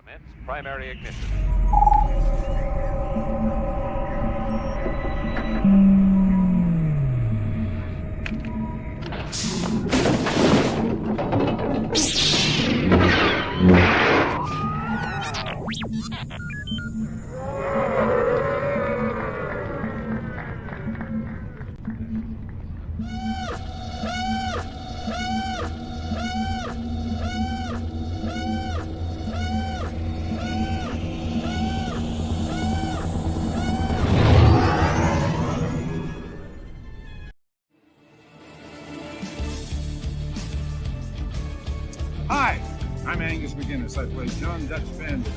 Commence primary ignition. Hi, I'm Angus McGinnis. I play John Dutch Bender,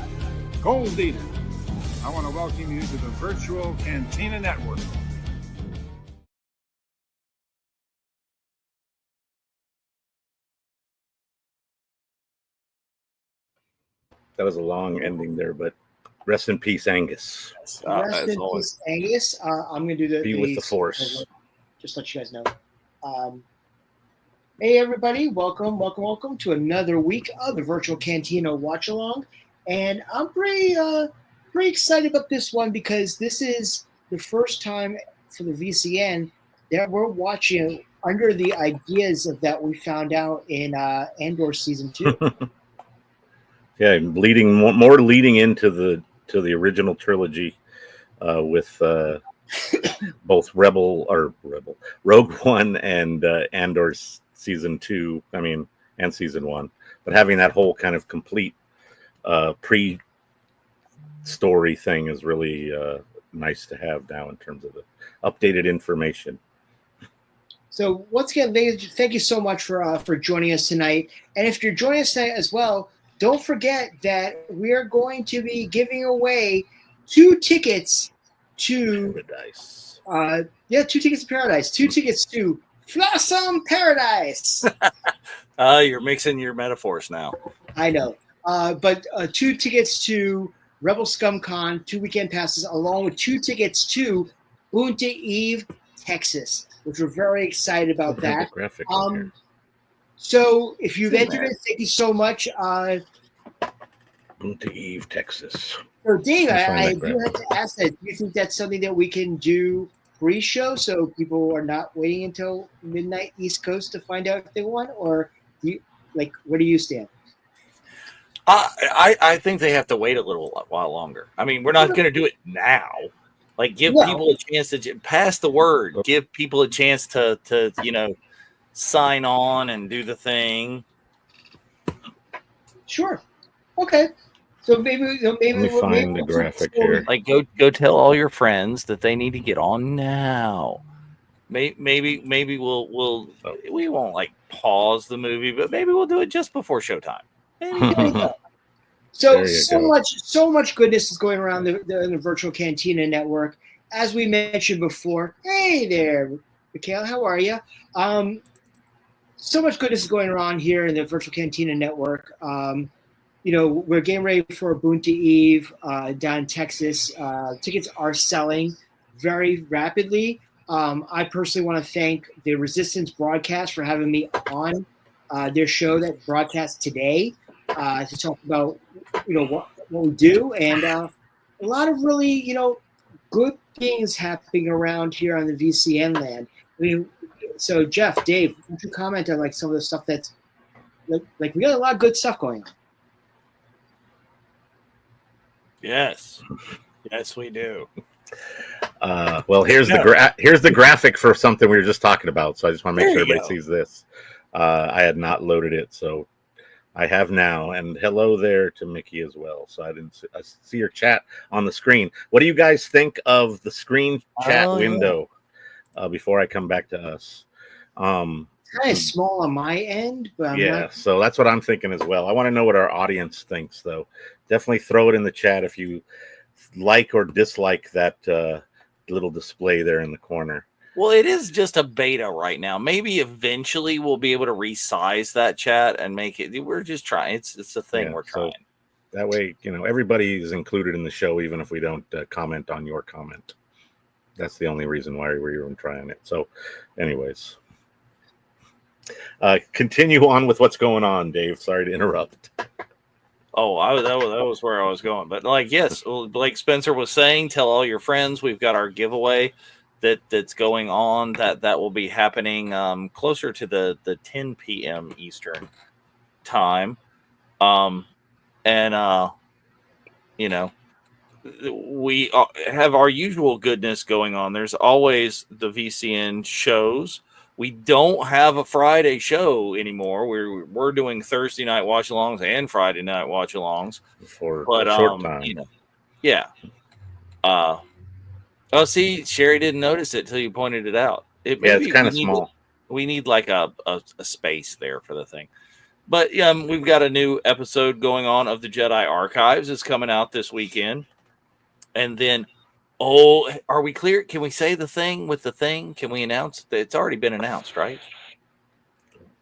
Gold Eater. I want to welcome you to the virtual Cantina Network. That was a long ending there, but rest in peace, Angus. Rest in peace, Angus. I'm going to do Be with the Force. Just to let you guys know. Hey, everybody. Welcome to another week of the Virtual Cantina Watch Along. And I'm pretty excited about this one because this is the first time for the VCN that we're watching under the ideas of that we found out in Andor Season 2. Yeah, more leading into the original trilogy with both Rogue One and Andor's Season 2. I mean, and Season 1, but having that whole kind of complete pre-story thing is really nice to have now in terms of the updated information. So once again, ladies, thank you so much for joining us tonight. And if you're joining us tonight as well, don't forget that we're going to be giving away 2 tickets to Paradise. 2 tickets to Paradise, 2 tickets to Flossom Paradise. You're mixing your metaphors now. I know, but 2 tickets to Rebel Scum Con, 2 weekend passes, along with 2 tickets to Boonta Eve, Texas, which we're very excited about that. Graphic So if you've entered it, thank you so much. Boonta Eve, Texas. So Dave, I do have to ask that. Do you think that's something that we can do pre-show so people are not waiting until midnight East Coast to find out if they won? Or where do you stand? I think they have to wait a little while longer. I mean, we're not going to do it now. Like, give people a chance to pass the word. Give people a chance to sign on and do the thing. Sure. Okay. So maybe Let me find the graphic here. Like, go tell all your friends that they need to get on now. Maybe we won't like pause the movie, but maybe we'll do it just before showtime. So much goodness is going around the Virtual Cantina Network. As we mentioned before, hey there, Mikhail, how are you? So much goodness is going around here in the Virtual Cantina Network. We're getting ready for Boonta Eve down in Texas. Tickets are selling very rapidly. I personally want to thank the Resistance broadcast for having me on their show that broadcast today to talk about what we do, and a lot of really good things happening around here on the VCN land. I mean, so Jeff, Dave, would you comment on like some of the stuff that's like we got a lot of good stuff going on? Yes, we do. Well, here's the graphic for something we were just talking about. So I just want to make sure everybody sees this. I had not loaded it, so I have now. And hello there to Mickey as well. So I see your chat on the screen. What do you guys think of the screen chat window? Before I come back to us, kind of small on my end, but so that's what I'm thinking as well. I want to know what our audience thinks, though. Definitely throw it in the chat if you like or dislike that little display there in the corner. Well, it is just a beta right now. Maybe eventually we'll be able to resize that chat and make it. We're just trying. It's a thing we're trying. So that way, everybody is included in the show, even if we don't comment on your comment. That's the only reason why we're even trying it. So, anyways, continue on with what's going on, Dave. Sorry to interrupt. that was where I was going. But like, yes, like Spencer was saying, tell all your friends we've got our giveaway that's going on. That will be happening closer to the 10 p.m. Eastern time. And you know, we have our usual goodness going on. There's always the VCN shows. We don't have a Friday show anymore. We're doing Thursday night watch-alongs and Friday night watch-alongs for a short time. You know, yeah. Oh, see, Sherry didn't notice it till you pointed it out. It's kind of small. We need like a space there for the thing. But we've got a new episode going on of the Jedi Archives. It's coming out this weekend. And then, are we clear? Can we say the thing with the thing? Can we announce that it's already been announced, right?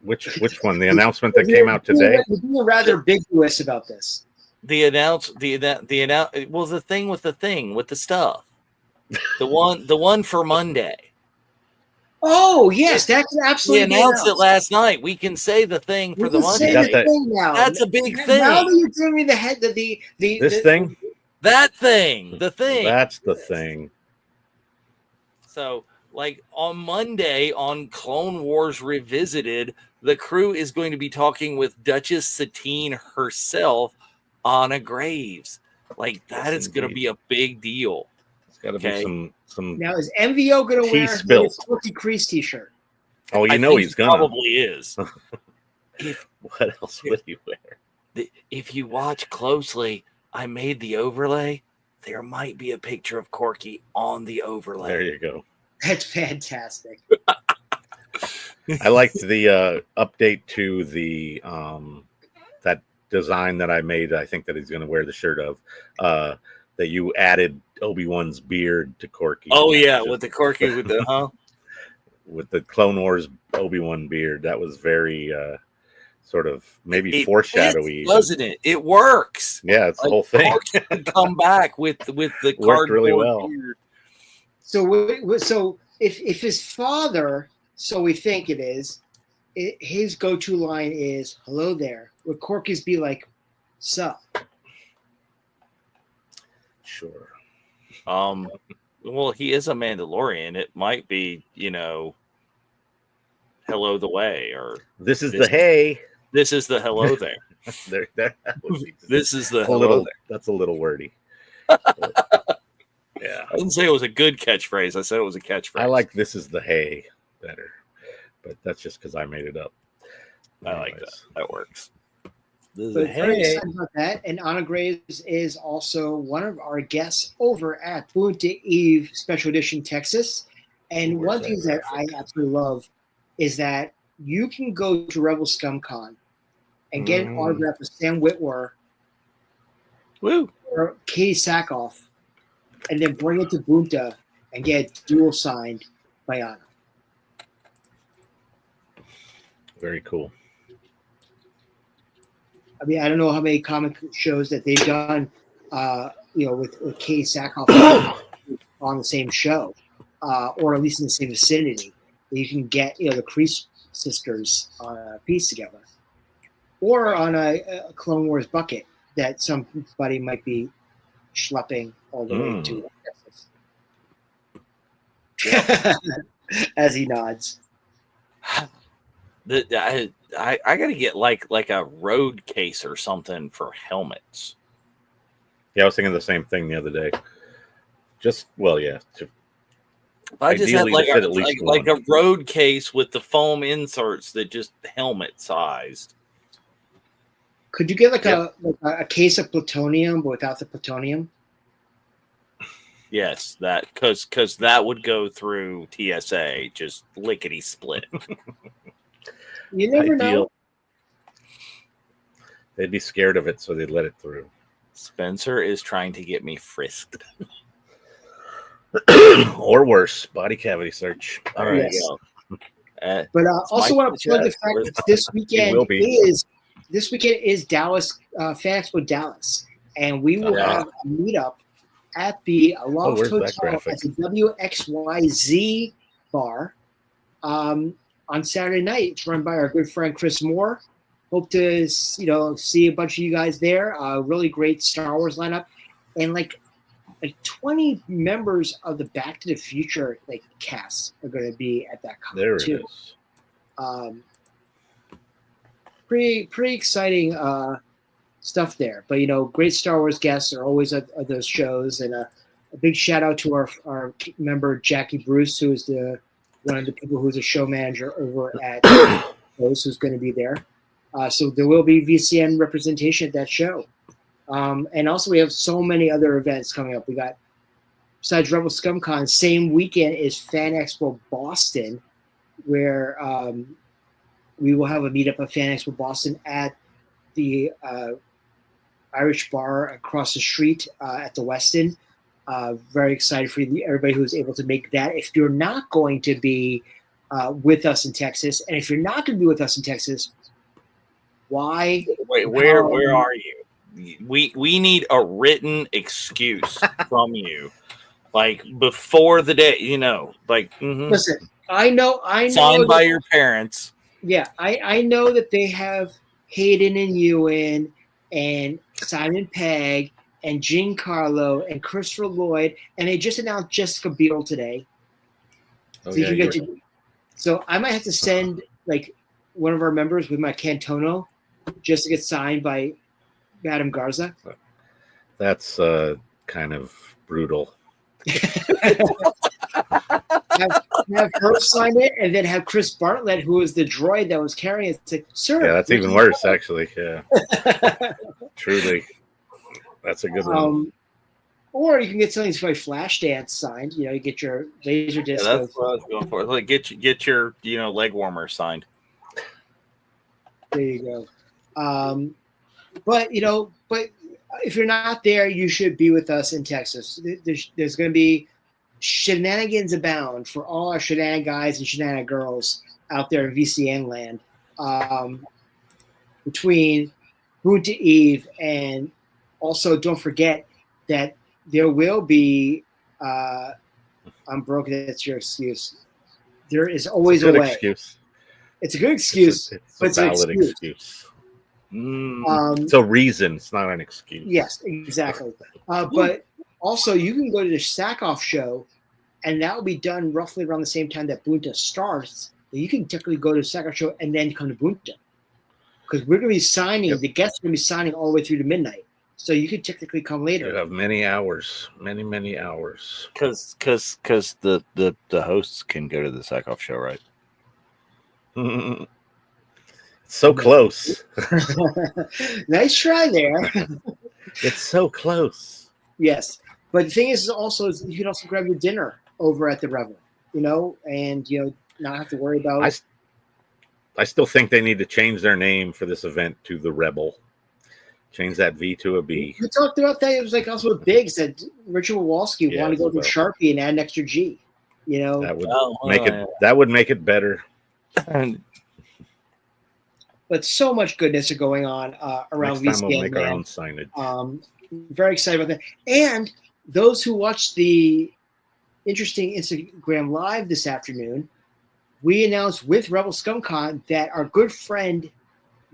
Which one? The announcement that came out today? You're being rather ambiguous about this. The thing with the stuff. The one for Monday. Oh yes, that's absolutely. We announced it last night. We can say the thing for the Monday. That's a big thing. Now that you're giving me the head, the thing. That thing, the thing. That's the thing. So, like on Monday on Clone Wars Revisited, the crew is going to be talking with Duchess Satine herself, Anna Graves. Like that is going to be a big deal. It's got to be some. Now is MVO going to wear his Quilty Crease T-shirt? Oh, he's gonna. Probably is. What else would he wear? If you watch closely, I made the overlay. There might be a picture of Corky on the overlay. There you go. That's fantastic. I liked the update to the that design that I made. I think that he's going to wear the shirt of. That you added Obi-Wan's beard to Corky. Oh yeah, with the Corky with the with the Clone Wars Obi-Wan beard. That was very sort of maybe foreshadowy, wasn't it? It works. Yeah, it's the whole thing. Come back with the cardboard really well. beard. So if his father, so we think it is, his go-to line is "Hello there." Would Corky's be like, "Sup"? Sure. Well, he is a Mandalorian. It might be, hello the way, or this is the hey. This is the hello there. This is the hello there. That's a little wordy. But, yeah. I didn't say it was a good catchphrase. I said it was a catchphrase. I like this is the hey better, but that's just because I made it up. I like that. That works. But very excited about that. And Anna Graves is also one of our guests over at Boonta Eve Special Edition Texas. And one thing that I absolutely love is that you can go to Rebel ScumCon and get an autograph of Sam Witwer or Katie Sackhoff, and then bring it to Boonta and get it dual signed by Anna. Very cool. I mean, I don't know how many comic shows that they've done, with Katie Sackhoff on the same show, or at least in the same vicinity. You can get, the Kreese sisters on a piece together, or on a Clone Wars bucket that somebody might be schlepping all the way to Texas. As he nods. I got to get like a road case or something for helmets. Yeah, I was thinking the same thing the other day. I just had like a road case with the foam inserts that just helmet sized. Could you get a case of plutonium but without the plutonium? Yes, that because that would go through TSA just lickety split. You never know. They'd be scared of it, so they'd let it through. Spencer is trying to get me frisked. Or worse, body cavity search. All right. Yes. But also want to plug the fact that this weekend is Dallas Fan Expo Dallas, and we will have a meetup at the Loft Hotel at the WXYZ bar on Saturday night. It's run by our good friend Chris Moore, hope to see a bunch of you guys there. Really great Star Wars lineup, and like 20 members of the Back to the Future cast are going to be at that con There too. it is. Pretty exciting stuff there. But great Star Wars guests are always at those shows, and a big shout out to our member Jackie Bruce, who is one of the people who's a show manager over at those who's going to be there. So there will be VCN representation at that show. And also we have so many other events coming up. We got, besides Rebel ScumCon, same weekend is Fan Expo Boston, where we will have a meetup of Fan Expo Boston at the Irish bar across the street at the Westin. Very excited for everybody who's able to make that. If you're not going to be with us in Texas, and if you're not going to be with us in Texas, why? Wait, where are you? We need a written excuse from you, like before the day. Listen, I know. Signed by your parents. Yeah, I know that they have Hayden and Ewan and Simon Pegg and Giancarlo and Christopher Lloyd, and they just announced Jessica Biel today. So I might have to send one of our members with my Cantono just to get signed by Madame Garza. That's kind of brutal. have her sign it, and then have Chris Bartlett, who was the droid that was carrying it, say, "Sir." Yeah, that's even worse, actually. Yeah, truly, that's a good one. Or you can get something like Flashdance signed. You get your laser disc. Yeah, that's what I was going for. Like get your leg warmer signed. There you go. But if you're not there, you should be with us in Texas. There's going to be shenanigans abound for all our shenanigan guys and shenanigan girls out there in VCN land. Between Boonta Eve, and also don't forget that there will be I'm broke, that's your excuse. There is always a way. Excuse. It's a good excuse. It's a valid excuse. It's a reason. It's not an excuse. Yes, exactly. But also, you can go to the Sackoff show, and that will be done roughly around the same time that Boonta starts. You can technically go to the Sackoff show and then come to Boonta, because we're going to be signing. Yep. The guests are going to be signing all the way through to midnight. So you could technically come later. You have many hours, many hours. Because the hosts can go to the Sackoff show, right? So close. Nice try there. It's so close. Yes, but the thing is you can also grab your dinner over at the Revel, and not have to worry about. I still think they need to change their name for this event to the Rebel. Change that V to a B. We talked about that. It was also with Biggs that Richard Wawalski wanted to go to Sharpie and add an extra G. That would make it better. But so much goodness are going on around VCN. Next time we'll make our own signage. Very excited about that. And those who watched the interesting Instagram Live this afternoon, we announced with Rebel ScumCon that our good friend,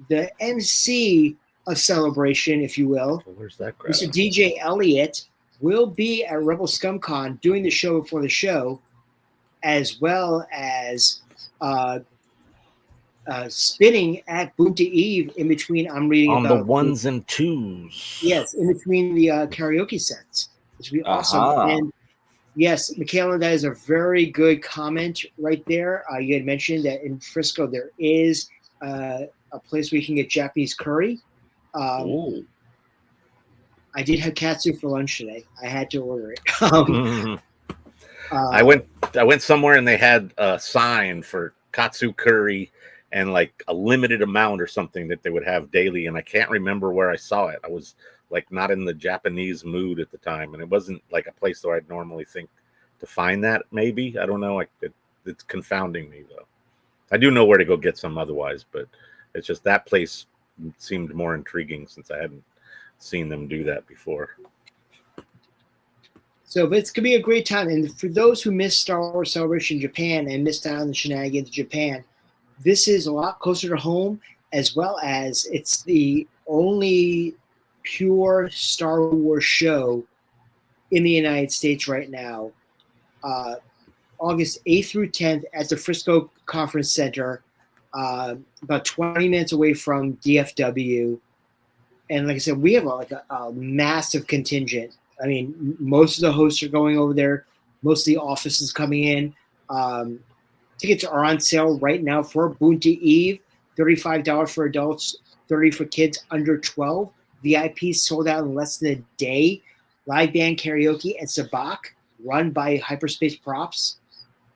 the MC of Celebration, if you will, where's that Mr. DJ Elliott, will be at Rebel ScumCon doing the show before the show, as well as spinning at Boonta Eve in between. I'm reading on about the ones and twos. Yes, in between the karaoke sets, which would be awesome. And yes, Michaela, that is a very good comment right there. You had mentioned that in Frisco there is a place where you can get Japanese curry. I did have katsu for lunch today. I had to order it. I went somewhere and they had a sign for katsu curry and a limited amount or something that they would have daily, and I can't remember where I saw it. I was not in the Japanese mood at the time, and it wasn't a place where I'd normally think to find that. Maybe, I don't know. It's confounding me though. I do know where to go get some otherwise, but it's just that place seemed more intriguing since I hadn't seen them do that before. So, but it's going to be a great time. And for those who missed Star Wars Celebration Japan and missed out on the shenanigans in Japan, this is a lot closer to home. as well as it's the only pure Star Wars show in the United States right now. August 8th through 10th at the Frisco Conference Center, about 20 minutes away from DFW. And like I said, we have a massive contingent. I mean, most of the hosts are going over there. Most of the offices coming in. Tickets are on sale right now for Boonta Eve. $35 for adults, $30 for kids under 12. VIP sold out in less than a day. Live band karaoke and sabak run by Hyperspace Props.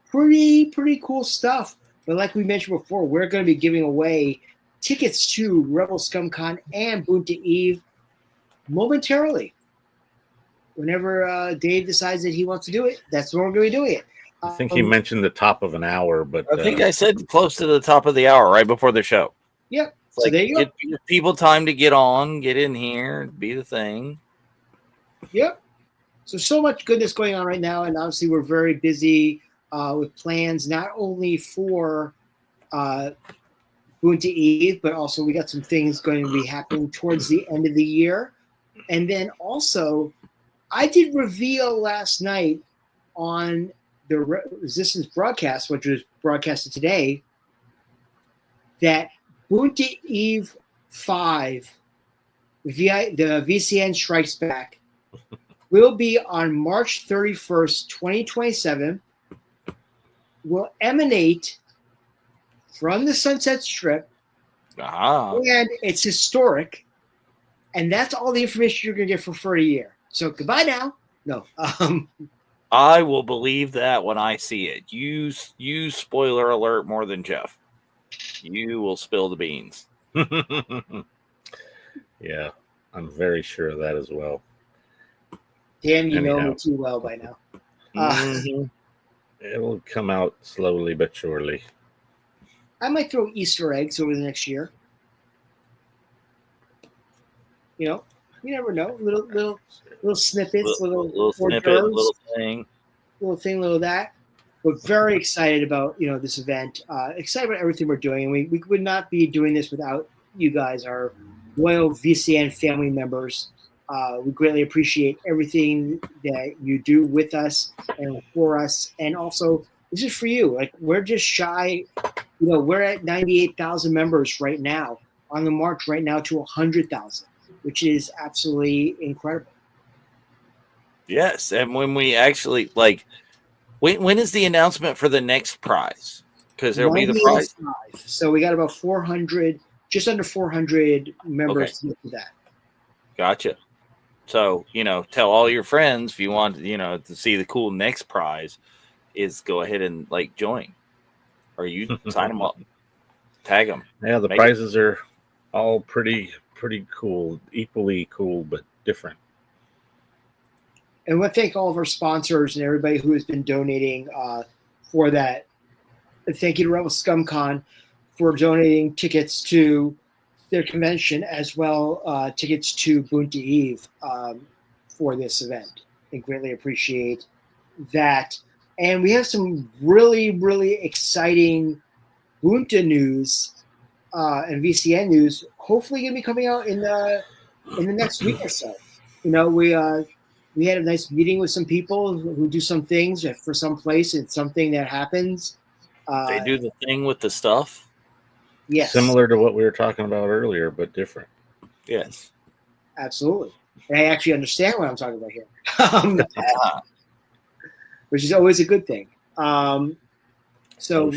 Pretty cool stuff. But like we mentioned before, we're going to be giving away tickets to Rebel ScumCon and Boonta Eve momentarily. Whenever Dave decides that he wants to do it, that's when we're going to be doing it. I think he mentioned the top of an hour, but I think I said close to the top of the hour, right before the show. Yep. So there you go. Give people time to get on, get in here, be the thing. Yep. So much goodness going on right now, and obviously we're very busy with plans not only for Boonta Eve, but also we got some things going to be happening towards the end of the year. And then also, I did reveal last night on the Resistance broadcast, which was broadcasted today, that Boonta Eve 5, the VCN Strikes Back, will be on March 31st, 2027, will emanate from the Sunset Strip, and it's historic, and that's all the information you're going to get for a year. So goodbye now. No. I will believe that when I see it. You spoiler alert more than Jeff. You will spill the beans. Yeah, I'm very sure of that as well. Damn, you know me too well by now. It'll come out slowly but surely. I might throw Easter eggs over the next year. You know, you never know. Little snippets, little snippet, little thing, little that. But very excited about this event. Excited about everything we're doing, and we would not be doing this without you guys, our loyal VCN family members. We greatly appreciate everything that you do with us and for us, and also this is for you. Like, we're just shy. We're at 98,000 members right now, on the march right now to 100,000, which is absolutely incredible. Yes, and when we actually when is the announcement for the next prize? Because there'll be the prize. So we got about 400, just under 400 members to get to that. Gotcha. So, tell all your friends if you want, to see the cool next prize is go ahead and join, or you sign them up, tag them. Yeah, the prizes are all pretty cool, equally cool, but different. And I want to thank all of our sponsors and everybody who has been donating for that. And thank you to Rebel ScumCon for donating tickets to their convention, as well tickets to Boonta Eve for this event. I greatly appreciate that. And we have some really exciting Boonta news and VCN news. Hopefully, going to be coming out in the next week or so. We had a nice meeting with some people who do some things for some place. It's something that happens. They do the thing with the stuff. Yes. Similar to what we were talking about earlier, but different. Yes. Absolutely. And I actually understand what I'm talking about here, which is always a good thing. So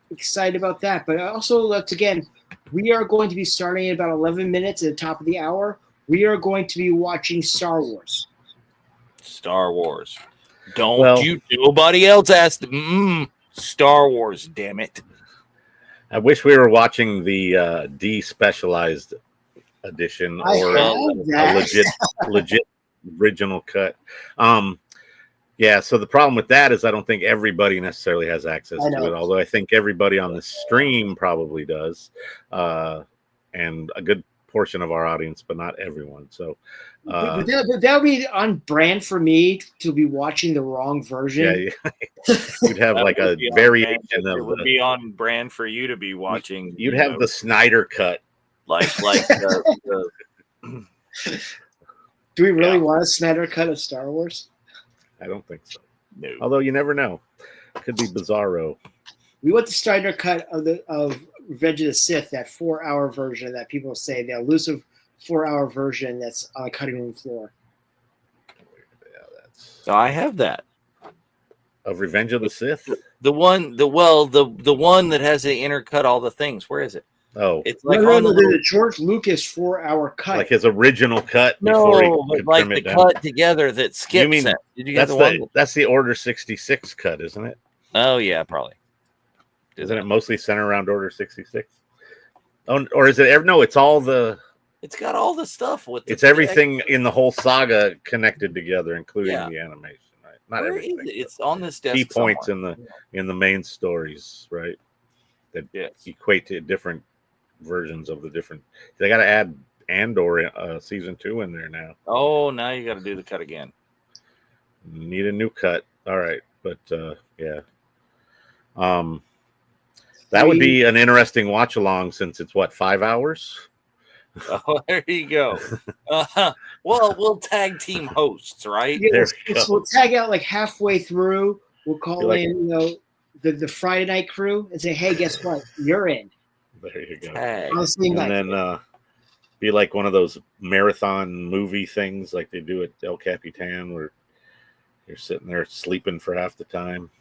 excited about that. But also, again, we are going to be starting in about 11 minutes at the top of the hour. We are going to be watching Star Wars. Nobody else asked. Star Wars, damn it. I wish we were watching the despecialized edition or a legit original cut. Yeah, so the problem with that is I don't think everybody necessarily has access to it, although I think everybody on the stream probably does. And a good portion of our audience, but not everyone. So, but that would be on brand for me to be watching the wrong version. yeah, you'd have like a variation of. It would be on brand for you to be watching. You'd have the Snyder cut, like the Do we really want a Snyder cut of Star Wars? I don't think so. No. Although you never know, it could be Bizarro. We want the Snyder cut of Revenge of the Sith, that 4-hour version that people say, the elusive 4-hour version that's on the cutting room floor. Yeah, So I have that. Of Revenge of the Sith. The one that has the intercut all the things. Where is it? Oh, it's like the George Lucas 4-hour cut, like his original cut. No, but like the cut together that skips. You mean it. Did you get that's the Order 66 cut, isn't it? Oh yeah, probably. Isn't it mostly centered around Order 66? Oh, or is it? No, it's all the. It's got all the stuff with. It's everything in the whole saga connected together, including the animation. Right? Not Where everything. It's on this desk. Key points somewhere. in the main stories, right? That equate to different versions of the different. They got to add Andor season 2 in there now. Oh, now you got to do the cut again. Need a new cut. All right, but yeah. That would be an interesting watch along since it's 5 hours. Oh, there you go. Well, we'll tag team hosts, right? Yeah, we'll tag out like halfway through. We'll call in, the Friday night crew and say, "Hey, guess what? You're in." There you go. And then be like one of those marathon movie things like they do at El Capitan, where you're sitting there sleeping for half the time.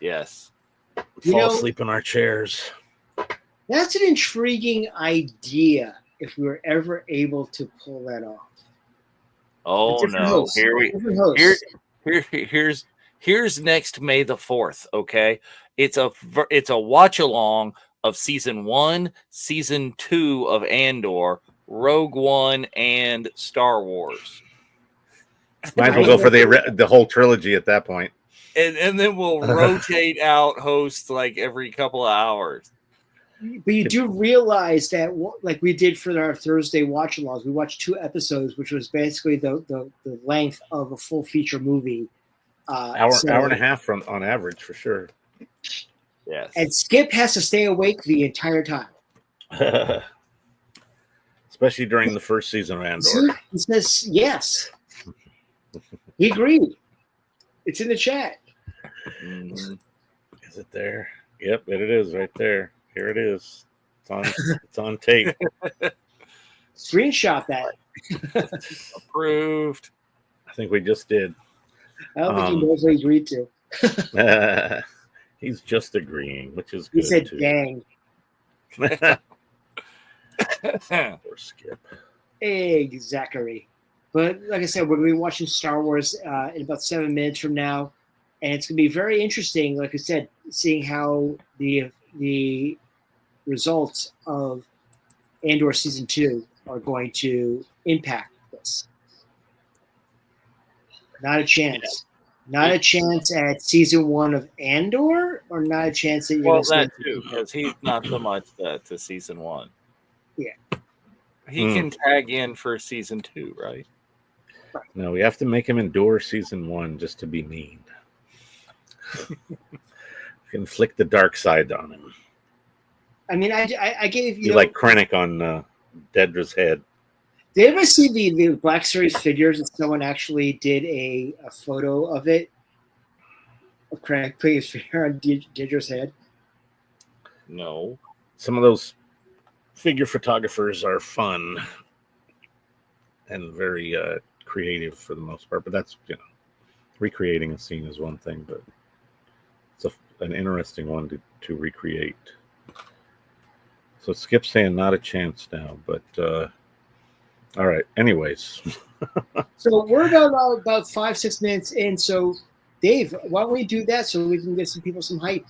Yes. Fall asleep in our chairs. That's an intriguing idea if we were ever able to pull that off. Oh no! Here's next May the 4th. Okay, it's a watch along of season 1, season 2 of Andor, Rogue One, and Star Wars. Might as well go for the whole trilogy at that point. And then we'll rotate out hosts like every couple of hours. But you do realize that, like we did for our Thursday watch-alongs, we watched 2 episodes, which was basically the length of a full feature movie. Hour and a half on average, for sure. Yes. And Skip has to stay awake the entire time. Especially during the first season of Andor. He says yes. He agreed. It's in the chat. Mm-hmm. Is it there? Yep, it is right there. Here it is. It's on tape. Screenshot that. Approved. I think we just did. I don't think he knows what he agreed to. He's just agreeing, which is good. He said, too. "Dang." Poor Skip. Exactly. But like I said, we're going to be watching Star Wars in about 7 minutes from now. And it's going to be very interesting, like I said, seeing how the results of Andor Season 2 are going to impact this. Not a chance. Not a chance at Season 1 of Andor, or not a chance that you're well, going that too, because he's not so much to Season 1. Yeah. He can tag in for Season 2, right? No, we have to make him endure Season 1 just to be mean. Inflict the dark side on him. I mean, I gave you like Krennic on Dedra's head. Did anybody see the Black Series figures that someone actually did a photo of it? Of Krennic putting his figure on Dedra's head? No. Some of those figure photographers are fun and very creative for the most part, but that's, recreating a scene is one thing, but it's an interesting one to recreate. So Skip's saying not a chance now, but all right. Anyways. So we're about 5-6 minutes in. So Dave, why don't we do that so we can get some people some hype?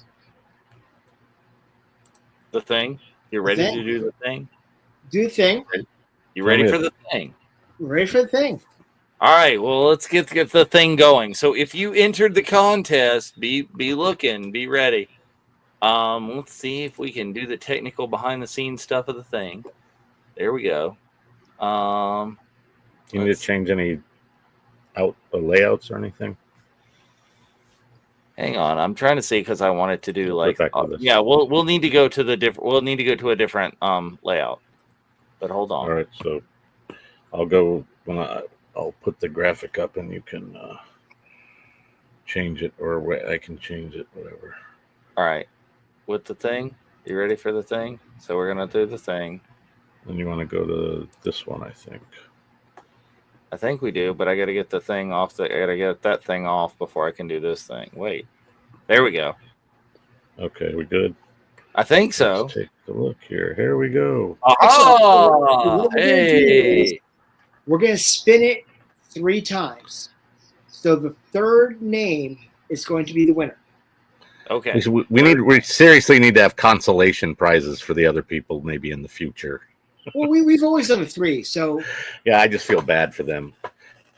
The thing? You ready to do the thing? Do the thing. You ready for the thing? Ready for the thing. All right. Well, let's get the thing going. So if you entered the contest, be looking, be ready. Let's see if we can do the technical behind the scenes stuff of the thing. There we go. Do you need to change any layouts or anything? Hang on, I'm trying to see because I wanted to do We'll yeah. We'll need to go to the different. We'll need to go to a different layout. But hold on. All right, so I'll go when I'll put the graphic up and you can change it, or I can change it, whatever. All right, with the thing. You ready for the thing? So we're gonna do the thing. And you want to go to this one, I think. I think we do, but I got to get the thing off. I got to get that thing off before I can do this thing. Wait, there we go. Okay, we good? I think so. Let's take a look here. Here we go. Oh, hey! We're gonna spin it 3 times. So the third name is going to be the winner. Okay. We seriously need to have consolation prizes for the other people, maybe in the future. Well, we've always done a 3, so yeah, I just feel bad for them.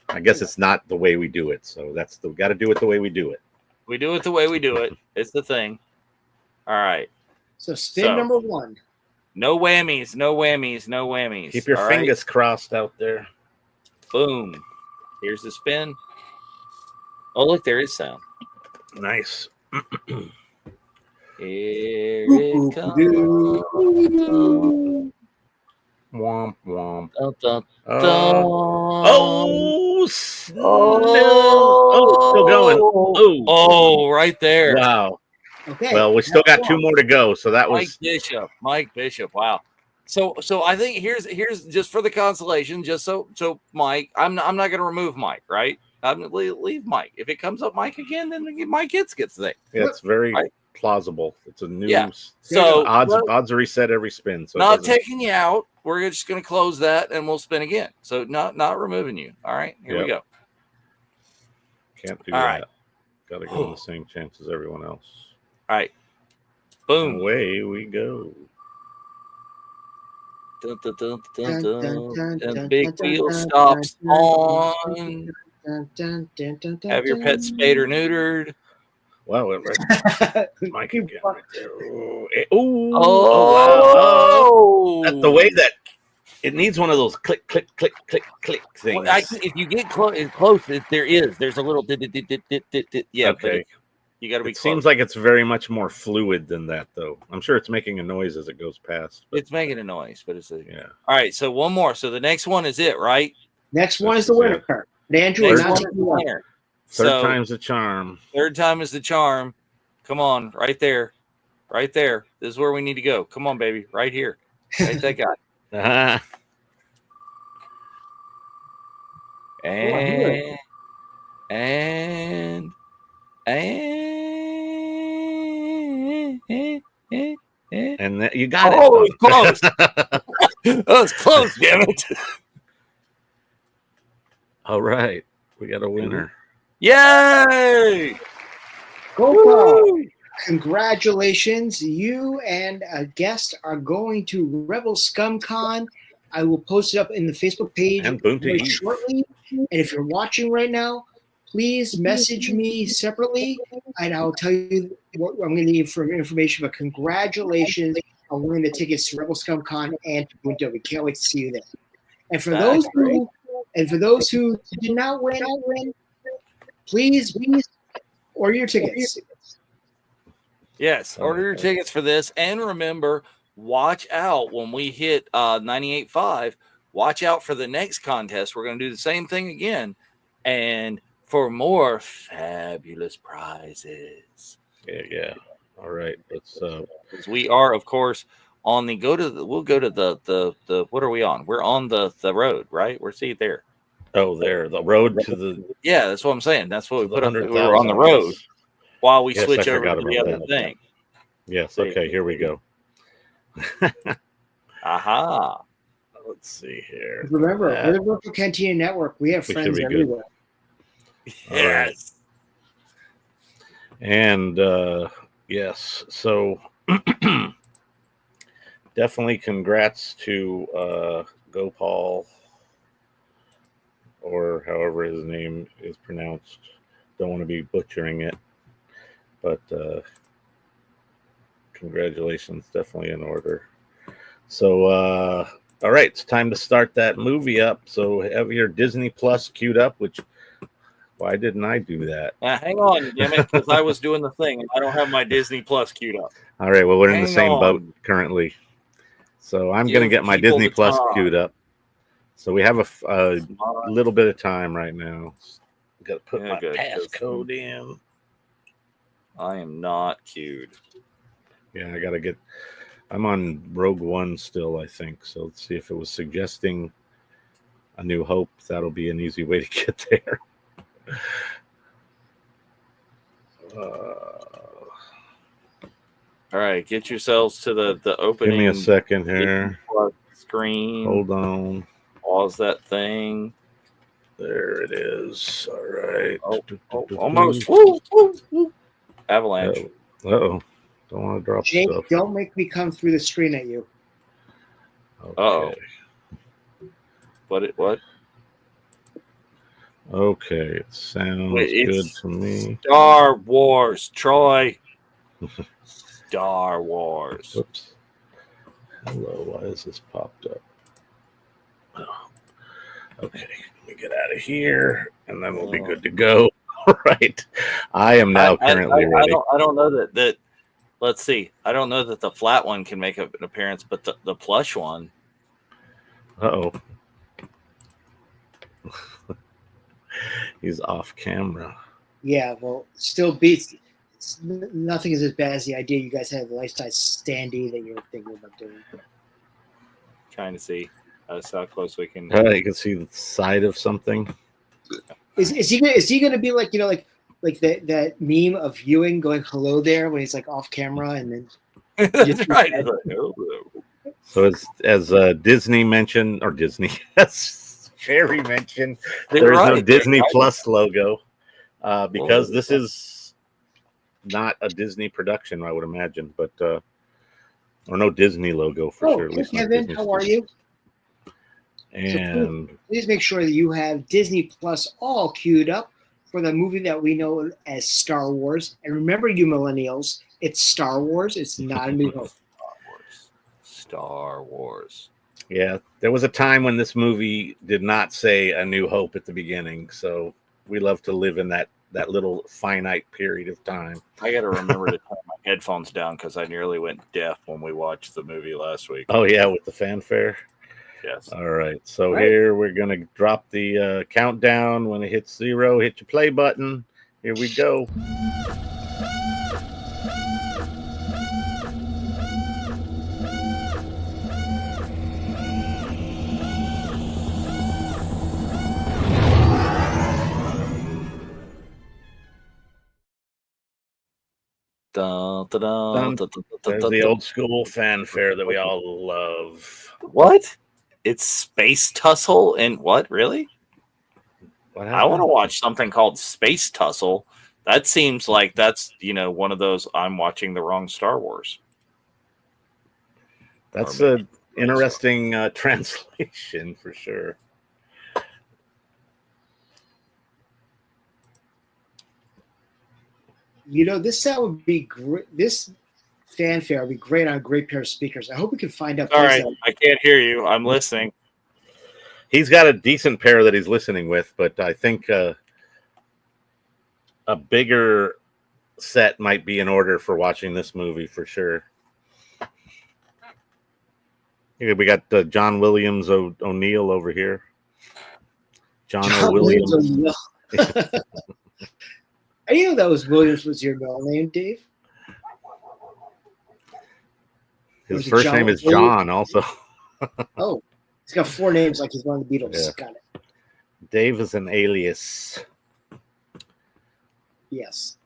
I guess it's not the way we do it, so we got to do it the way we do it. We do it the way we do it. It's the thing. All right. So spin number 1. No whammies, no whammies, no whammies. Keep your fingers crossed out there. Boom. Here's the spin. Oh, look, there is sound. Nice. Here it comes. Womp womp. Dun, dun, dun. Still going. Oh, right there. Wow. Okay. Well, we still got 2 more to go, so that was Mike Bishop. Wow. So I think here's just for the consolation, just so Mike, I'm not going to remove Mike, right? I'm going to leave Mike. If it comes up Mike again, then Mike gets the thing. Yeah, it's very plausible. It's a new So odds reset every spin. So not taking you out. We're just going to close that and we'll spin again. So not removing you. All right, here we go. Can't do that. Got to go in the same chance as everyone else. All right. Boom. And away we go. Dun, dun, dun, dun, dun. And big wheel stops on. Have your pet spayed or neutered. Wow, it right. Mike again right there. Wow. That's the way that it needs one of those click, click, click, click, click things. Well, if you get close, there's a little yeah. Okay. You got to be. It seems like it's very much more fluid than that, though. I'm sure it's making a noise as it goes past. It's making a noise, but it's yeah. All right, so one more. So the next one is it, right? Next one is the winner card. Andrew, Third time's the charm. Third time is the charm. Come on, right there. Right there. This is where we need to go. Come on, baby. Right here. Right that guy. And you got it. Oh, it was close. That was close, damn it. All right. We got a winner. Yay! Go Paul. Congratulations. You and a guest are going to Rebel Scum Con. I will post it up in the Facebook page very shortly. And if you're watching right now, please message me separately, and I'll tell you what I'm going to need for information. But congratulations on winning the tickets to Rebel Scum Con and to Winter. We can't wait to see you there. And for those who did not win, please order your tickets. Yes, order your tickets for this, and remember, watch out when we hit 98.5. Watch out for the next contest. We're going to do the same thing again, and for more fabulous prizes. Yeah. All right. Let's. We are, of course, on the we'll go to the what are we on? We're on the road, right? We're there. Oh, there, the road to the. Yeah, that's what I'm saying. That's what we put up. We were on the road while we switch over to the other thing. Yes. Okay. Here we go. Aha. Let's see here. Remember, we're the Virtual Cantina Network. We have friends everywhere. Yes. Right. And yes, so definitely congrats to Gopal, or however his name is pronounced. Don't want to be butchering it, but congratulations, definitely in order. So All right, it's time to start that movie up. So have your Disney Plus queued up, which why didn't I do that? Hang on, damn it, because I was doing the thing and I don't have my Disney Plus queued up. All right, well, we're in the Hang same on. boat currently. So I'm going to Give get my people Disney the Plus time. queued up. So we have a It's not- little bit of time right now. Got to put Yeah, my good, 'cause- passcode in. I am not queued. Yeah, I got to get. I'm on Rogue One still, I think. So let's see if it was suggesting A New Hope. That'll be an easy way to get there. All right, get yourselves to the opening. Give me a second here. Screen. Hold on. Pause that thing. There it is. All right. Oh, almost. Woo, woo, woo. Avalanche. Uh-oh. Don't want to drop Jake, stuff. don't make me come through the screen at you. Uh-oh. Okay. What? Okay. It sounds good it's to me. Star Wars, Troy. Star Wars. Whoops. Hello. Why is this popped up? Oh. Okay. Let me get out of here, and then we'll be good to go. All right. I am now currently ready. I don't know that. Let's see. I don't know that the flat one can make an appearance, but the plush one. Uh-oh. He's off camera. Yeah, well, still beats. Nothing is as bad as the idea you guys had the lifestyle standee that you're thinking about doing. Trying to see how close we can. You can see the side of something. Is he gonna be like like that meme of Ewing going hello there when he's like off camera and then That's right. So as Disney mentioned, or Disney, as Jerry mentioned, They're there's right, no Disney they're right. Plus logo because Oh, this is not a Disney production, I would imagine, but or no Disney logo for sure. At hey least not Kevin, Disney how are Studios. you? And Please make sure that you have Disney Plus all queued up for the movie that we know as Star Wars. And remember, you millennials, it's Star Wars. It's not a New Hope. Star Wars. yeah, there was a time when this movie did not say A New Hope at the beginning, so we love to live in that little finite period of time. I got to remember to turn my headphones down because I nearly went deaf when we watched the movie last week. Oh yeah, with the fanfare. Yes. All right, so Right. here we're gonna drop the countdown. When it hits 0, hit your play button. Here we go. Dun, dun, dun, dun, dun, There's dun, the dun. old school fanfare that we all love. What? It's Space Tussle and what? Really? What I want to happened? watch something called Space Tussle. That seems like that's one of those I'm watching the wrong Star Wars. That's Or an interesting translation for sure. This sound would be great. This fanfare would be great on a great pair of speakers. I hope we can find out. All right, I can't hear you. I'm listening. He's got a decent pair that he's listening with, but I think a bigger set might be in order for watching this movie for sure. Yeah, we got John Williams O'Neill over here. John Williams. O'Neill. I didn't know that was Williams was your middle name, Dave. His Was it first John name is Williams? John also. Oh, he's got 4 names like he's one of the Beatles. Yeah. Got it. Dave is an alias. Yes.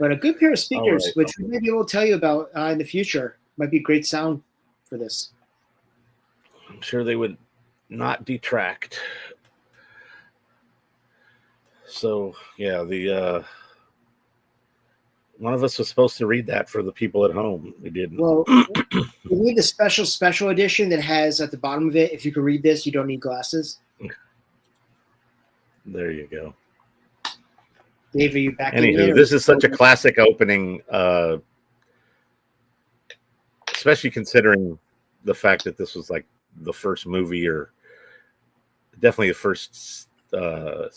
But a good pair of speakers, right. which we may be able to tell you about in the future, might be great sound for this. I'm sure they would not detract. So yeah, the one of us was supposed to read that for the people at home. We didn't. Well, we need the special edition that has at the bottom of it, if you can read this, you don't need glasses. There you go. Dave, are you back in Anywho, there? this is such a classic opening, especially considering the fact that this was like the first movie, or definitely the first. The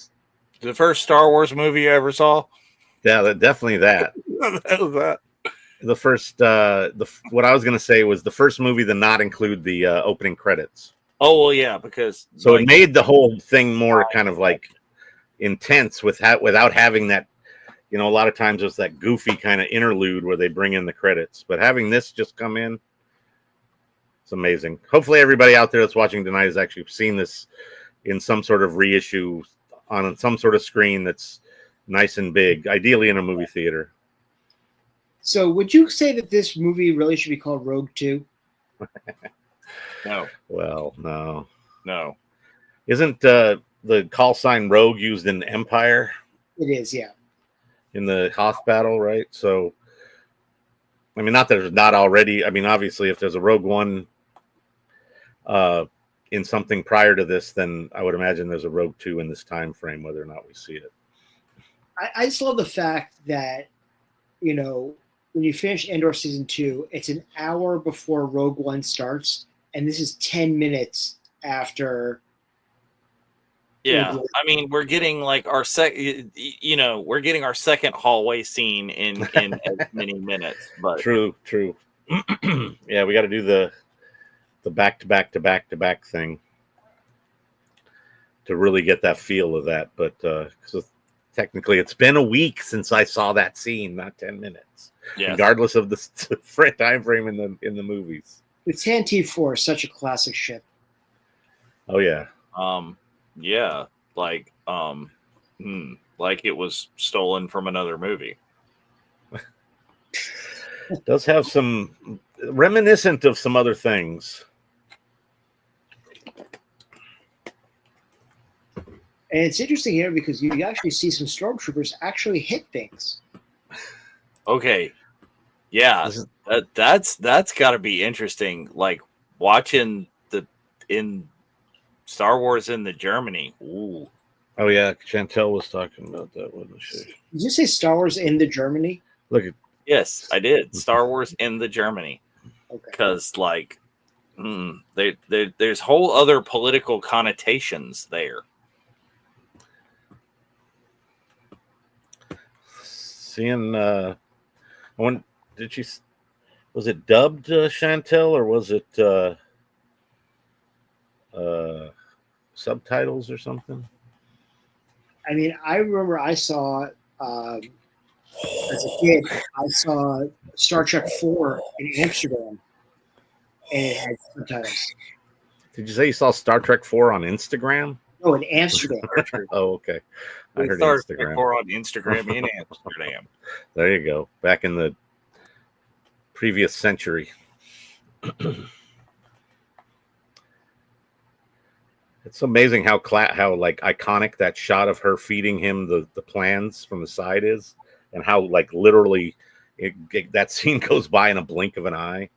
first Star Wars movie you ever saw? Yeah, definitely that. That was that. The first, what I was going to say was the first movie to not include the opening credits. Oh well, yeah, because So it made the whole thing more kind of like intense without having that. You know, a lot of times there's that goofy kind of interlude where they bring in the credits, but having this just come in, it's amazing. Hopefully, everybody out there that's watching tonight has actually seen this in some sort of reissue on some sort of screen that's nice and big, ideally in a movie theater. So, would you say that this movie really should be called Rogue 2? No. Well, no. Isn't the call sign Rogue used in Empire? It is, yeah. In the Hoth battle, right? So, I mean, not that there's not already. I mean, obviously, if there's a Rogue One in something prior to this, then I would imagine there's a Rogue 2 in this time frame, whether or not we see it. I just love the fact that, you know, when you finish Andor Season 2, it's an hour before Rogue One starts, and this is 10 minutes after. Yeah, I mean, we're getting like our we're getting our second hallway scene in as many minutes. But true. Yeah, we got to do the back to back thing to really get that feel of that. But technically, it's been a week since I saw that scene, not 10 minutes. Yes. Regardless of the time frame in the movies. The Tantive 4 is such a classic ship. Oh yeah. Yeah, like it was stolen from another movie. It does have some reminiscent of some other things. And it's interesting here because you actually see some stormtroopers actually hit things. Okay. Yeah, that's got to be interesting. Like watching in Star Wars in the Germany. Ooh. Oh yeah, Chantel was talking about that, wasn't she? Did you say Star Wars in the Germany? Look at. Yes, I did. Star Wars in the Germany. Okay. Because like, there's whole other political connotations there. Seeing, was it dubbed Chantel, or was it subtitles or something? I mean, I remember I saw as a kid, I saw Star Trek 4 in Amsterdam, and it had subtitles. Did you say you saw Star Trek 4 on Instagram? Oh, in Amsterdam. Oh, okay. I heard Star Trek 4 on Instagram in Amsterdam. There you go. Back in the previous century. It's amazing how like iconic that shot of her feeding him the plans from the side is, and how like literally that scene goes by in a blink of an eye.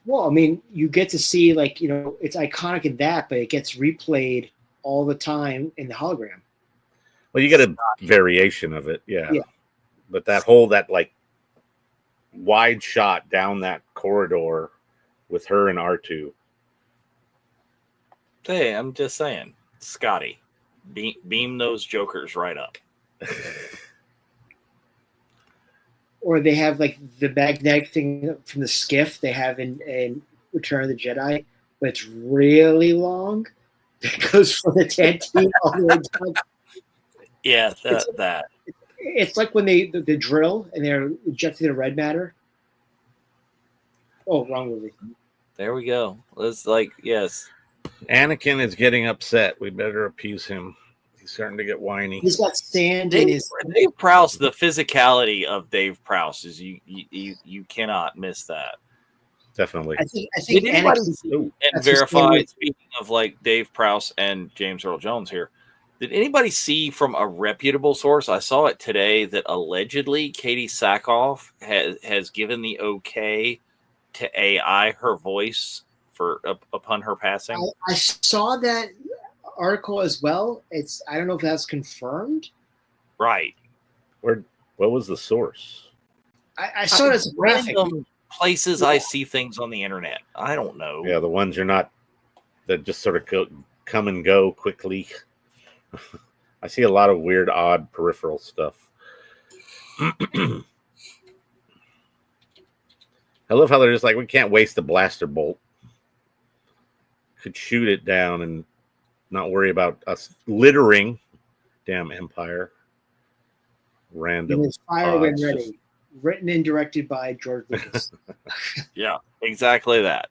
Well, I mean, you get to see like, you know, it's iconic in that, but it gets replayed all the time in the hologram. Well, you get a variation of it, yeah. But that like wide shot down that corridor with her and R2. Hey, I'm just saying, Scotty, beam those jokers right up. Or they have like the magnetic thing from the skiff they have in Return of the Jedi, but it's really long. It goes from the Tantive all the way down. Yeah, It's like when they drill and they're injecting the red matter. Oh, wrong movie. There we go. It's like, yes. Anakin is getting upset. We better appease him. He's starting to get whiny. He's got sand in his. Dave Prowse, the physicality of Dave Prowse is you cannot miss that. Definitely. I think Anakin, and verify. Speaking of like Dave Prowse and James Earl Jones here, did anybody see from a reputable source? I saw it today that allegedly Katie Sackhoff has given the okay to AI her voice for upon her passing. I saw that article as well. I don't know if that's confirmed. Right. What was the source? I saw it as a graphic. places I see things on the internet. I don't know. Yeah, the ones you're not, that just sort of come and go quickly. I see a lot of weird, odd peripheral stuff. I love how they're just like, we can't waste a blaster bolt. Could shoot it down and not worry about us littering. Damn Empire. Random. Fire when ready. Written and directed by George Lucas. Yeah, exactly that.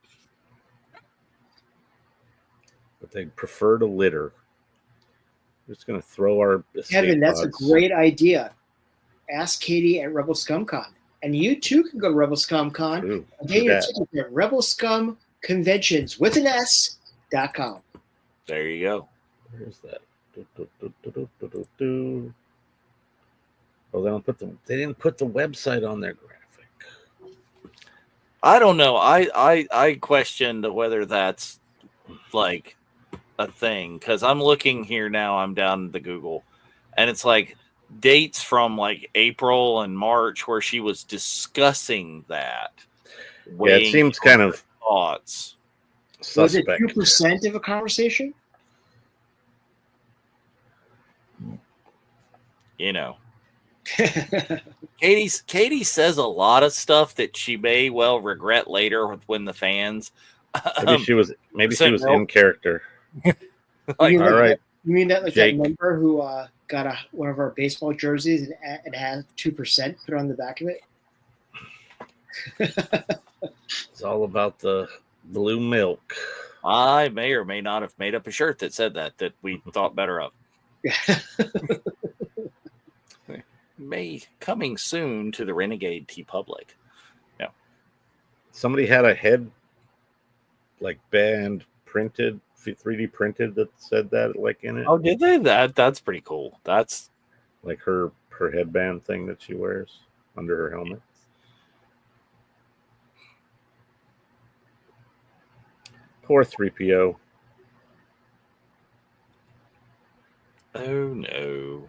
But they prefer to litter. We're just going to throw our Kevin, that's a great idea. Ask Katie at Rebel ScumCon. And you too can go to Rebel ScumCon and get your ticket at rebelscumconventions.com. There you go. Where's that? Oh, they didn't put the website on their graphic. I don't know. I questioned whether that's like a thing, because I'm looking here now. I'm down the Google, and it's like dates from like April and March where she was discussing that. Yeah, it seems kind of thoughts. Suspect. Was it 2% of a conversation? You know. Katie says a lot of stuff that she may well regret later when the fans. Maybe she was in character. Like, all right. You mean that that member who got one of our baseball jerseys and had 2% put on the back of it? It's all about the blue milk. I may or may not have made up a shirt that said that we thought better of. Coming soon to the Renegade T Public. Yeah. Somebody had a head like band printed, 3D printed that said that like in it. Oh, did they? That's pretty cool. That's like her headband thing that she wears under her helmet. Poor 3PO. Oh no.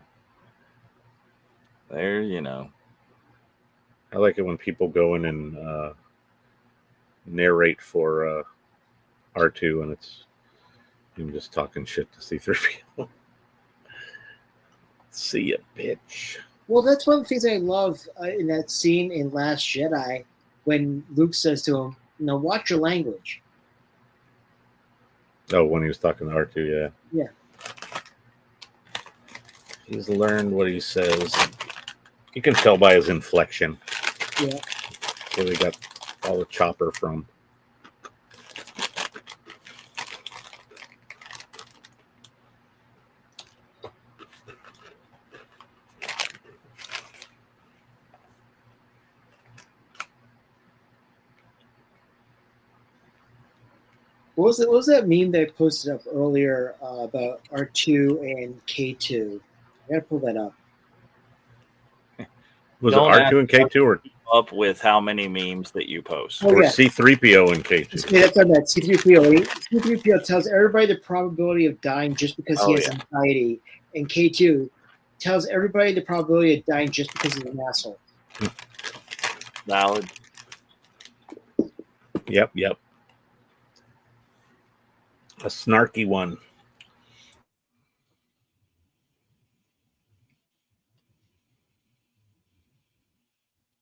There, you know. I like it when people go in and narrate for R2 and it's him just talking shit to C-3PO. See ya, bitch. Well, that's one of the things I love in that scene in Last Jedi when Luke says to him, watch your language. Oh, when he was talking to R2, yeah. Yeah. He's learned what he says. You can tell by his inflection. Yeah. Where we got all the chopper from. What was that meme they posted up earlier about R2 and K2? I gotta pull that up. Was it R2 and K2 or up with how many memes that you post? Or C-3PO and K2? Yeah, that's on that. C-3PO. C-3PO tells everybody the probability of dying just because he has anxiety, and K2 tells everybody the probability of dying just because he's an asshole. Valid. Yep. A snarky one.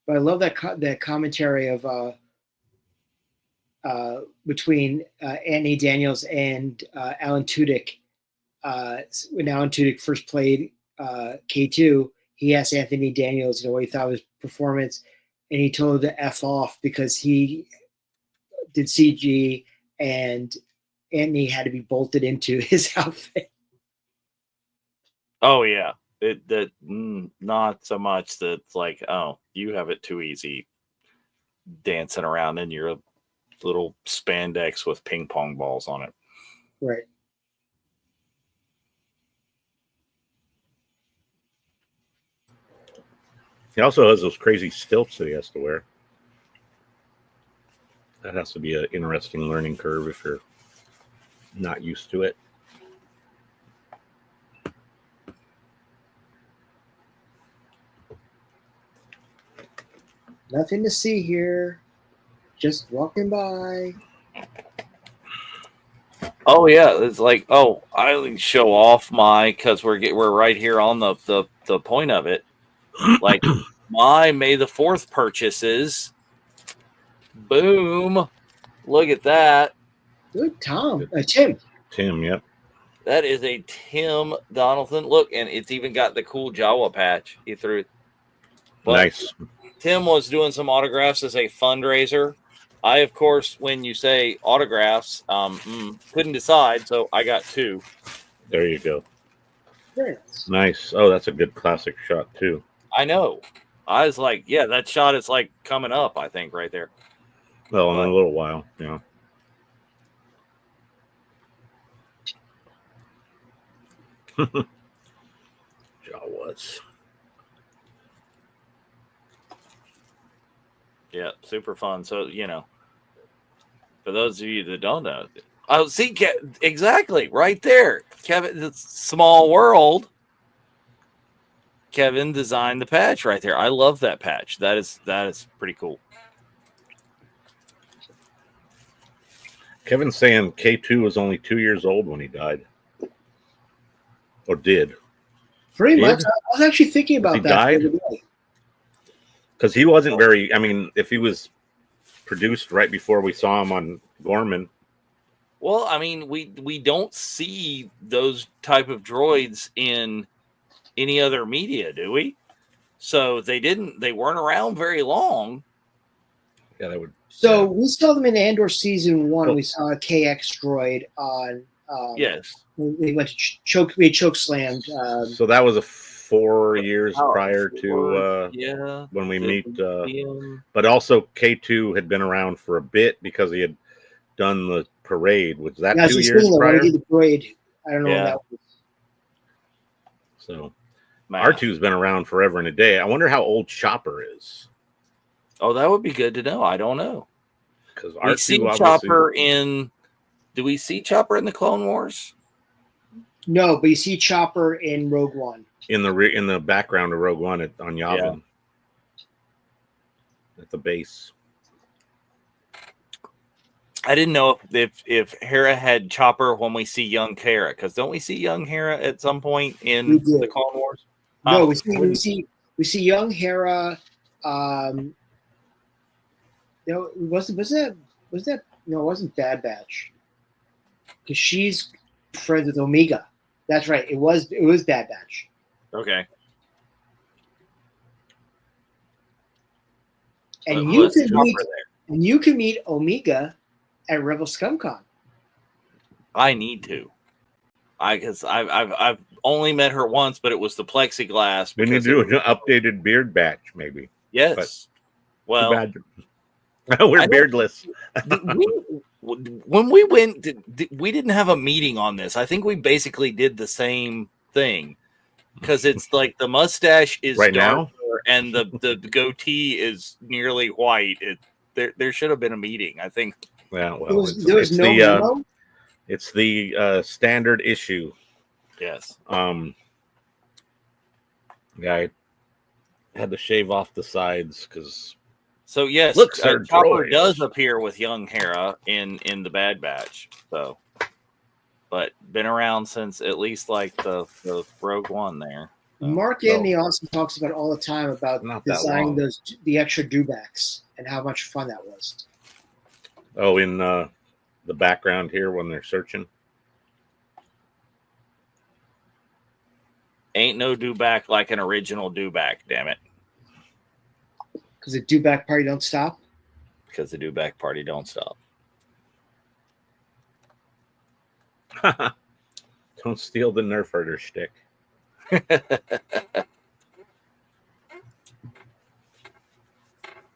But I love that commentary of between Anthony Daniels and Alan Tudyk. When Alan Tudyk first played K2, he asked Anthony Daniels what he thought of his performance, and he told him to F off because he did CG and Anthony had to be bolted into his outfit. Oh yeah. Not so much that it's like, oh, you have it too easy dancing around in your little spandex with ping pong balls on it. Right. He also has those crazy stilts that he has to wear. That has to be an interesting learning curve if you're not used to it. Nothing to see here. Just walking by. Oh yeah, it's like I show off because we're right here on the point of it. Like my May the 4th purchases. Boom! Look at that. Good, Tom. Tim. Tim, yep. That is a Tim Donaldson. Look, and it's even got the cool Jawa patch. He threw it. But nice. Tim was doing some autographs as a fundraiser. I, of course, when you say autographs, couldn't decide, so I got 2. There you go. Very nice. Nice. Oh, that's a good classic shot too. I know. I was like, yeah, that shot is like coming up, I think, right there. Well, in a little while, yeah. Jawas. Yeah, super fun. So, for those of you that don't know, see, exactly right there. Kevin, it's Small World. Kevin designed the patch right there. I love that patch. That is pretty cool. Kevin's saying K2 was only 2 years old when he died. Or did. Pretty much. I was actually thinking about he that. Died? Because he wasn't very, if he was produced right before we saw him on Gorman. Well, we don't see those type of droids in any other media, do we? So they weren't around very long. Yeah, that would. So we saw them in Andor season 1. Oh. We saw a KX droid on. Yes. We went to choke. We choke slammed. So that was 4 years prior to when we meet. But also K2 had been around for a bit because he had done the parade. Was that 2 years prior? When he did the parade. I don't know when that was. So R2's been around forever and a day. I wonder how old Chopper is. Oh, that would be good to know. I don't know. Because we see Chopper in. Do we see Chopper in the Clone Wars? No, but you see Chopper in Rogue One. In the background of Rogue One on Yavin. At the base. I didn't know if Hera had Chopper when we see young Hera, because don't we see young Hera at some point in the Clone Wars? No, we see young Hera. It wasn't Bad Batch. Because she's friends with Omega. That's right. It was Bad Batch. Okay. And you can meet Omega at Rebel ScumCon. I need to. Because I've only met her once, but it was the plexiglass. We need to do an updated beard batch, maybe. Yes. But, we're beardless. When we went, we didn't have a meeting on this. I think we basically did the same thing because it's like the mustache is right darker now, and the goatee is nearly white. There should have been a meeting. I think. Yeah, well, it's the standard issue. Yes. Yeah, I had to shave off the sides because. So yes, Chopper does appear with young Hera in the Bad Batch. So, but been around since at least like the Rogue One there. So. Mark Anthony also talks about all the time about designing the extra dewbacks and how much fun that was. Oh, in the background here when they're searching. Ain't no dewback like an original dewback, damn it. Because the dewback party don't stop? Because the dewback party don't stop. Don't steal the Nerf herder shtick. I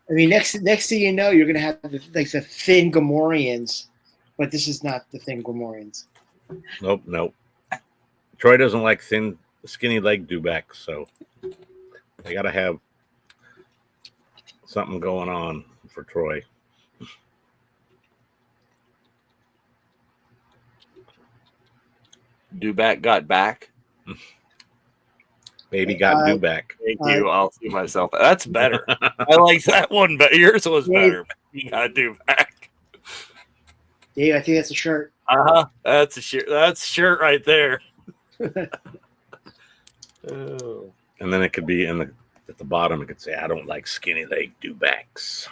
mean, next thing you know, you're going to have the thin Gamorreans. But this is not the thin Gamorreans. Nope. Troy doesn't like thin, skinny leg dewbacks, so they got to have something going on for Troy. Dewback got back. Baby got dewback. Thank you. I'll see myself. That's better. I like that one, but yours was better. You gotta do back. Dave, I think that's a shirt. That's a shirt. That's a shirt right there. Oh. And then it could be at the bottom. It could say, "I don't like skinny leg do-backs."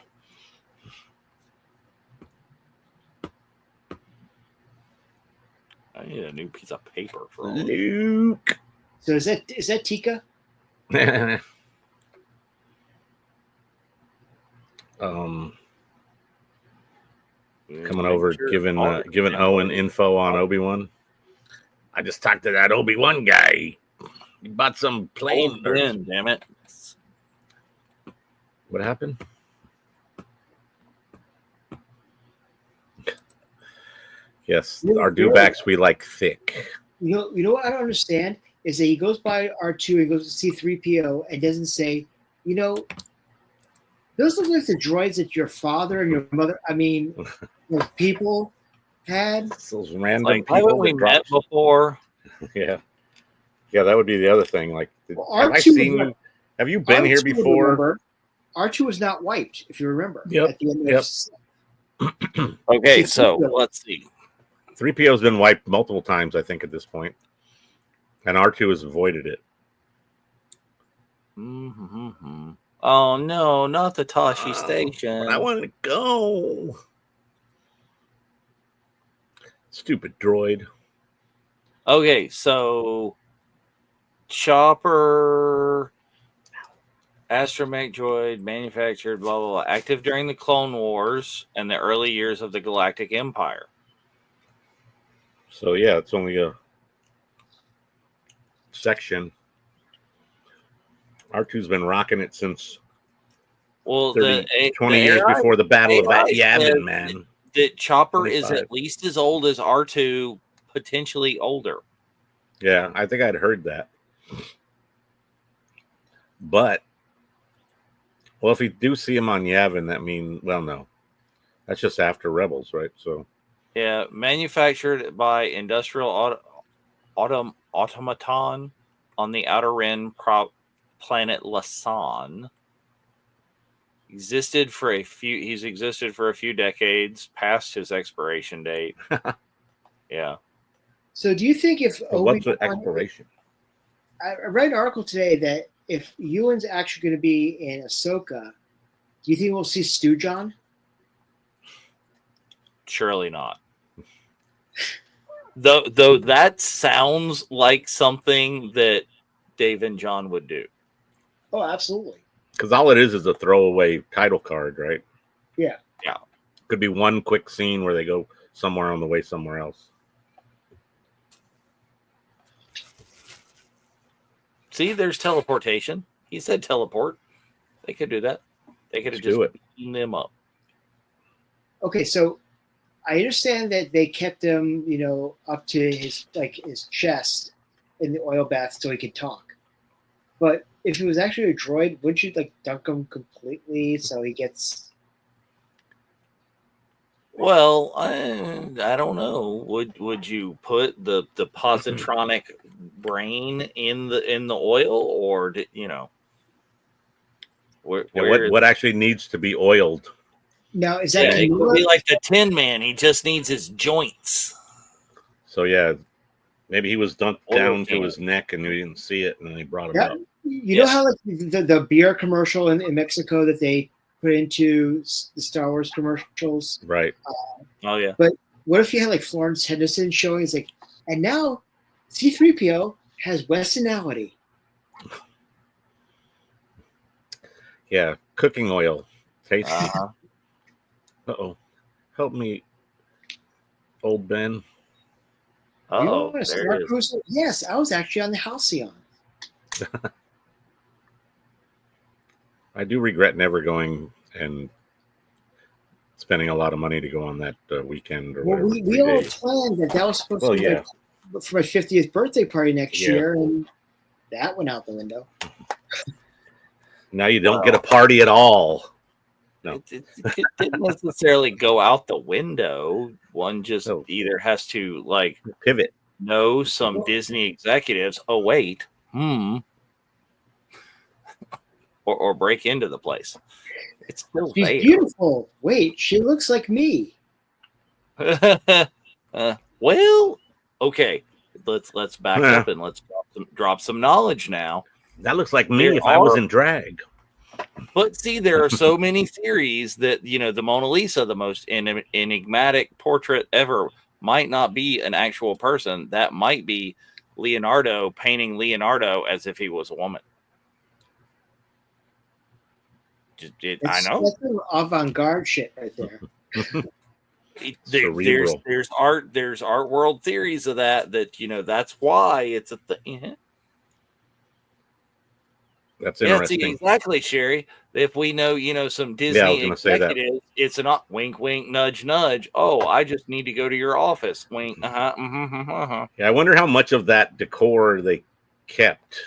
I need a new piece of paper for all Luke. So is that Tika? Coming over, giving Owen info on Obi-Wan. I just talked to that Obi-Wan guy. He bought some plane. Damn it! What happened? Yes, our dewbacks we like thick. You know what I don't understand is that he goes by R2 and goes to C3PO and doesn't say, those look like the droids that your father and your mother, people had. Those random like, people haven't we met before? Yeah, that would be the other thing. Like, have I R2 seen you? Have you been here before? Remember, R2 was not wiped, if you remember. Yep. At the end of Okay, so let's see. 3PO's been wiped multiple times, I think, at this point, and R2 has avoided it. Mm-hmm. Oh no, not the Tashi Station! I want to go. Stupid droid. Okay, so Chopper, astromech droid, manufactured, blah blah blah, active during the Clone Wars and the early years of the Galactic Empire. So yeah, it's only a section. R2's been rocking it since 20 years before the Battle of Yavin, man. That Chopper is at least as old as R2, potentially older. Yeah, I think I'd heard that. But, well, if you do see him on Yavin, that means, well, no. That's just after Rebels, right? So. Yeah, manufactured by Industrial Automaton on the Outer Rim planet Lasan. He's existed for a few decades past his expiration date. Yeah. So do you think if what's the expiration? I read an article today that if Ewan's actually going to be in Ahsoka, do you think we'll see Stu John? Surely not. Though that sounds like something that Dave and John would do. Oh, absolutely. Because all it is a throwaway title card, right? Yeah. Yeah. Could be one quick scene where they go somewhere on the way somewhere else. See, there's teleportation. He said teleport. They could do that. They could have just beaten them up. Okay, so I understand that they kept him, up to his chest in the oil bath so he could talk. But if it was actually a droid, wouldn't you dunk him completely so he gets? Well, I don't know. Would you put the positronic brain in the oil, or what actually needs to be oiled? Now is that? It could be like the Tin Man. He just needs his joints. So yeah, maybe he was dunked down to his neck and we didn't see it, and then they brought him up. You know how the beer commercial in Mexico that they put into the Star Wars commercials, right? Oh yeah. But what if you had Florence Henderson showing? It's and now C-3PO has Westonality. Yeah, cooking oil, tasty. Uh-oh. Help me, old Ben. Oh, yes, I was actually on the Halcyon. I do regret never going and spending a lot of money to go on that weekend or whatever. We all planned that was supposed to be for my 50th birthday party next year, and that went out the window. Now you don't get a party at all. No. It didn't necessarily go out the window. One just either has to pivot. Know some Disney executives. Oh wait, or break into the place. It's still She's there. beautiful. Wait, she looks like me. Well, okay. Let's back up and let's drop some knowledge now. That looks like me if I was in drag. But see, there are so many theories that, you know, the Mona Lisa, the most enigmatic portrait ever, might not be an actual person. That might be Leonardo painting Leonardo as if he was a woman. I know. That's some avant-garde shit right there. There's art world theories of that, you know, that's why it's a thing. That's interesting. See, exactly, Sherry. If we know, you know, some Disney executives, it's an wink, wink, nudge, nudge. Oh, I just need to go to your office. Wink. Yeah, I wonder how much of that decor they kept.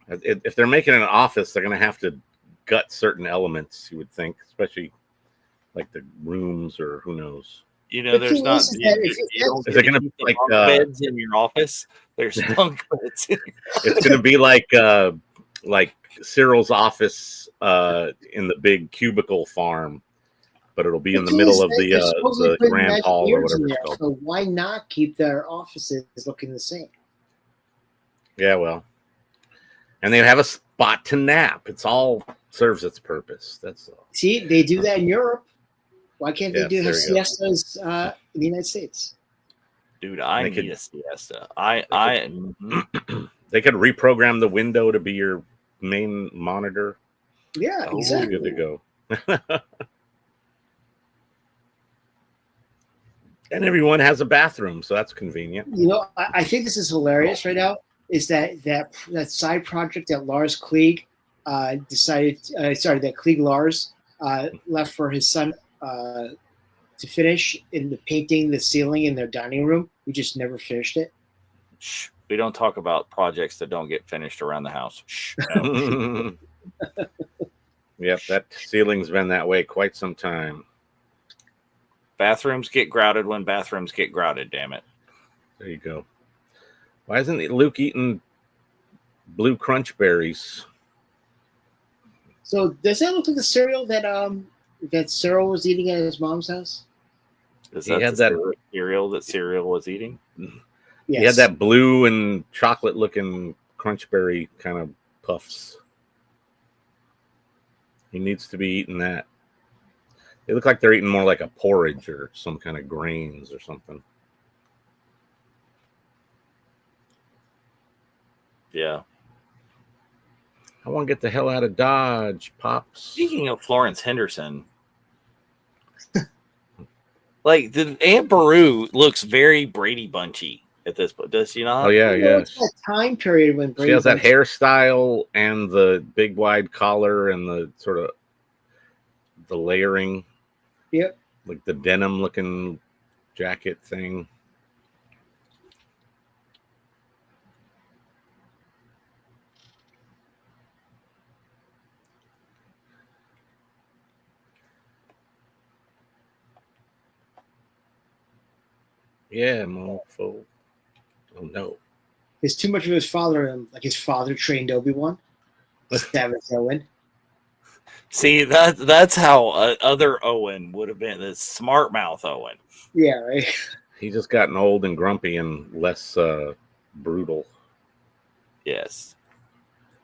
If they're making an office, they're going to have to gut certain elements, you would think, especially like the rooms or who knows. You know, there's not. Is it going to be like beds in your office? There's bunk beds. It's going to be like Cyril's office in the big cubicle farm, but it'll be in the middle of the grand hall or whatever it's called. So why not keep their offices looking the same? Yeah, well, and they have a spot to nap. It's all serves its purpose. That's all. See, they do that in Europe. Why can't they do have siestas in the United States? Dude, I need a siesta. They could reprogram the window to be your main monitor. Yeah, exactly. Good to go. And everyone has a bathroom, so that's convenient. You know, I think this is hilarious right now. Is that side project that Lars Klieg that Klieg Lars left for his son to finish in the painting the ceiling in their dining room. We just never finished it. Shh. We don't talk about projects that don't get finished around the house. Shh. No. Yep, that ceiling's been that way quite some time. Bathrooms get grouted when bathrooms get grouted, damn it. There you go. Why isn't Luke eating blue crunch berries? So does that look like the cereal that Cyril was eating at his mom's house? Is that the cereal that Cyril was eating? Yes. He had that blue and chocolate looking crunch berry kind of puffs. He needs to be eating that. They look like they're eating more like a porridge or some kind of grains or something. Yeah. I want to get the hell out of Dodge, Pops. Speaking of Florence Henderson, like the Aunt Beru looks very Brady Bunchy at this point, does she not? Oh yeah, yeah. It's that time period when she has that hairstyle and the big wide collar and the sort of the layering. Yep. Like the denim looking jacket thing. Yeah, mofo. Oh no. There's too much of his father in him, like his father trained Obi-Wan. Savage Owen. See, that's how other Owen would have been, the smart mouth Owen. Yeah, right. He's just gotten old and grumpy and less brutal. Yes.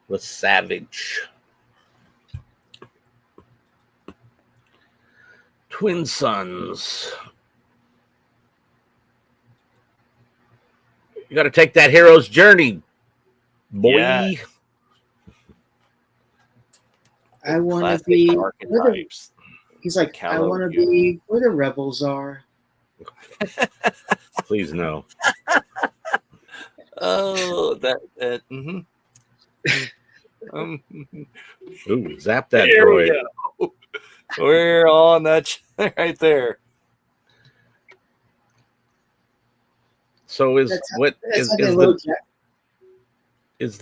Less savage. Twin sons. You got to take that hero's journey, boy. Yeah. I want to be. He's like, I want to be where the rebels are. Please no. Oh, that. Ooh, zap that droid. We're on that right there. So is the he's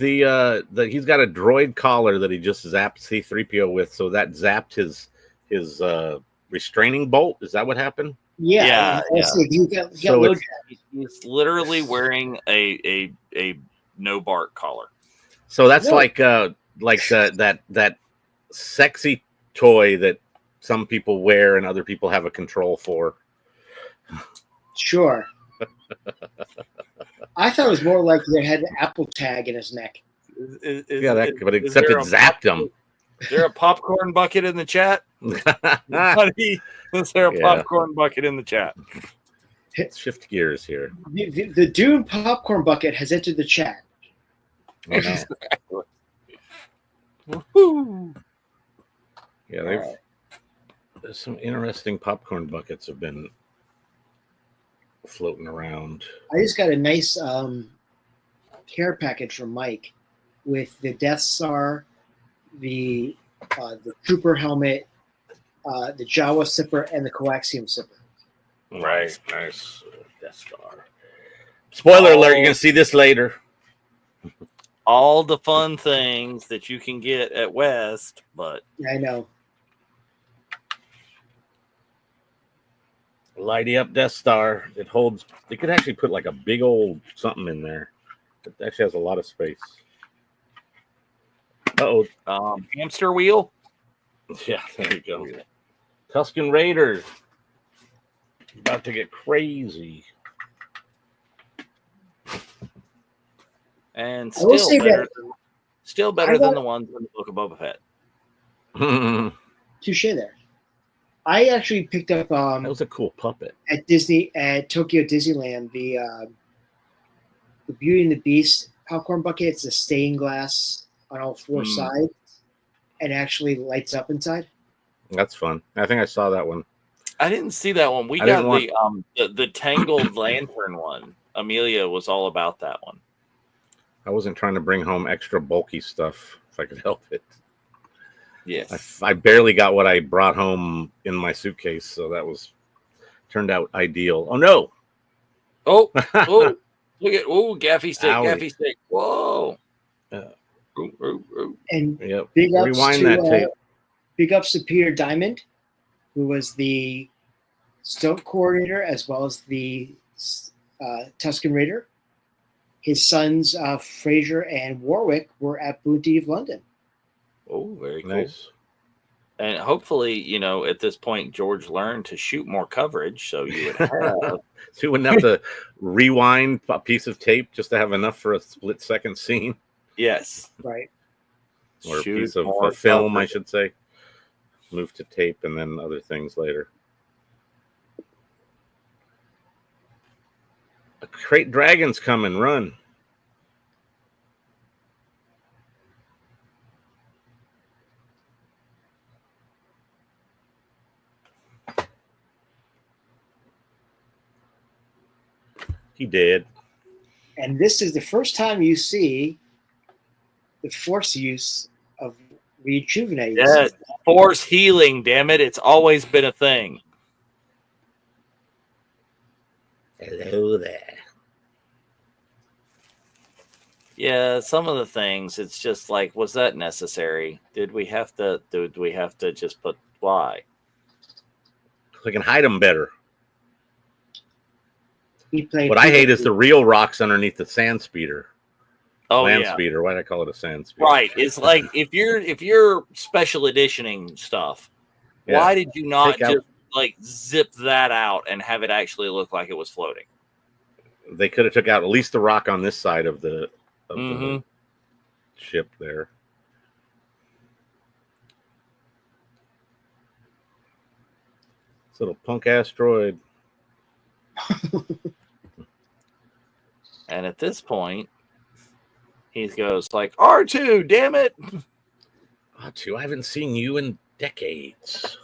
got a droid collar that he just zapped C-3PO with, so that zapped his restraining bolt? Is that what happened? Yeah. He's literally wearing a no bark collar. So that's like that sexy toy that some people wear and other people have a control for. Sure. I thought it was more like they had an Apple tag in his neck. But except it zapped him. Is there a popcorn bucket in the chat? Buddy, is there a popcorn bucket in the chat? Let's shift gears here. The Dune popcorn bucket has entered the chat. Oh, no. Yeah, there's some interesting popcorn buckets have been floating around. I just got a nice care package from Mike with the Death Star, the Trooper helmet, the Jawa sipper, and the coaxium sipper. Right, nice. Death Star. Spoiler alert! You're gonna see this later. All the fun things that you can get at West, but I know. Lighty up Death Star. It holds. They could actually put like a big old something in there. It actually has a lot of space. hamster wheel. Yeah, there you go. Tusken Raiders. About to get crazy. And still better than the ones in the Book of Boba Fett. Touche there. I actually picked up that was a cool puppet at Tokyo Disneyland, the Beauty and the Beast popcorn bucket. It's a stained glass on all four sides and actually lights up inside. That's fun. I think I saw that one. I didn't see that one. We got the Tangled Lantern one. Amelia was all about that one. I wasn't trying to bring home extra bulky stuff if I could help it. Yes. I barely got what I brought home in my suitcase, so that turned out ideal. Oh no! Oh, look at Gaffy stick, Gaffy stick. Whoa! And big ups rewind that tape. Big ups to Peter Diamond, who was the stunt coordinator as well as the Tusken Raider. His sons Fraser and Warwick were at Booty of London. Oh, very cool. Nice. And hopefully, at this point, George learned to shoot more coverage, so you would have. So you wouldn't have to rewind a piece of tape just to have enough for a split-second scene. Yes. Right. Or a piece of film, I should say. Move to tape and then other things later. A crate dragon's coming. Run. He did. And this is the first time you see the force use of rejuvenate. Yes, force healing, damn it. It's always been a thing. Hello there. Yeah, some of the things, it's just like, was that necessary? Did we have to just put why? We can hide them better. What I hate is the real rocks underneath the sand speeder. Oh, land speeder. Why did I call it a sand speeder? Right. It's like if you're special editioning stuff, why did you not just like zip that out and have it actually look like it was floating? They could have took out at least the rock on this side of the ship there. This little punk asteroid. And at this point, he goes like, R2, damn it. R2, I haven't seen you in decades.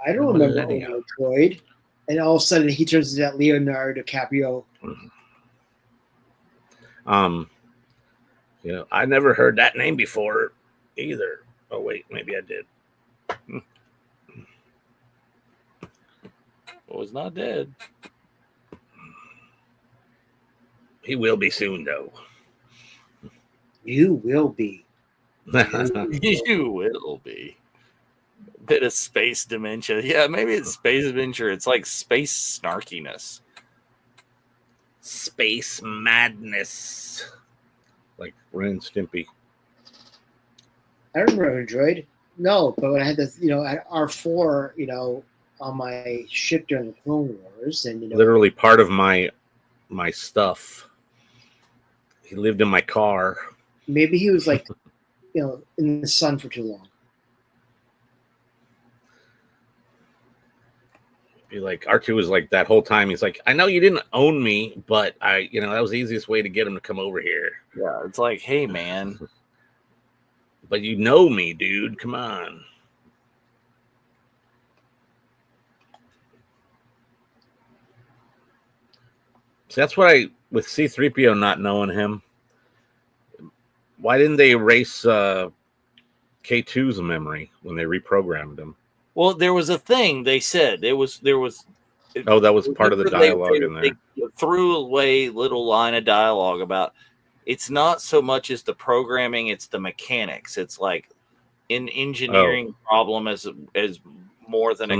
I don't remember the droid. And all of a sudden, he turns into that Leonardo DiCaprio. I never heard that name before either. Oh, wait, maybe I did. Was not dead. He will be soon, though. You will be. You will be. Bit of space dementia. Yeah, maybe it's space adventure. It's like space snarkiness. Space madness. Like Ren and Stimpy. I remember a droid. No, but when I had this, at R4, on my ship during the Clone Wars, and Literally part of my stuff. He lived in my car. maybe he was like, in the sun for too long. Be like R2 was like that whole time. He's like, I know you didn't own me, but that was the easiest way to get him to come over here. Yeah, it's like, hey man, but you know me, dude. Come on. So that's what with C-3PO not knowing him. Why didn't they erase K2's memory when they reprogrammed him? Well, there was a thing they said. There was. Oh, that was part of the dialogue in there. They threw away little line of dialogue about it's not so much as the programming, it's the mechanics. It's like an engineering problem as more than so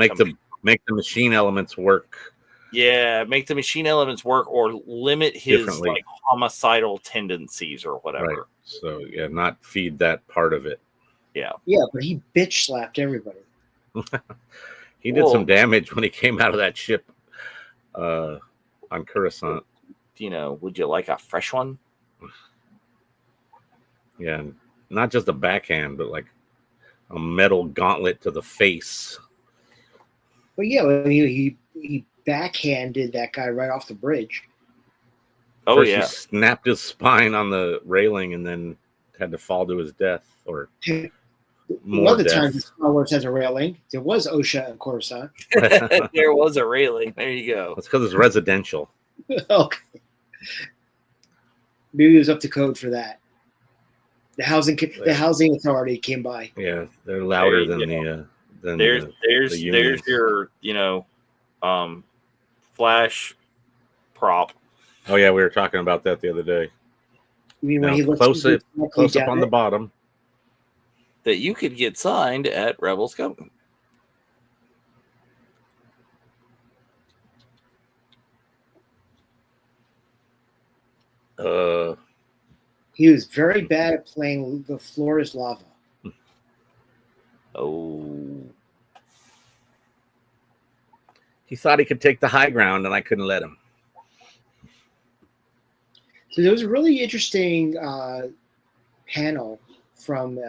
make the machine elements work. Yeah, make the machine elements work or limit his like homicidal tendencies or whatever. Right. So yeah, not feed that part of it. Yeah, but he bitch slapped everybody. He did some damage when he came out of that ship on Coruscant. Would you like a fresh one? Yeah, not just a backhand, but like a metal gauntlet to the face. But yeah, he backhanded that guy right off the bridge. Oh, First yeah. He snapped his spine on the railing and then had to fall to his death or more One of the death. times Star Wars has a railing. There was OSHA and Coruscant. There was a railing. There you go. That's because it's residential. Okay. Maybe it was up to code for that. The housing authority came by. Yeah, they're louder than there's your flash prop. Oh yeah, we were talking about that the other day. You mean when he looks close up on the bottom. That you could get signed at Rebels Company. He was very bad at playing The Floor is Lava. Oh. He thought he could take the high ground, and I couldn't let him. So there was a really interesting panel from.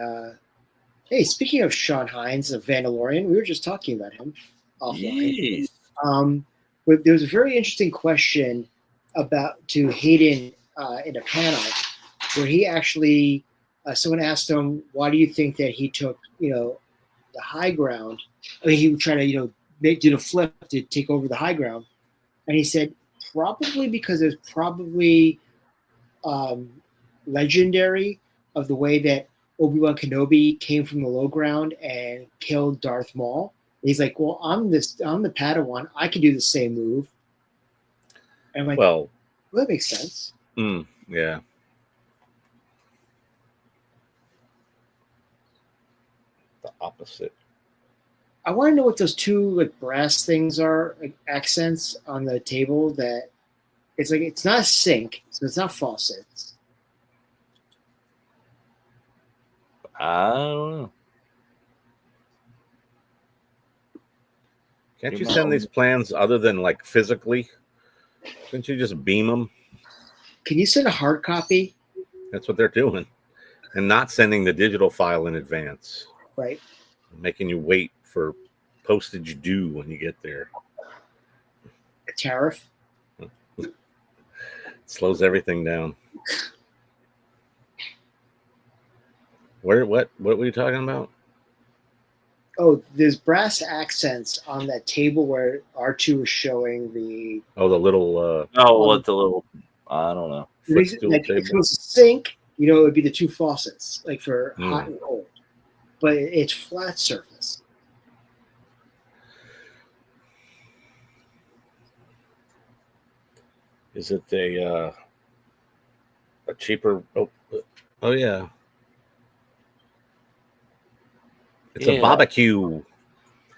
Hey, speaking of Sean Hines of Mandalorian, we were just talking about him offline. But there was a very interesting question to Hayden in a panel where he actually, someone asked him, why do you think that he took, the high ground? I mean, he would try to, do the flip to take over the high ground. And he said, probably because it's probably legendary of the way that Obi-Wan Kenobi came from the low ground and killed Darth Maul. And he's like, well, I'm the Padawan. I can do the same move. And I'm like, well, that makes sense. Yeah. The opposite. I want to know what those two brass things are, accents on the table. That it's not a sink, so it's not faucets. I don't know. Can't you send these plans other than physically? Couldn't you just beam them? Can you send a hard copy? That's what they're doing, and not sending the digital file in advance. Right. Making you wait for postage due when you get there. A tariff. It slows everything down. What were you talking about? Oh, there's brass accents on that table where R2 was showing the. Oh, the little. what the little? I don't know. If it was a sink, it would be the two faucets, for hot and cold. But it's flat surface. Is it a cheaper? Oh yeah. It's a barbecue.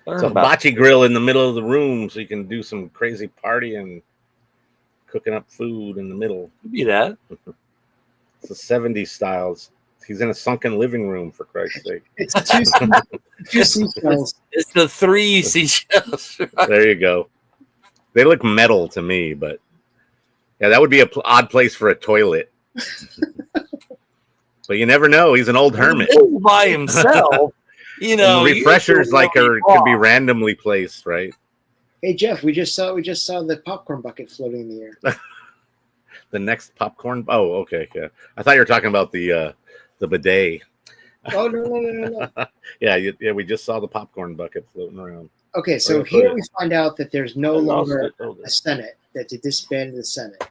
It's a hibachi grill in the middle of the room, so you can do some crazy partying, cooking up food in the middle. Could be that. It's the 70s styles. He's in a sunken living room, for Christ's sake. It's two seashells. It's the 3 seashells. There you go. They look metal to me, but yeah, that would be an odd place for a toilet. But you never know. He's an old hermit. He's by himself. You know, and refreshers could be randomly placed, right? Hey Jeff, we just saw the popcorn bucket floating in the air. The next popcorn. Oh, okay. Yeah. I thought you were talking about the bidet. Oh no. yeah. We just saw the popcorn bucket floating around. Okay, so here we find out that there's no longer a Senate. That they disbanded the Senate.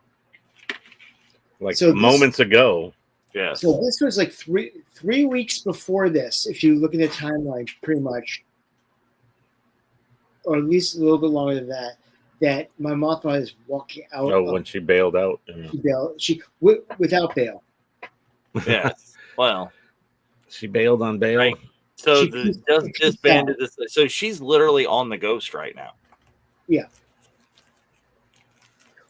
Moments ago. Yeah. So this was like three weeks before this, if you look at the timeline, pretty much, or at least a little bit longer than that. That my mom is walking out. Oh, when she bailed out. She without bail. Yeah. Well, she bailed on bail. Right. So just disbanded this. So she's literally on the ghost right now. Yeah.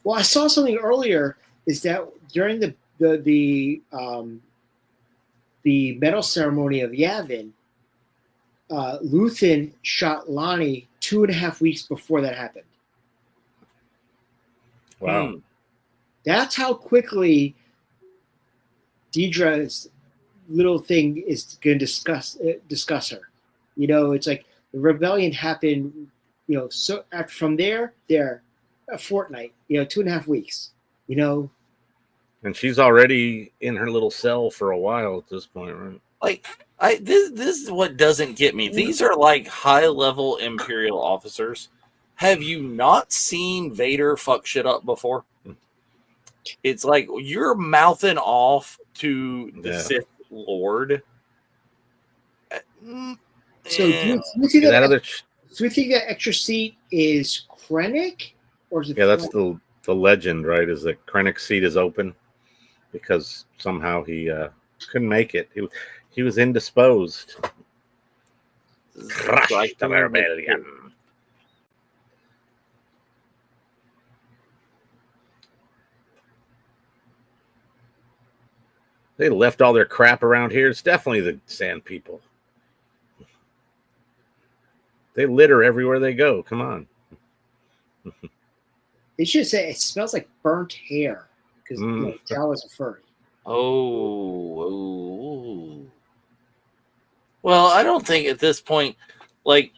Well, I saw something earlier. Is that during the medal ceremony of Yavin, Luthen shot Lonnie 2.5 weeks before that happened. Wow. That's how quickly Deidre's little thing is going to discuss her. You know, it's like the rebellion happened, you know, so from there, a fortnight, you know, 2.5 weeks, you know. And she's already in her little cell for a while at this point, right? Like, this is what doesn't get me. These are like high-level Imperial officers. Have you not seen Vader fuck shit up before? It's like you're mouthing off to the Sith Lord. So do you think that extra seat is Krennic, or is it? Yeah, that's the legend, right? Is that Krennic's seat is open because somehow he couldn't make it. He was indisposed. Crush the rebellion. They left all their crap around here. It's definitely the Sand People. They litter everywhere they go. Come on. They should say it smells like burnt hair because Jawa's a furry. Oh. Well, I don't think at this point, like,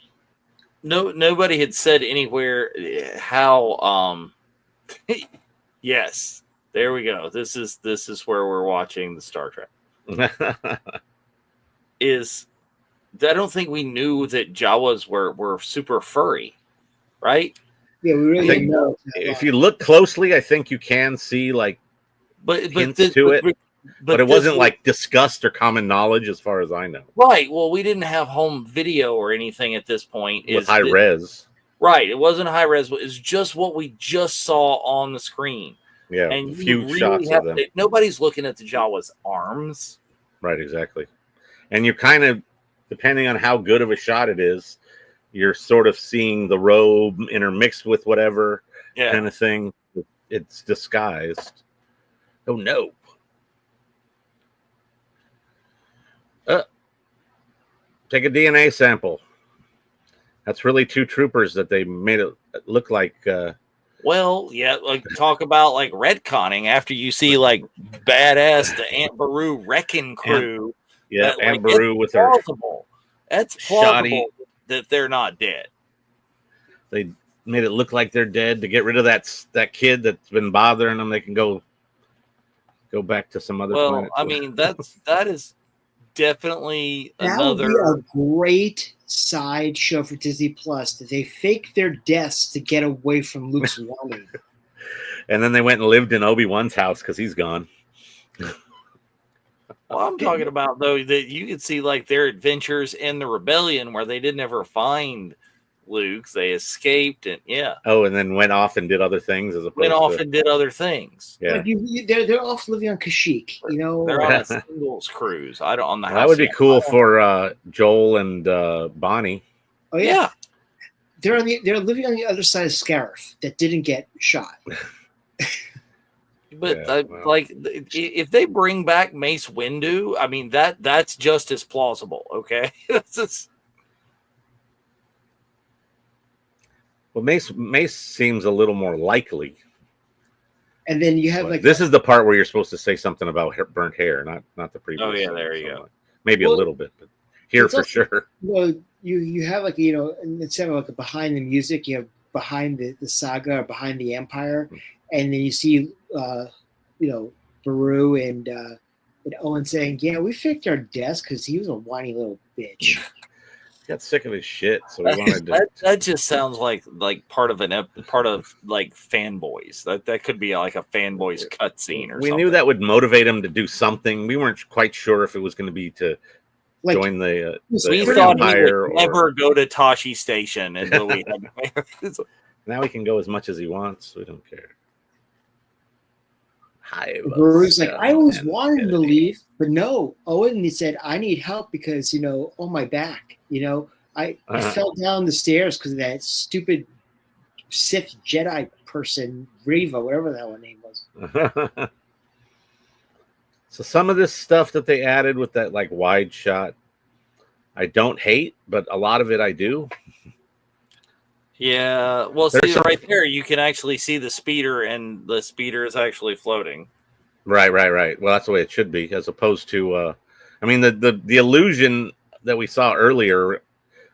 nobody had said anywhere how. Yes. There we go. This is where we're watching the Star Trek. I don't think we knew that Jawas were super furry, right? Yeah, we really didn't know. If you look closely, I think you can see hints to it. But it wasn't like discussed or common knowledge as far as I know. Right. Well, we didn't have home video or anything at this point. With high res. Right. It wasn't high res. It's just what we just saw on the screen. Yeah, and a few shots of them. Nobody's looking at the Jawa's arms. Right, exactly. And you're kind of, depending on how good of a shot it is, you're sort of seeing the robe intermixed with whatever kind of thing. It's disguised. Oh, no. Take a DNA sample. That's really two troopers that they made it look like... Well, yeah, like talk about like retconning after you see like badass the Aunt Beru wrecking crew. Aunt Beru with her. That's plausible that they're not dead. They made it look like they're dead to get rid of that kid that's been bothering them. They can go back to some other planet. I mean, that is definitely would be a great side show for Disney Plus, that they fake their deaths to get away from Luke's warning. And then they went and lived in Obi-Wan's house because he's gone. Well, I'm talking about, though, that you could see like their adventures in the rebellion where they didn't ever find Luke. They escaped and and then went off and did other things and did other things. Yeah. Like they're off living on Kashyyyk, you know. They're on a singles cruise. On the house. That would be cool for Joel and Bonnie. Oh yeah. They're living on the other side of Scarif that didn't get shot. But Yeah, well. like, if they bring back Mace Windu, I mean that's just as plausible. Okay, that's just, Well, Mace seems a little more likely. And then you have But like this is the part where you're supposed to say something about burnt hair, not the previous. oh yeah, scene there you so go. much. Maybe Well, a little bit, but here it's for also, sure. well, you have like instead of like behind the music, you have behind the saga or behind the empire, and then you see you know Baru and Owen saying, "Yeah, we faked our deaths because he was a whiny little bitch." Got sick of his shit, so we wanted to. That just sounds like part of part of like fanboys. That could be like a fanboys cutscene or We something. knew that would motivate him to do something. We weren't quite sure if it was going to be to Like, join the we thought he empire would never go to Tashi Station until we had. now he can go as much as he wants. We don't care. Baru's like, I always wanted to leave, but no. Owen said, I need help because, on my back, I fell down the stairs because of that stupid Sith Jedi person, Reva, whatever that one name was. So some of this stuff that they added with that like wide shot, I don't hate, but a lot of it I do. Yeah, well, see right there, you can actually see the speeder, and the speeder is actually floating. Right. Well, that's the way it should be, as opposed to, I mean, the illusion that we saw earlier,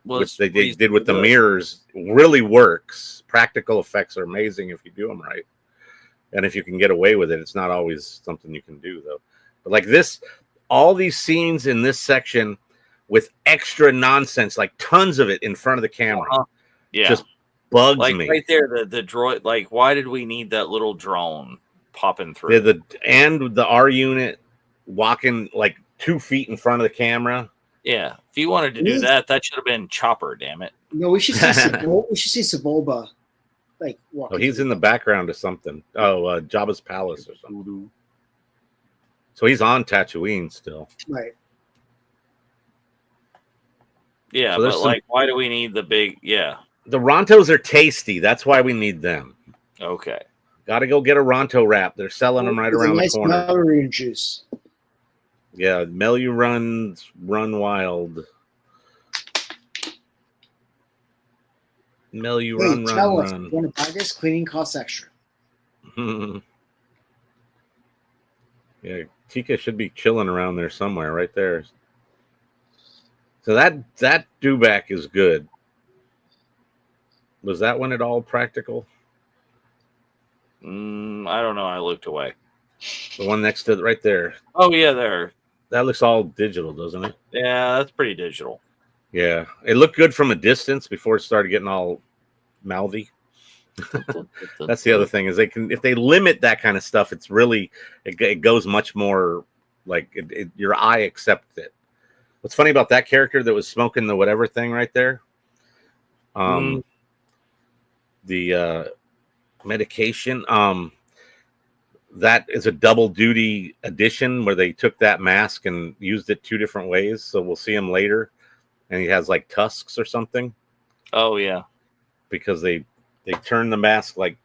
which they did with the mirrors, really works. Practical effects are amazing if you do them right, and if you can get away with it. It's not always something you can do though. But like this, all these scenes in this section with extra nonsense, like tons of it in front of the camera, just bugs like me. Right there, the droid. Like, why did we need that little drone popping through? Yeah, the R unit walking like 2 feet in front of the camera. Yeah, if you wanted to do that, that should have been Chopper. Damn it! No, we should see Sebulba, like walking. Oh, he's in the background of something. Oh, Jabba's palace or something. So he's on Tatooine still, right? Yeah, so but like, why do we need the big? Yeah, the Rontos are tasty. That's why we need them. Okay. Got to go get a Ronto wrap. They're selling them right around the corner. Celery juice. Yeah, Melu run wild. Melu run. You want to buy this? Cleaning costs extra. Yeah, Tika should be chilling around there somewhere, right there. So that dewback is good. Was that one at all practical? I don't know. I looked away. The one next to right there. Oh yeah, there. That looks all digital, doesn't it? Yeah, that's pretty digital. Yeah, it looked good from a distance before it started getting all mouthy. That's the other thing is if they limit that kind of stuff, it's really it goes much more like your eye accepts it. What's funny about that character that was smoking the whatever thing right there? The medication. That is a double duty edition where they took that mask and used it 2 different ways. So we'll see him later, and he has like tusks or something. Oh yeah, because they turned the mask like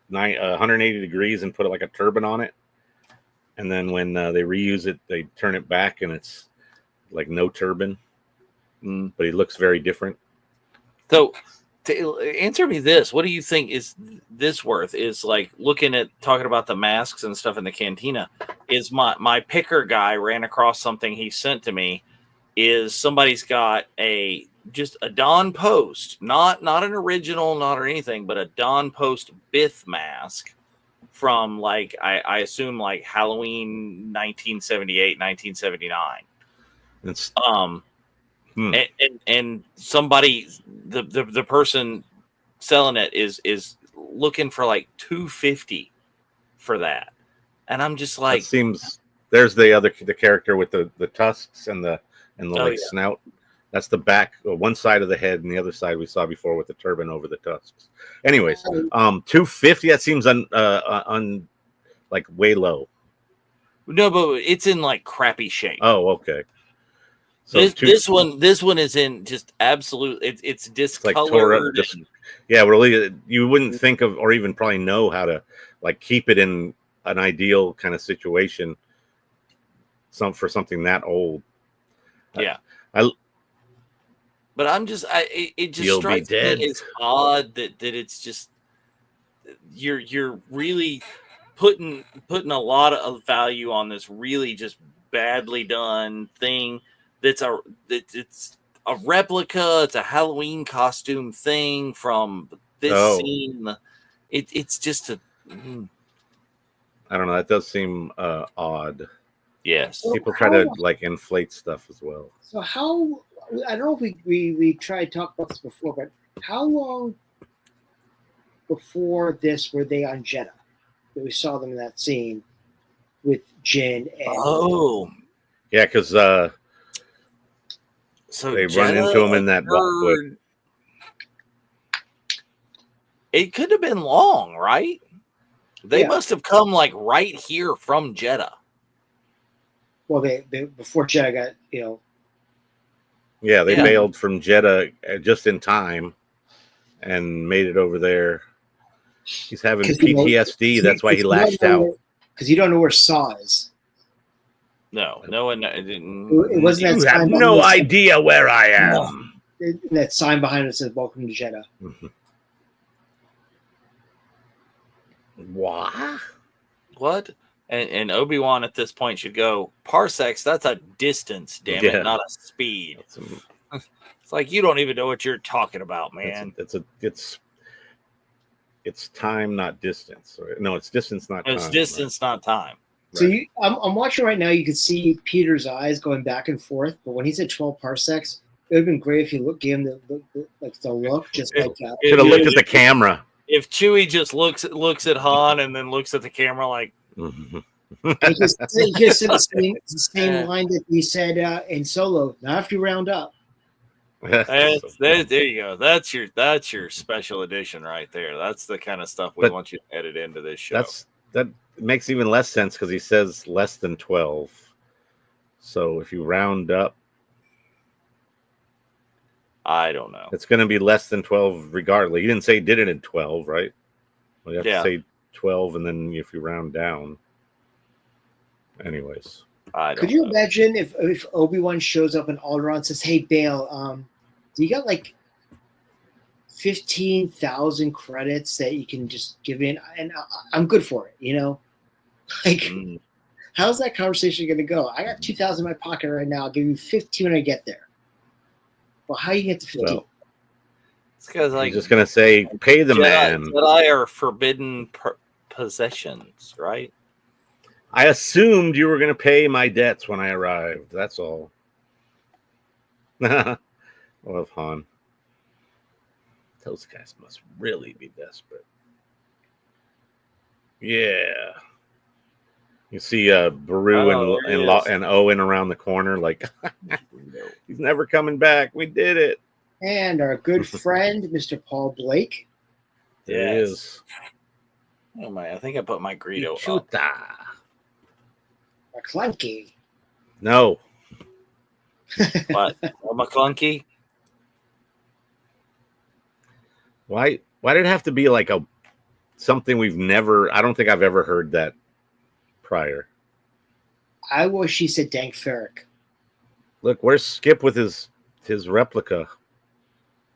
180 degrees and put it like a turban on it, and then when they reuse it, they turn it back and it's like no turban, but he looks very different. So, to answer me this, what do you think is this worth? Is like talking about the masks and stuff in the cantina. Is my picker guy ran across something he sent to me? Is somebody's got just a Don Post, not an original, not or anything, but a Don Post Bith mask from like I assume like Halloween 1978, 1979. It's and somebody the person selling it is looking for like $250 for that, and I'm just like, there's the character with the tusks and the snout. That's the back, one side of the head, and the other side we saw before with the turban over the tusks. Anyways, $250. That seems like way low. No, but it's in like crappy shape. Oh, okay. So this one is in just absolute. It's discolored. Like tore up, yeah, really. You wouldn't think of or even probably know how to like keep it in an ideal kind of situation. For something that old. Yeah. I But I'm just, it just You'll be strikes dead. me as odd that it's just you're really putting a lot of value on this really just badly done thing. It's a replica. It's a Halloween costume thing from this scene. It's just a. I don't know. That does seem odd. Yes. People try to like inflate stuff as well. So how, I don't know if we tried to talk about this before, but how long before this were they on Jeddah? That we saw them in that scene with Jin and yeah, because so they Jeddah run into him in that walkway. It could have been long, right? They must have come like right here from Jeddah. Well, they before Jeddah got, Yeah, they bailed from Jeddah just in time and made it over there. He's having PTSD. That's why he lashed out. Because you don't know where Saw is. No one didn't. It wasn't. You have no idea where I am. That sign behind it says "Welcome to Jeddah." What? And Obi-Wan at this point should go, parsecs, that's a distance, damn it, not a speed. It's like you don't even know what you're talking about, man. It's time, not distance. No, it's distance, not time. It's distance, not time. So I'm watching right now. You can see Peter's eyes going back and forth. But when he said 12 parsecs, it would have been great if you gave him the look, just like that. Should have looked at the camera. If Chewie just looks at Han and then looks at the camera like. He just said the same line that he said in Solo. Not if you round up. There you go. That's your special edition right there. That's the kind of stuff we want you to edit into this show. That makes even less sense because he says less than 12. So if you round up, I don't know. It's going to be less than 12 regardless. He didn't say he did it in 12, right? Well, you have to say 12, and then if you round down. Anyways. Could you imagine if Obi-Wan shows up in Alderaan and says, "Hey, Bail, do you got like 15,000 credits that you can just give in? And I'm good for it, Like, how's that conversation going to go? I got 2,000 in my pocket right now. I'll give you 15 when I get there. Well, how do you get to 15? Well, it's because I'm just going to say, pay the man. Jedi are forbidden possessions, right? I assumed you were going to pay my debts when I arrived. That's all. Love Han. Those guys must really be desperate. Yeah. You see Baru and Owen around the corner, like, he's never coming back. We did it. And our good friend, Mr. Paul Blake. There he is. Oh my! I think I put my Greedo up. McClunky. No. What? McClunky? Why did it have to be like something we've never? I don't think I've ever heard that prior. I wish he said Dank Farrik. Look, where's Skip with his replica?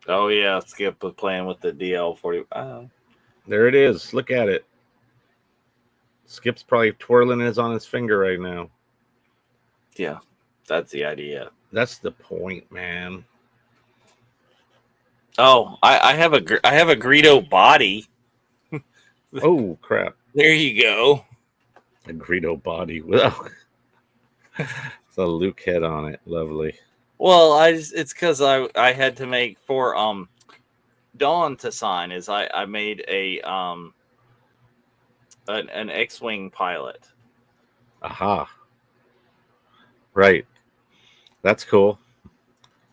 Oh yeah, Skip was playing with the DL-40. There it is. Look at it. Skip's probably twirling it on his finger right now. Yeah, that's the idea. That's the point, man. Oh, I have a Greedo body. Oh crap! There you go. A Greedo body. Well, it's a Luke head on it. Lovely. Well, it's because I had to make for Dawn to sign. Is I made an X-wing pilot. Aha. Right. That's cool.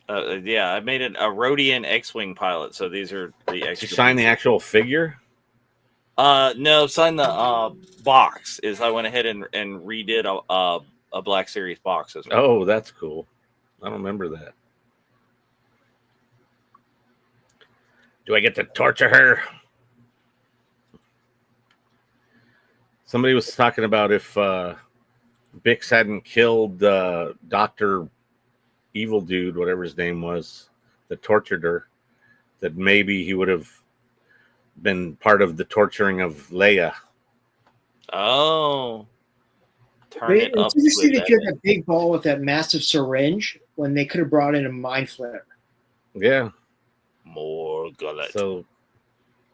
Yeah, I made a Rhodian X-wing pilot. So these are the extra. Did you sign the actual figure? No, sign the box. I went ahead and redid a Black Series box as well. Oh, that's cool. I don't remember that. Do I get to torture her? Somebody was talking about if Bix hadn't killed Dr. Evil Dude, whatever his name was, that tortured her, that maybe he would have been part of the torturing of Leia. Oh. But it's interesting that you had that big ball with that massive syringe when they could have brought in a mind flayer. Yeah. More gullet. So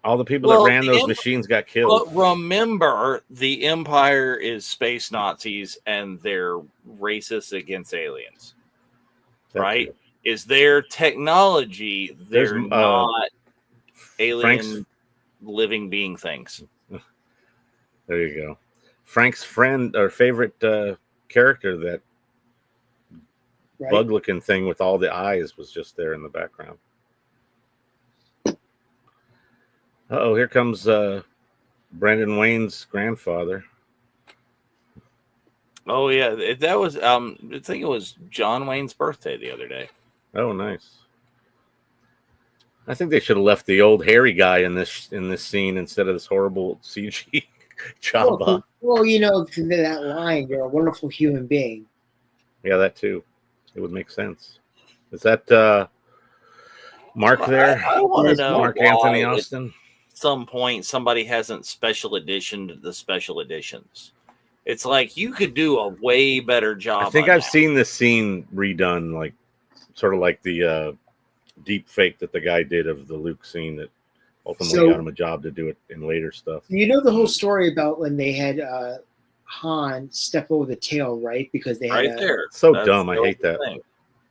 all the people that ran those machines got killed. But remember, the Empire is space Nazis and they're racist against aliens. Right? Is their technology, they're not alien living being things. There you go. Frank's friend or favorite character, that bug-looking thing with all the eyes, was just there in the background. Uh-oh, here comes Brendan Wayne's grandfather. Oh yeah, that was I think it was John Wayne's birthday the other day. Oh, nice. I think they should have left the old hairy guy in this scene instead of this horrible CG Jabba. Well, you know, that line, "You're a wonderful human being." Yeah, that too. It would make sense. Is that Mark there? I want to know Mark Anthony Austin. At some point, somebody hasn't special editioned the special editions. It's like you could do a way better job. I think I've seen this scene redone, like sort of like the deep fake that the guy did of the Luke scene that ultimately got him a job to do it in later stuff. You know the whole story about when they had Han step over the tail, right? Because they had there. So dumb. I hate that.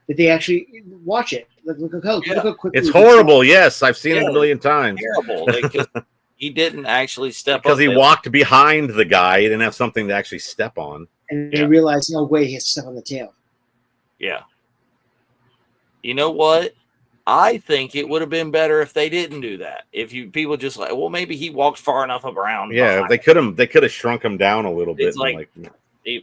Did they actually watch it? Look how quickly it's horrible. Yes, I've seen it a million times. Terrible. He didn't actually step because he walked behind the guy. He didn't have something to actually step on. And they realized, no way, he has to step on the tail. Yeah. You know what? I think it would have been better if they didn't do that. If people just like, well, maybe he walked far enough around. Yeah, they could have shrunk him down a little bit. It's like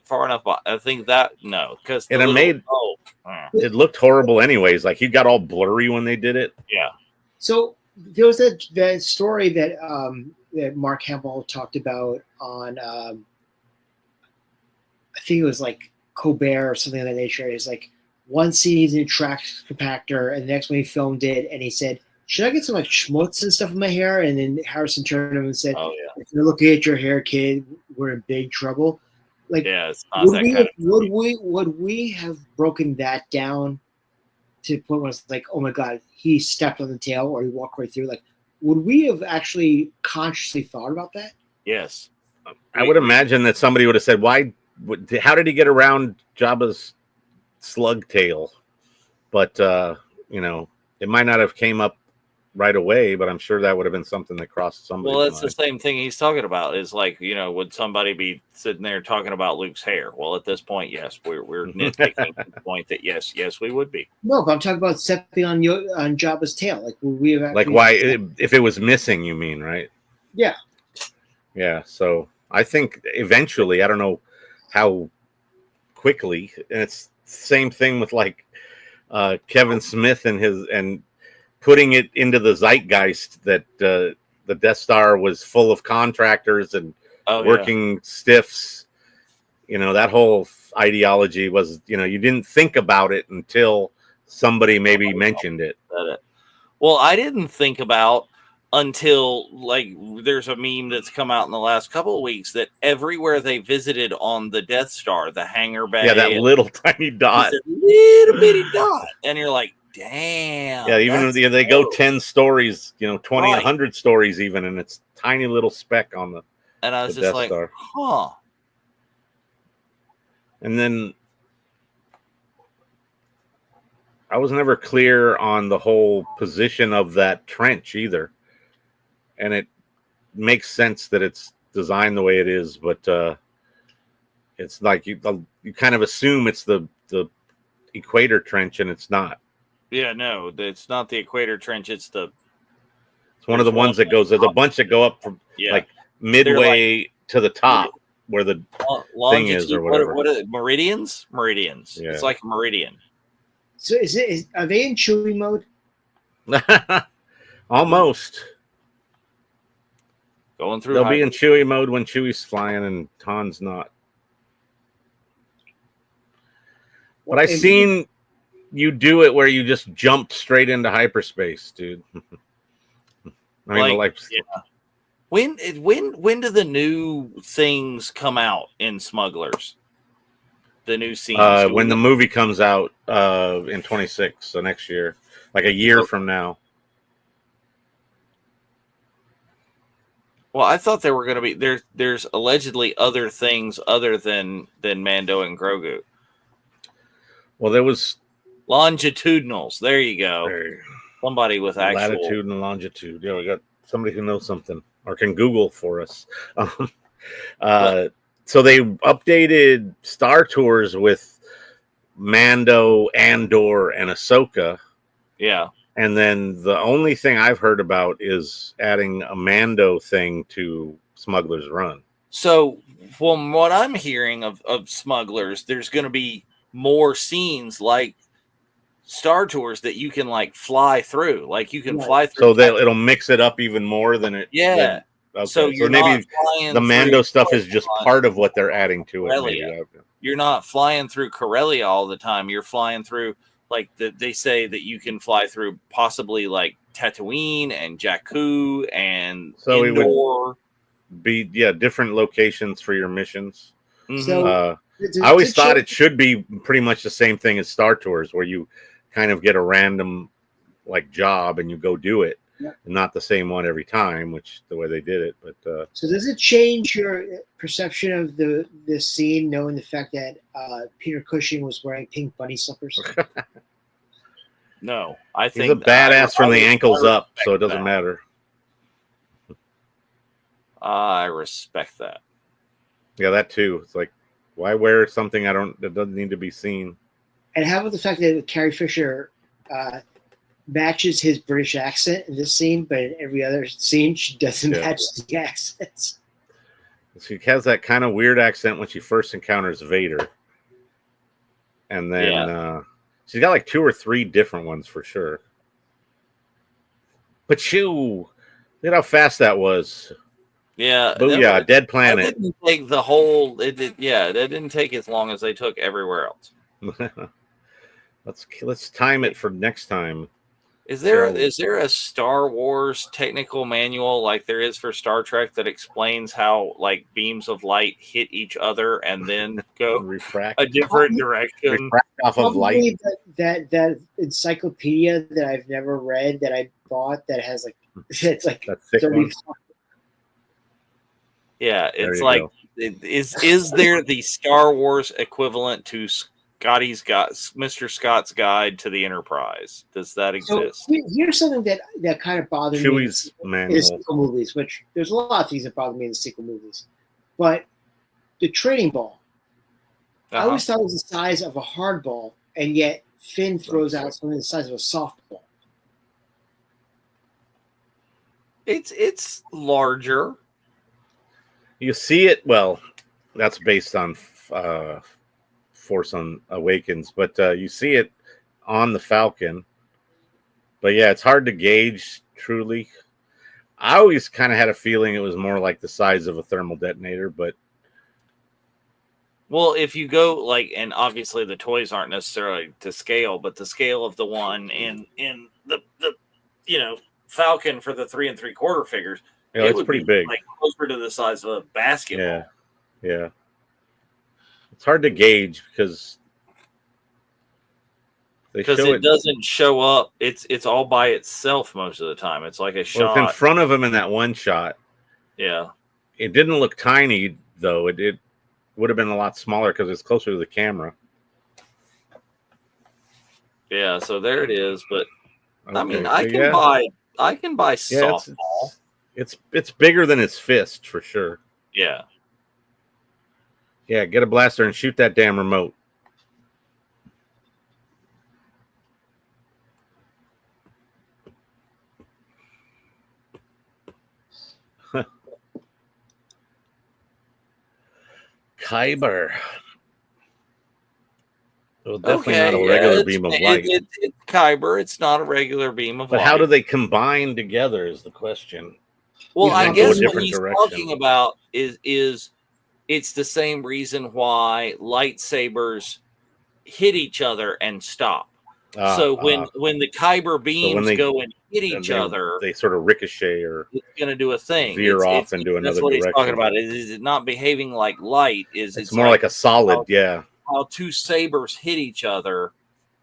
far enough. I think that because it looked horrible anyways. Like he got all blurry when they did it. Yeah. So there was that story that that Mark Hamill talked about on I think it was like Colbert or something of that nature. It's like one scene he's in a track compactor, and the next one he filmed it, and he said, "Should I get some like schmutz and stuff in my hair?" And then Harrison turned to him and said, "Oh yeah, if you're looking at your hair, kid, we're in big trouble." Like, yeah, it's not would we have broken that down to the point where it's like, oh my god, he stepped on the tail or he walked right through? Like, would we have actually consciously thought about that? Yes, I would imagine that somebody would have said, "Why? How did he get around Jabba's slug tail?" But it might not have came up right away, but I'm sure that would have been something that crossed somebody's Well, that's mind. the same thing he's talking about. Is like, would somebody be sitting there talking about Luke's hair? Well, at this point, yes, we're nitpicking to the point that yes, we would be. No, but I'm talking about stepping on Jabba's tail. Like, would we have actually, like why if it was missing? You mean, right? Yeah. Yeah. So I think eventually, I don't know how quickly, and it's the same thing with like Kevin Smith and putting it into the zeitgeist that the Death Star was full of contractors and working stiffs. That whole ideology was, you didn't think about it until somebody maybe mentioned it. Well, I didn't think about until like there's a meme that's come out in the last couple of weeks that everywhere they visited on the Death Star, the hangar bay, that little tiny dot, little bitty dot, and you're like, damn. Yeah, even if they go 10 stories, 20, 100 stories even, and it's tiny little speck on the And I was just Death like, Star. huh. And then I was never clear on the whole position of that trench either. And it makes sense that it's designed the way it is, but it's like you kind of assume it's the equator trench, and it's not. Yeah, no, it's not the equator trench. It's one of the ones that goes. There's a bunch that go up from like midway to the top where the thing is, or whatever. What are it? Meridians? Meridians. Yeah. It's like a meridian. So are they in Chewie mode? Almost. Going through. They'll be in Chewie mode when Chewie's flying and Han's not. But I seen you do it where you just jumped straight into hyperspace, dude. I mean, yeah. When do the new things come out in Smugglers? The new scenes. When the movie comes out in 26, so next year, like a year from now. Well, I thought there were going to be there's allegedly other things other than Mando and Grogu. Well, there was longitudinals. There you go. Somebody with actual latitude and longitude. Yeah, we got somebody who knows something or can Google for us. So they updated Star Tours with Mando, Andor, and Ahsoka. Yeah. And then the only thing I've heard about is adding a Mando thing to Smuggler's Run. So from what I'm hearing of Smugglers, there's going to be more scenes like Star Tours that you can like fly through. Like you can fly through. So it'll mix it up even more than it. Yeah. Okay. So you're maybe the Mando stuff is just part of what they're adding to it. Maybe. You're not flying through Corellia all the time. You're flying through they say that you can fly through possibly like Tatooine and Jakku and so Endor. It would be different locations for your missions. Mm-hmm. So I always thought it should be pretty much the same thing as Star Tours, where you kind of get a random like job and you go do it. Yep. Not the same one every time, which the way they did it. But so does it change your perception of the scene, knowing the fact that Peter Cushing was wearing pink bunny slippers? No, I think he's a badass from the ankles up, so it doesn't matter. I respect that. Yeah, that too. It's like, why wear something that doesn't need to be seen? And how about the fact that Carrie Fisher matches his British accent in this scene, but in every other scene she doesn't match the accents. She has that kind of weird accent when she first encounters Vader, and then she's got like 2 or 3 different ones for sure. But look at how fast that was. Yeah, booyah, dead planet. It didn't take the whole. It didn't take as long as they took everywhere else. Let's time it for next time. Is there a Star Wars technical manual like there is for Star Trek that explains how like beams of light hit each other and then go refract a different direction? Refract off of light. That encyclopedia that I've never read that I bought that has like it's like 30. Yeah, it's like is there the Star Wars equivalent to Mr. Scott's Guide to the Enterprise? Does that exist? So here's something that kind of bothered me in the sequel movies, which there's a lot of things that bother me in the sequel movies. But the training ball, I always thought it was the size of a hard ball, and yet Finn throws out something the size of a softball. It's larger. You see it, well, that's based on Force Awakens, but you see it on the Falcon. But yeah, it's hard to gauge truly. I always kind of had a feeling it was more like the size of a thermal detonator, but well, if you go and obviously the toys aren't necessarily to scale, but the scale of the one in the Falcon for the 3 3/4 figures, it's pretty big, like closer to the size of a basketball. Yeah. It's hard to gauge because it doesn't show up. It's all by itself most of the time. It's like a shot in front of him in that one shot. Yeah, it didn't look tiny though. It would have been a lot smaller because it's closer to the camera. Yeah, so there it is. But okay. I mean, I can buy softball. It's bigger than his fist for sure. Yeah. Yeah, get a blaster and shoot that damn remote. Kyber. Well, definitely not a regular beam of light. It's Kyber. It's not a regular beam of light. But how do they combine together is the question. Well, You I know, guess what different he's direction. talking about is it's the same reason why lightsabers hit each other and stop. So when the Kyber beams they- go and hit and each other, they sort of ricochet or it's going to do a thing. veer off into another that's what he's talking direction. about. Is it not behaving like light? It's more like a solid, how two sabers hit each other,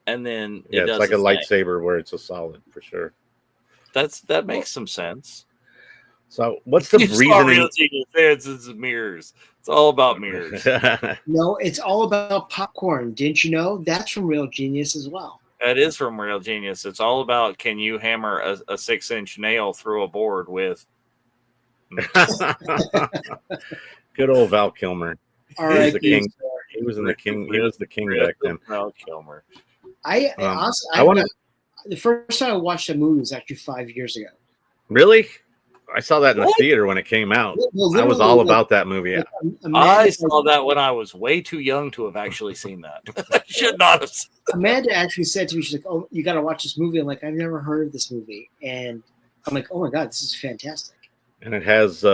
and then yeah. it It's does like a thing. lightsaber where it's a solid for sure. That makes some sense. So what's the You saw reasoning? Real Genius. It's mirrors. It's all about mirrors. No, it's all about popcorn. Didn't you know? That's from Real Genius as well. That is from Real Genius. It's all about, can you hammer a 6-inch nail through a board with? Good old Val Kilmer. All right, the king. He was in the king. He was the king back then. Val Kilmer. I want the first time I watched the movie was actually 5 years ago. Really? I saw that in the theater when it came out. Well, I was all about that movie. I saw that when I was way too young to have actually seen that. I should not have. Amanda actually said to me, she's like, "Oh, you got to watch this movie." I'm like, "I've never heard of this movie," and I'm like, "Oh my god, this is fantastic!" And it has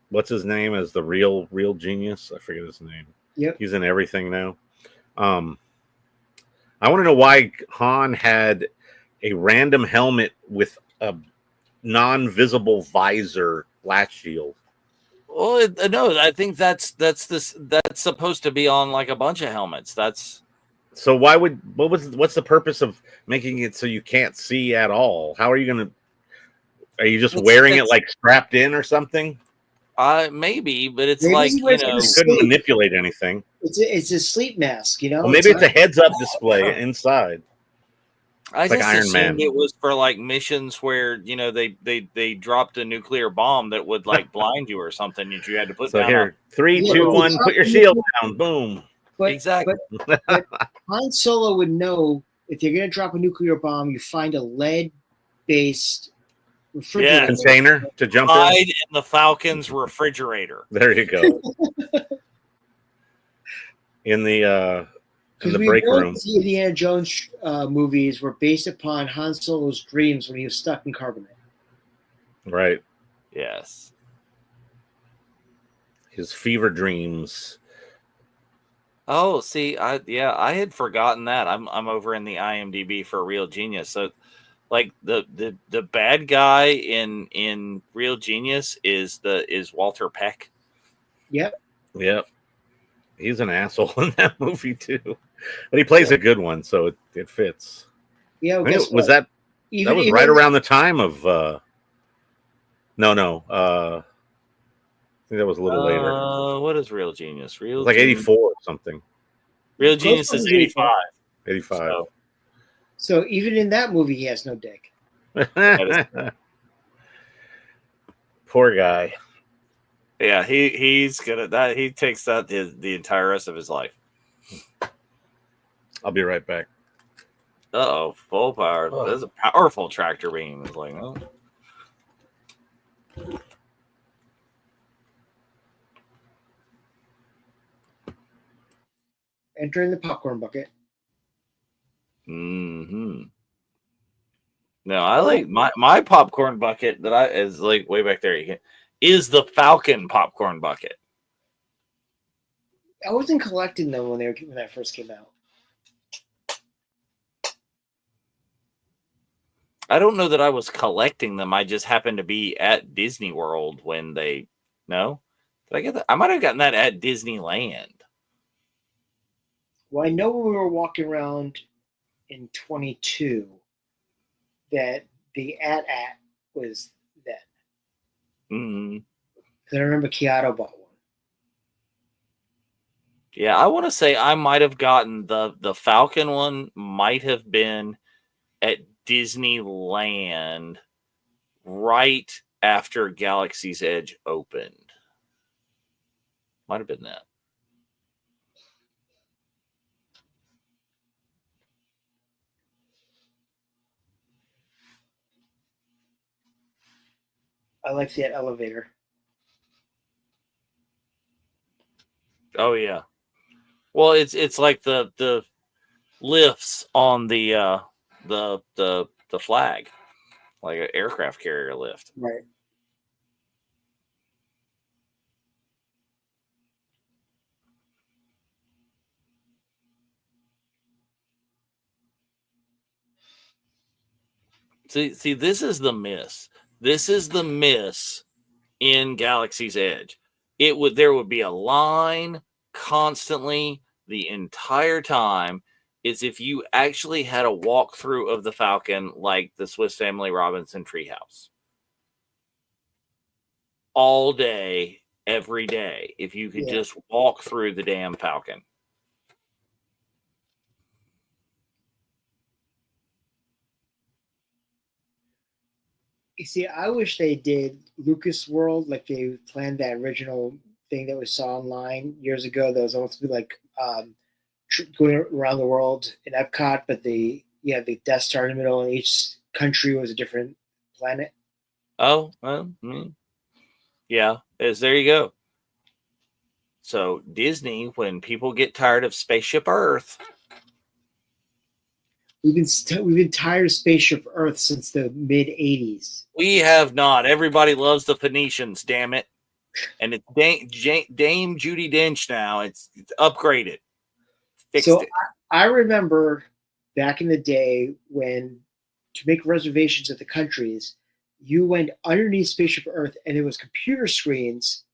what's his name as the real genius? I forget his name. Yep, he's in everything now. I want to know why Han had a random helmet with a non-visible visor blast shield. Well, no, I think that's supposed to be on like a bunch of helmets. That's so. What's the purpose of making it so you can't see at all? How are you gonna? Are you just wearing it like strapped in or something? Maybe, but it's maybe like, you couldn't manipulate anything. It's a sleep mask, you know. Well, maybe it's a heads-up display inside. I just like assumed Iron Man. It was for like missions where they dropped a nuclear bomb that would like blind you or something that you had to put down. Here, 3, 2, 1, put your shield down. Boom. Exactly. But Han Solo would know if you're going to drop a nuclear bomb, you find a lead-based refrigerator container to jump in the Falcon's refrigerator. There you go. in the break room. The Indiana Jones movies were based upon Han Solo's dreams when he was stuck in carbonite. Right. Yes. His fever dreams. Oh, see, I had forgotten that. I'm over in the IMDb for Real Genius. So, like the bad guy in Real Genius is Walter Peck. Yep. He's an asshole in that movie too, but he plays a good one, so it fits. Yeah, was that was right around the time of no. I think that was a little later. What is Real Genius? It was like 84 or something. Real Genius is 85. 85. So even in that movie, he has no dick. Poor guy. Yeah, he's good at that. He takes that the entire rest of his life. I'll be right back. Uh-oh, full power. Oh. There's a powerful tractor beam. It's like, oh. Entering the popcorn bucket. Mm-hmm. No, I like my popcorn bucket that is like way back there. Is the Falcon popcorn bucket. I wasn't collecting them when that first came out. I don't know that I was collecting them. I just happened to be at Disney World when they. No, did I get that? I might have gotten that at Disneyland. Well, I know when we were walking around in 22 that the AT was then. Mm-hmm. Because I remember Keanu bought one. Yeah, I want to say I might have gotten the Falcon one. Might have been at Disneyland right after Galaxy's Edge opened. Might have been that. I like that elevator. Oh yeah. Well, it's like the lifts on the flag, like an aircraft carrier lift. Right. See, this is the miss. This is the miss in Galaxy's Edge. There would be a line constantly the entire time. Is if you actually had a walkthrough of the Falcon like the Swiss Family Robinson Treehouse. All day, every day. If you could just walk through the damn Falcon. You see, I wish they did Lucas World like they planned that original thing that we saw online years ago. That was almost to be like going around the world in Epcot, but the Death Star in the middle, and each country was a different planet. Oh, well, yeah. There you go. So Disney, when people get tired of Spaceship Earth, we've been tired of Spaceship Earth since the mid '80s. We have not. Everybody loves the Phoenicians, damn it. And it's Dame Judi Dench now. It's upgraded. Fixed it. I remember back in the day when to make reservations at the countries, you went underneath Spaceship Earth and it was computer screens.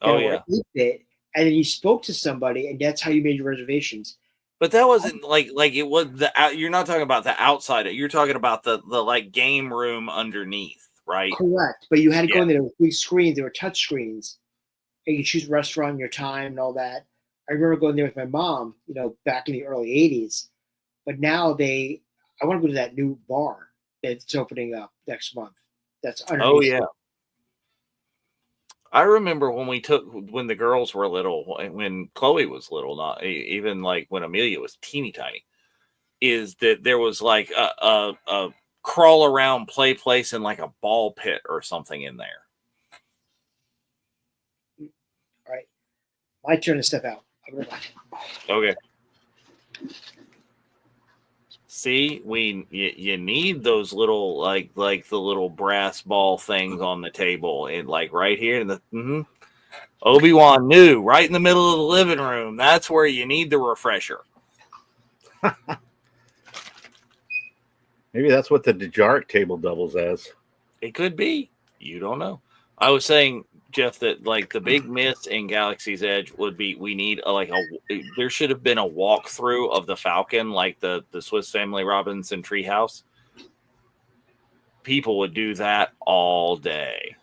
Oh yeah. 8-bit, and then you spoke to somebody, and that's how you made your reservations. But that wasn't like it was you're not talking about the outside. You're talking about the like game room underneath, right? Correct. But you had to go in there with big screens. There were touch screens, and you choose restaurant, your time, and all that. I remember going there with my mom, back in the early '80s. But now I want to go to that new bar that's opening up next month. That's underneath. Oh yeah. I remember when the girls were little, when Chloe was little, not even like when Amelia was teeny tiny, is that there was like a crawl around play place and like a ball pit or something in there. All right. My turn to step out. I'll be back. Okay. See, you need those little like the little brass ball things on the table, and like right here in the Obi-Wan knew right in the middle of the living room. That's where you need the refresher. Maybe that's what the Dejarik table doubles as. It could be. You don't know. I was saying, Jeff, that like the big miss in Galaxy's Edge would be we need there should have been a walkthrough of the Falcon, like the Swiss Family Robinson Treehouse. People would do that all day.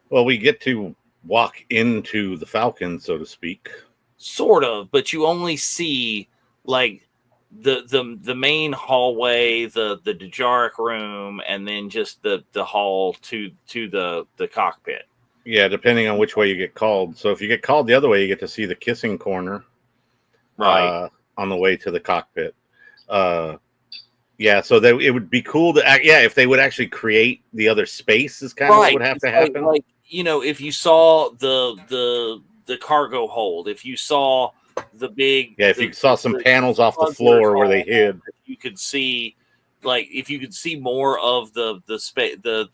Well, we get to walk into the Falcon, so to speak. Sort of, but you only see like the main hallway, the Dejarik room, and then just the hall to the cockpit. Yeah, depending on which way you get called. So if you get called the other way, you get to see the kissing corner, right, on the way to the cockpit. Yeah, so it would be cool to if they would actually create the other space is kind of what would have to happen. Like if you saw the cargo hold, if you saw the big if you saw some panels off the floor where they hid, you could see if you could see more of the space, the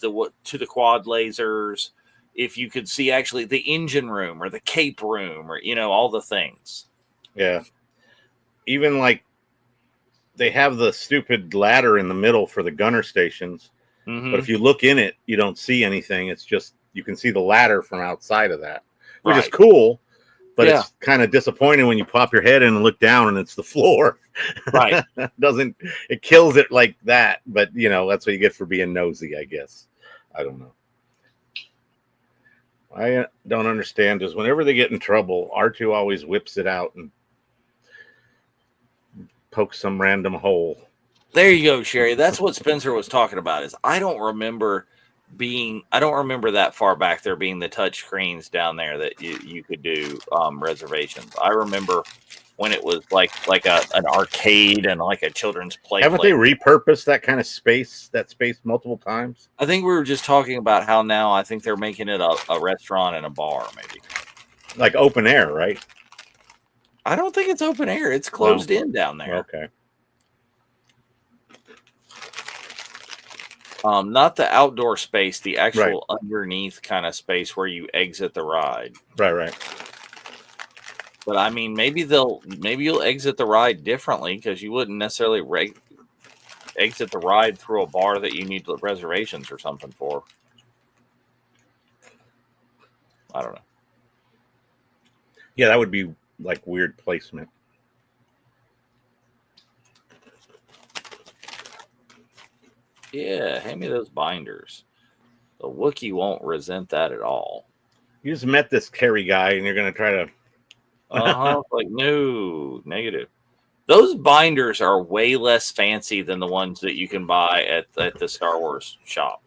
to the quad lasers. If you could see actually the engine room or the cape room or, all the things. Yeah. Even like they have the stupid ladder in the middle for the gunner stations. Mm-hmm. But if you look in it, you don't see anything. It's just, you can see the ladder from outside of that, which is cool. But it's kind of disappointing when you pop your head in and look down and it's the floor. Right. It kills it like that. But, that's what you get for being nosy, I guess. I don't know. I don't understand is whenever they get in trouble, R2 always whips it out and pokes some random hole. There you go, Sherry. That's what Spencer was talking about. Is I don't remember that far back there being the touch screens down there that you could do reservations. I remember when it was like an arcade and like a children's play. Haven't they repurposed that kind of space multiple times? I think we were just talking about how now I think they're making it a restaurant and a bar, maybe. Like open air, right? I don't think it's open air. It's closed in down there. Okay. Not the outdoor space, the actual underneath kind of space where you exit the ride. Right. But I mean, maybe you'll exit the ride differently because you wouldn't necessarily exit the ride through a bar that you need reservations or something for. I don't know. Yeah, that would be like weird placement. Yeah, hand me those binders. The Wookiee won't resent that at all. You just met this Terry guy, and you're gonna try to. Like, no, negative. Those binders are way less fancy than the ones that you can buy at the Star Wars shop.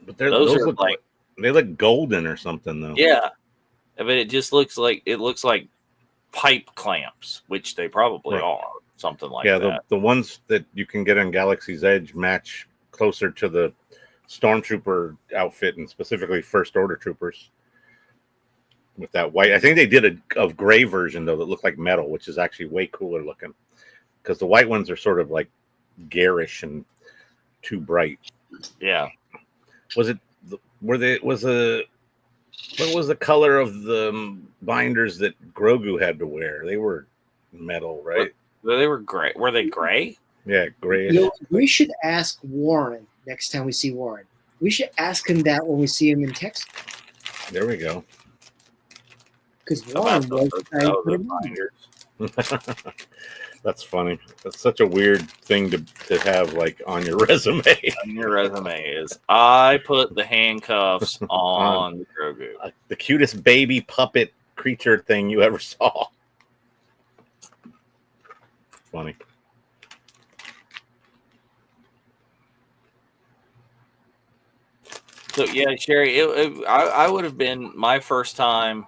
But those look like they look golden or something, though. Yeah, but it just looks like pipe clamps, which they probably are, something like that. Yeah, the ones that you can get on Galaxy's Edge match closer to the Stormtrooper outfit, and specifically First Order troopers. With that white, I think they did a gray version though that looked like metal, which is actually way cooler looking. Because the white ones are sort of like garish and too bright. Yeah. What was the color of the binders that Grogu had to wear? They were metal, right? They were gray. Were they gray? Yeah, grayish. You know, we should ask Warren next time we see Warren. We should ask him that when we see him in Texas. There we go. Because Warren was binders. That's funny. That's such a weird thing to have like on your resume. On your resume is I put the handcuffs on Grogu. The cutest baby puppet creature thing you ever saw. Funny. So yeah, Sherry, I would have been my first time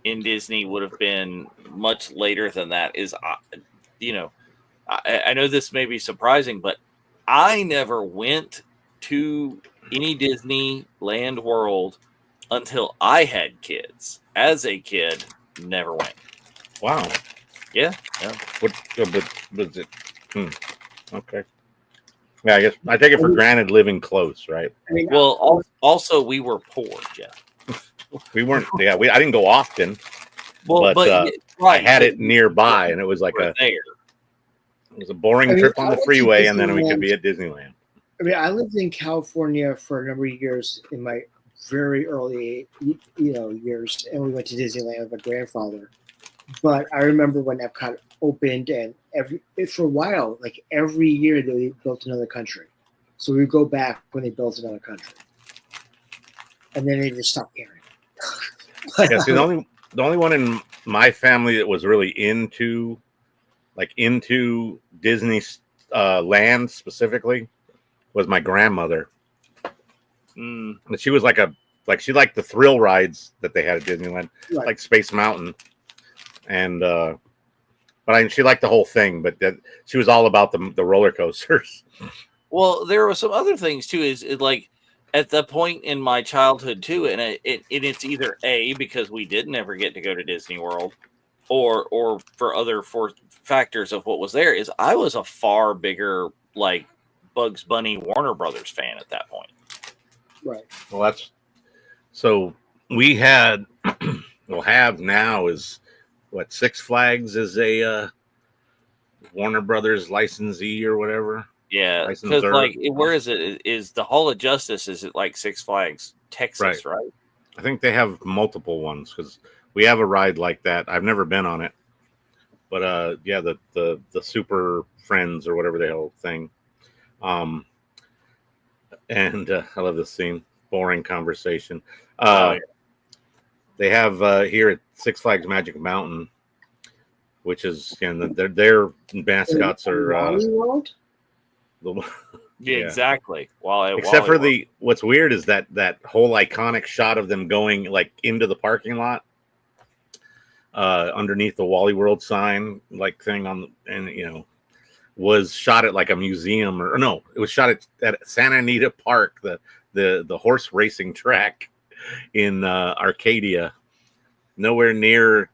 in Disney would have been much later than that. I know this may be surprising, but I never went to any Disneyland World until I had kids. As a kid, never went. Wow. Yeah. But was it? Okay. Yeah, I guess I take it for granted living close, right? Well, also we were poor, Jeff. We weren't. Yeah, I didn't go often. Well, but I had it nearby, and it was like It was a boring trip on the freeway, and then we could be at Disneyland. I mean, I lived in California for a number of years in my very early, years, and we went to Disneyland with my grandfather. But I remember when Epcot opened, and for a while, like every year they built another country, so we would go back when they built another country, and then they just stopped caring. Yeah, see, the only one in my family that was really into Disney land specifically was my grandmother. But she was she liked the thrill rides that they had at Disneyland, right. Like Space Mountain, and she liked the whole thing. But she was all about the roller coasters. Well, there were some other things too. Is like at the point in my childhood too, and it's either A, because we didn't ever get to go to Disney World, or for other factors of what was there, is I was a far bigger like Bugs Bunny Warner Brothers fan at that point. Right. Well, that's so we had. We'll have now is what Six Flags is a Warner Brothers licensee or whatever. Yeah, because like, where is it? Is the Hall of Justice? Is it like Six Flags Texas? Right. I think they have multiple ones because we have a ride like that. I've never been on it, but yeah, the Super Friends or whatever the hell thing. And I love this scene. Boring conversation. They have here at Six Flags Magic Mountain, which is their mascots are. World? Yeah, exactly. Except for what's weird is that whole iconic shot of them going like into the parking lot, underneath the Wally World sign, like thing was shot at like a museum or no, it was shot at Santa Anita Park, the horse racing track in Arcadia, nowhere near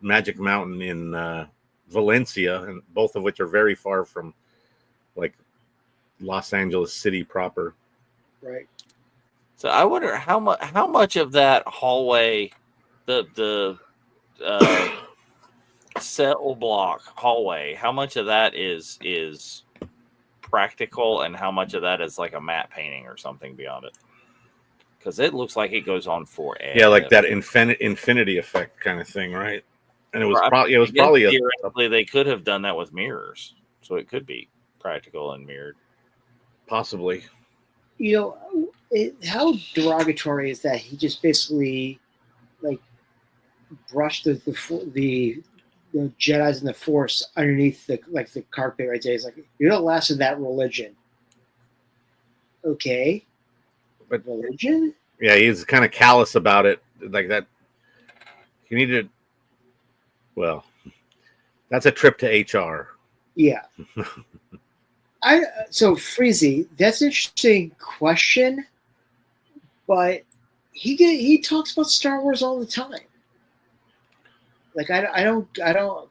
Magic Mountain in Valencia, and both of which are very far from like Los Angeles City proper. Right. So I wonder how much of that hallway, the cell block hallway, how much of that is practical and how much of that is like a matte painting or something beyond it. Because it looks like it goes on forever. Yeah, like that infinity effect kind of thing, right? And it was probably theoretically they could have done that with mirrors, so it could be practical and mirrored. Possibly. How derogatory is that? He just basically like brushed the Jedi's and the Force underneath the carpet right there. He's like, "You're the last of that religion." Okay, but religion? Yeah, he's kind of callous about it, like that. You need to. Well, that's a trip to HR. Yeah. So Freezy, that's an interesting question, but he talks about Star Wars all the time. Like I don't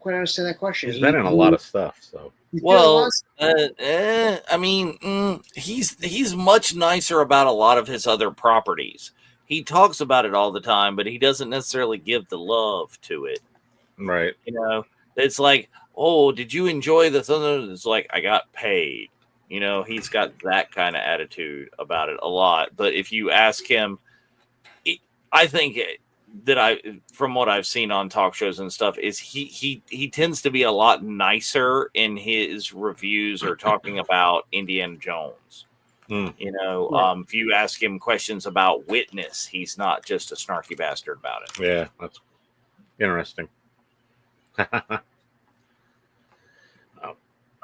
quite understand that question. He's been in a lot of stuff, so. Well, I mean, he's much nicer about a lot of his other properties. He talks about it all the time, but he doesn't necessarily give the love to it. Right. It's like, oh, did you enjoy the Thunder? It's like, I got paid. He's got that kind of attitude about it a lot. But if you ask him, I think from what I've seen on talk shows and stuff, is he tends to be a lot nicer in his reviews or talking about Indiana Jones. If you ask him questions about Witness, he's not just a snarky bastard about it. Yeah, that's interesting. I'm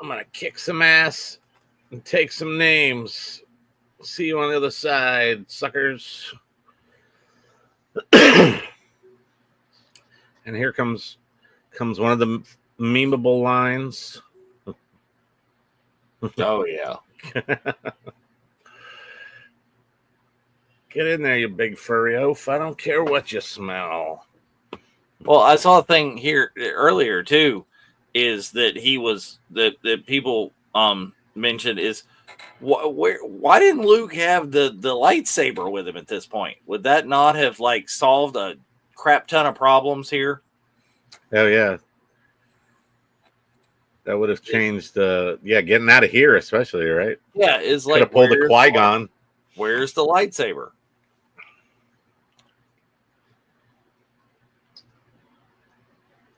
gonna kick some ass and take some names. See you on the other side, suckers. And here comes one of the memeable lines. Oh yeah. Get in there, you big furry oaf. I don't care what you smell. Well, I saw a thing here earlier too, is that that people mentioned is why didn't Luke have the lightsaber with him at this point? Would that not have solved a crap ton of problems here? Oh yeah, that would have changed getting out of here, especially, right? Yeah, it's could have pulled the Qui-Gon. Where's the lightsaber?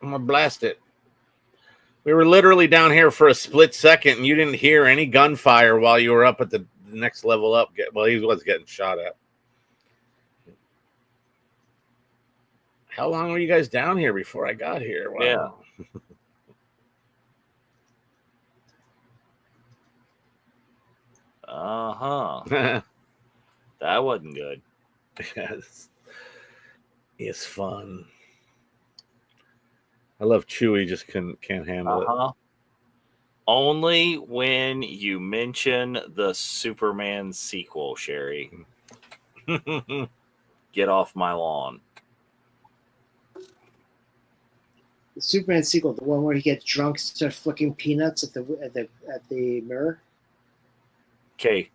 I'm gonna blast it. We were literally down here for a split second, and you didn't hear any gunfire while you were up at the next level up. Well, he was getting shot at. How long were you guys down here before I got here? Wow. Yeah. Uh-huh. That wasn't good. Yes. It's fun. I love Chewie, just can't handle it. Only when you mention the Superman sequel, Sherry. Get off my lawn. The Superman sequel, the one where he gets drunk, starts flicking peanuts at the mirror. Okay,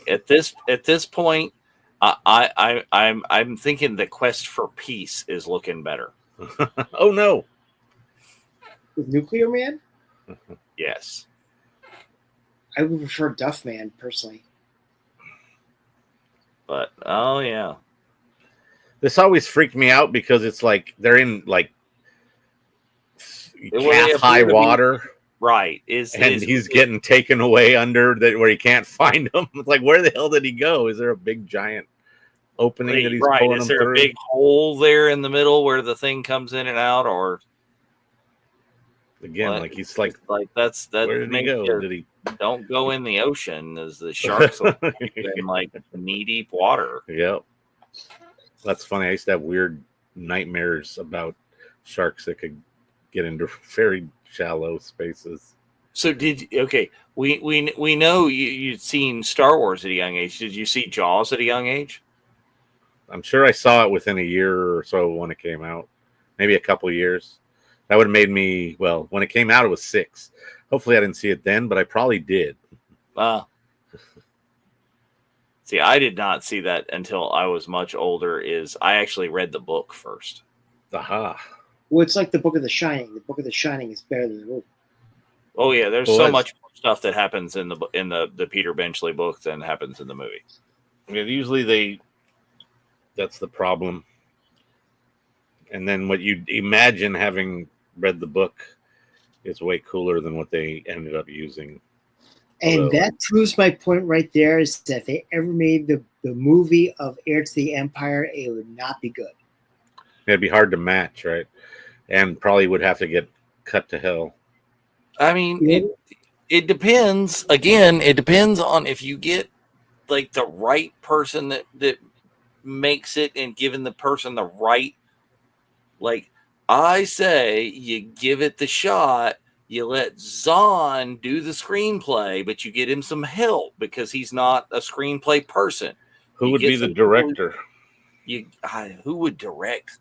at this point, I'm thinking the Quest for Peace is looking better. Oh no! With Nuclear Man? Yes. I would prefer Duff Man, personally. But, oh, yeah. This always freaked me out because it's like they're in calf-high water. Right. And he's getting taken away under where he can't find him. It's like, where the hell did he go? Is there a big, giant opening that he's pulling him through? Is there a big hole there in the middle where the thing comes in and out, or... Again, he's like that. Where did he go? Did he? Don't go in the ocean, as the sharks will in knee-deep water. Yep, that's funny. I used to have weird nightmares about sharks that could get into very shallow spaces. So we know you'd seen Star Wars at a young age. Did you see Jaws at a young age? I'm sure I saw it within a year or so when it came out, maybe a couple of years. That would have made me, when it came out, it was 6. Hopefully I didn't see it then, but I probably did. See, I did not see that until I was much older. I actually read the book first. Aha. Well, it's like the Book of the Shining. The Book of the Shining is better than the movie. Oh yeah, there's so much more stuff that happens in the Peter Benchley book than happens in the movie. Yeah, usually that's the problem. And then what you imagine having read the book is way cooler than what they ended up using. And that proves my point right there, is that if they ever made the movie of Heir to the Empire, it would not be good. It'd be hard to match, right? And probably would have to get cut to hell. I mean, it depends. Again, it depends on if you get like the right person that makes it, and given the person the right, like I say, you give it the shot. You let Zahn do the screenplay, but you get him some help because he's not a screenplay person. Who would be the director? Who would direct?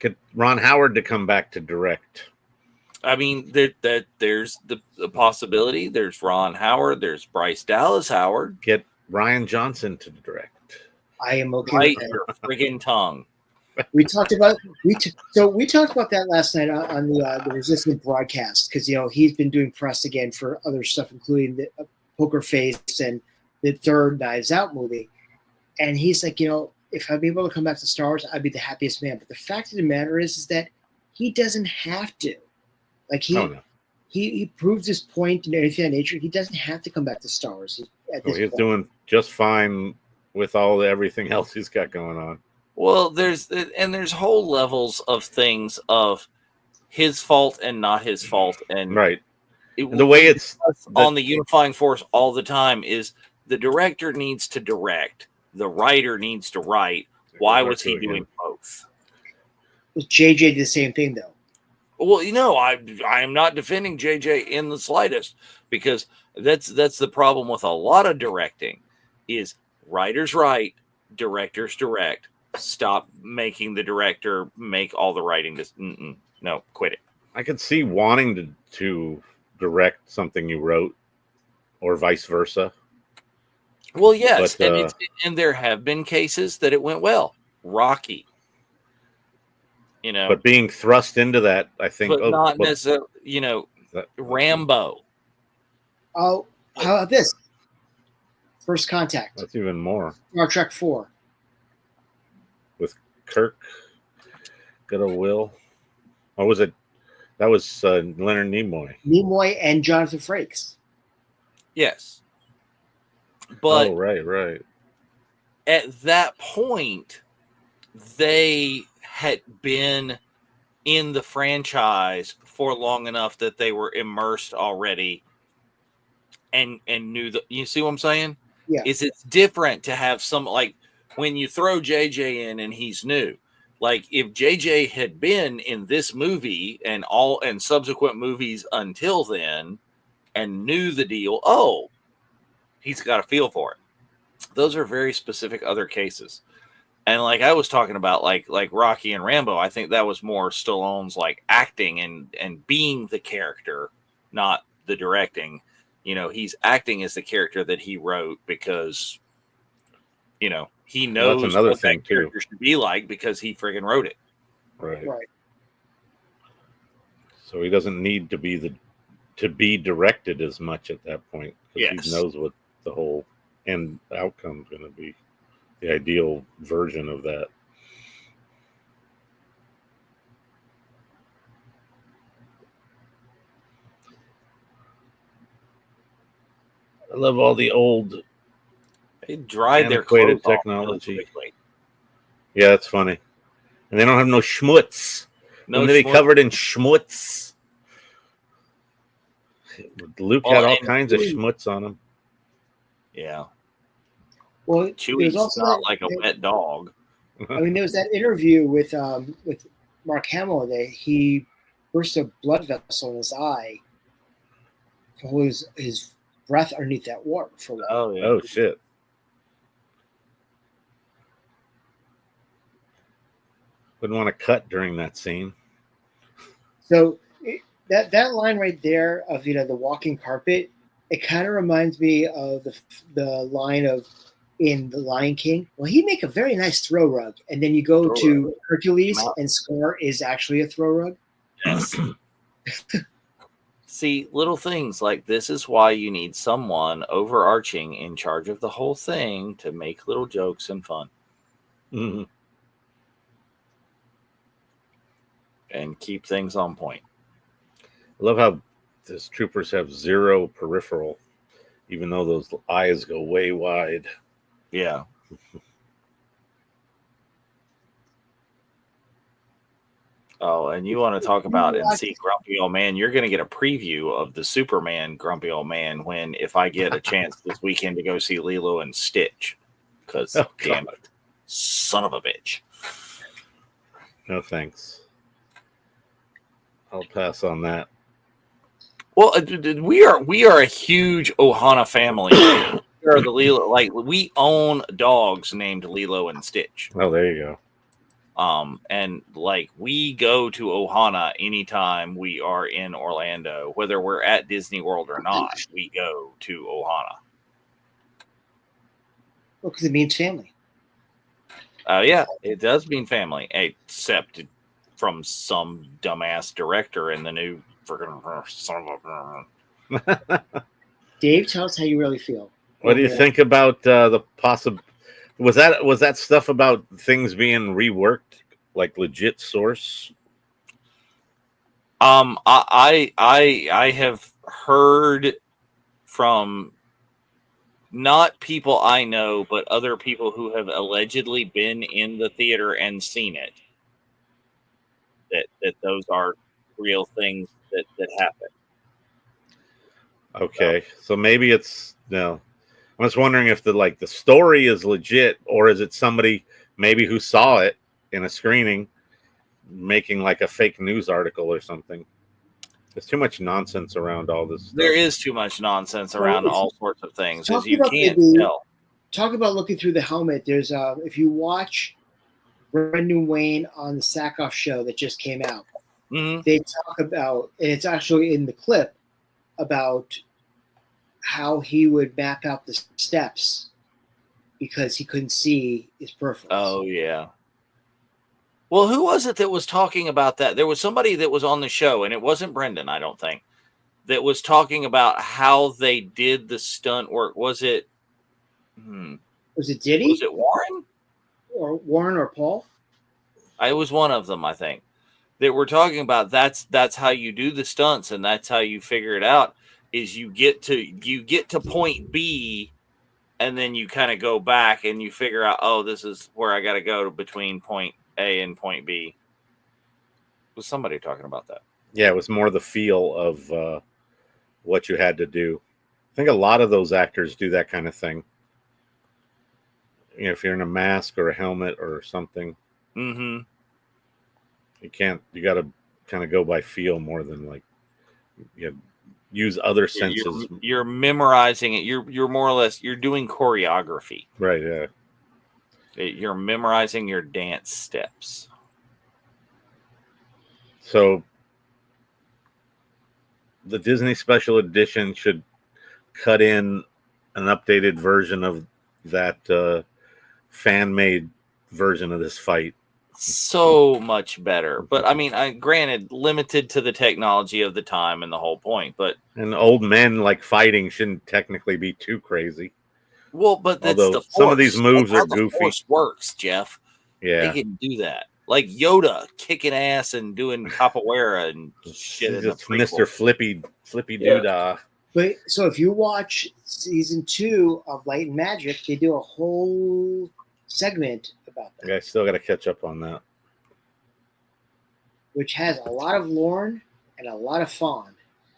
Get Ron Howard to come back to direct. I mean, there's the possibility. There's Ron Howard. There's Bryce Dallas Howard. Get Ryan Johnson to direct. I am okay Bite with that. your friggin' tongue. We talked about that last night on the Resistance broadcast, because he's been doing press again for other stuff, including the Poker Face and the third Knives Out movie, and he's like, if I'd be able to come back to Star Wars, I'd be the happiest man. But the fact of the matter is that he doesn't have to. Like he proves his point and everything of that nature. He doesn't have to come back to Star Wars. He's doing just fine with everything else he's got going on. Well, there's whole levels of things of his fault and not his fault, and right. The way it's on the unifying force all the time is the director needs to direct, the writer needs to write. Why was he doing both? JJ did the same thing, though. Well, I am not defending JJ in the slightest, because that's the problem with a lot of directing is writers write, directors direct. Stop making the director make all the writing. No, quit it. I could see wanting to direct something you wrote, or vice versa. Well, yes, but, and there have been cases that it went well. Rocky, but being thrust into that, I think, but not necessarily. Rambo. Oh, how about this? First Contact. That's even more. Star Trek 4. With Kirk, good old Will. What was it? That was Leonard Nimoy. Nimoy and Jonathan Frakes. Yes. But right. At that point, they had been in the franchise for long enough that they were immersed already and knew you see what I'm saying? Yeah. It's different to have some, like, when you throw JJ in and he's new. Like, if JJ had been in this movie and subsequent movies until then and knew the deal, he's got a feel for it. Those are very specific other cases. And like I was talking about, like Rocky and Rambo, I think that was more Stallone's like acting and being the character, not the directing. He's acting as the character that he wrote because, he knows that's another what thing that character should be like because he friggin' wrote it. Right. So he doesn't need to be directed as much at that point, because he knows what the whole end outcome is going to be, the ideal version of that. I love all the old They dried their antiquated clothes technology. Yeah, that's funny. And they don't have no schmutz. No, they covered in schmutz. Luke had all kinds of schmutz on him. Yeah. Well, Chewie's not like a wet dog. I mean, there was that interview with Mark Hamill that he burst a blood vessel in his eye to hold his breath underneath that water for a while. Oh, yeah. Oh, shit. Wouldn't want to cut during that scene. So that line right there of the walking carpet, it kind of reminds me of the line of in The Lion King. Well, he'd make a very nice throw rug, and then you go to Hercules, and Scar is actually a throw rug. Yes. See, little things like this is why you need someone overarching in charge of the whole thing to make little jokes and fun Mhm. and keep things on point. I love how these troopers have zero peripheral, even though those eyes go way wide. Yeah. Oh, and you want to talk about and see Grumpy Old Man? You're going to get a preview of the Superman Grumpy Old Man when, if I get a chance this weekend to go see Lilo and Stitch, because damn it, son of a bitch. No thanks. I'll pass on that. Well, we are a huge Ohana family. We are the Lilo, like we own dogs named Lilo and Stitch. Oh, there you go. And like we go to Ohana anytime we are in Orlando, whether we're at Disney World or not, we go to Ohana. Well, because it means family. Yeah, it does mean family, except from some dumbass director in the new freaking son of a. Dave, tell us how you really feel. What do you think about the possible? Was that stuff about things being reworked, like legit source? I have heard from not people I know, but other people who have allegedly been in the theater and seen it. That those are real things that happen. Okay, so maybe it's no. I'm just wondering if the story is legit, or is it somebody maybe who saw it in a screening making like a fake news article or something. There's too much nonsense around all this stuff. There is too much nonsense around all sorts of things, as you about can't tell. Talk about looking through the helmet. There's if you watch Brendan Wayne on the Sackoff show that just came out, they talk about, and it's actually in the clip, about how he would map out the steps because he couldn't see his peripherals. Oh, yeah. Well, who was it that was talking about that? There was somebody that was on the show, and it wasn't Brendan, I don't think, that was talking about how they did the stunt work. Was it... Was it Diddy? Was it Warren? Or Warren or Paul? It was one of them, I think. That we're talking about that's how you do the stunts, and that's how you figure it out, is you get to point B, and then you kind of go back and you figure out, oh, this is where I got to go between point A and point B. Was somebody talking about that? Yeah, it was more the feel of what you had to do. I think a lot of those actors do that kind of thing. You know, if you're in a mask or a helmet or something, you got to kind of go by feel more than like use other senses. You're memorizing it. You're more or less, you're doing choreography. Right, yeah. You're memorizing your dance steps. So the Disney Special Edition should cut in an updated version of that fan-made version of this fight. So much better. But I mean, granted, limited to the technology of the time and the whole point. But and old men like fighting shouldn't technically be too crazy. Well, but that's the force. Some of these moves are goofy. The force works, Jeff. Yeah, they can do that. Like Yoda kicking ass and doing capoeira and shit. Just Mr. Flippy Doodah. But so if you watch season 2 of Light and Magic, they do a whole segment about that. Yeah, I still got to catch up on that. Which has a lot of Lorne and a lot of Fawn.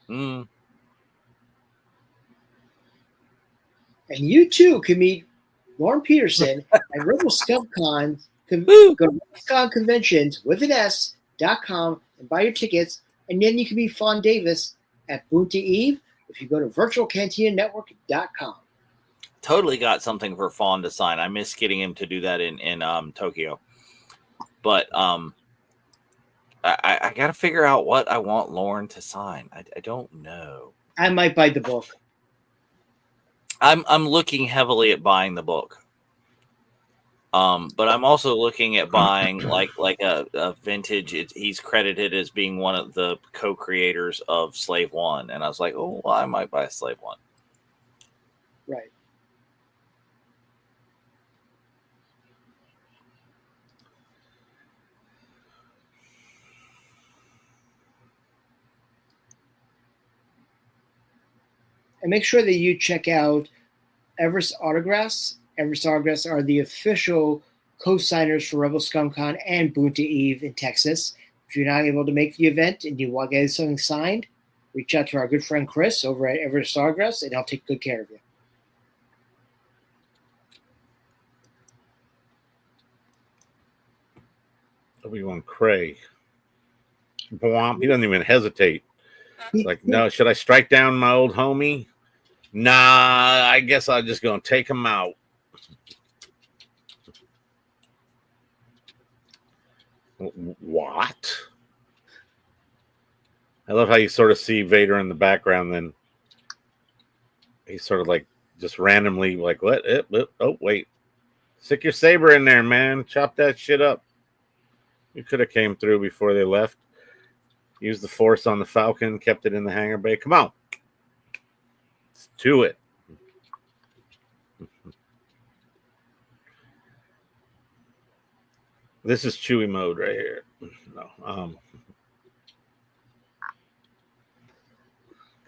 And you too can meet Lorne Peterson at Rebel ScumCon. Go to ScumCon Conventions with an S.com and buy your tickets. And then you can meet Fawn Davis at Boonta Eve if you go to virtualcantinanetwork.com. Totally got something for Fawn to sign. I miss getting him to do that in Tokyo. But I got to figure out what I want Lorne to sign. I don't know. I might buy the book. I'm looking heavily at buying the book. But I'm also looking at buying like a vintage. He's credited as being one of the co-creators of Slave One, and I was like, oh, well, I might buy Slave One. Right. And make sure that you check out Everest Autographs. Everest Autographs are the official co-signers for Rebel ScumCon and Boonta Eve in Texas. If you're not able to make the event and you want to get something signed, reach out to our good friend Chris over at Everest Autographs, and he'll take good care of you. Obi-Wan Cray. He doesn't even hesitate. It's like, no, should I strike down my old homie? Nah, I guess I'm just going to take him out. What? I love how you sort of see Vader in the background, then he's sort of like just randomly like, what? Oh, wait. Stick your saber in there, man. Chop that shit up. You could have came through before they left. Used the force on the Falcon, kept it in the hangar bay. Come on. Let's do it. This is Chewie mode right here. No.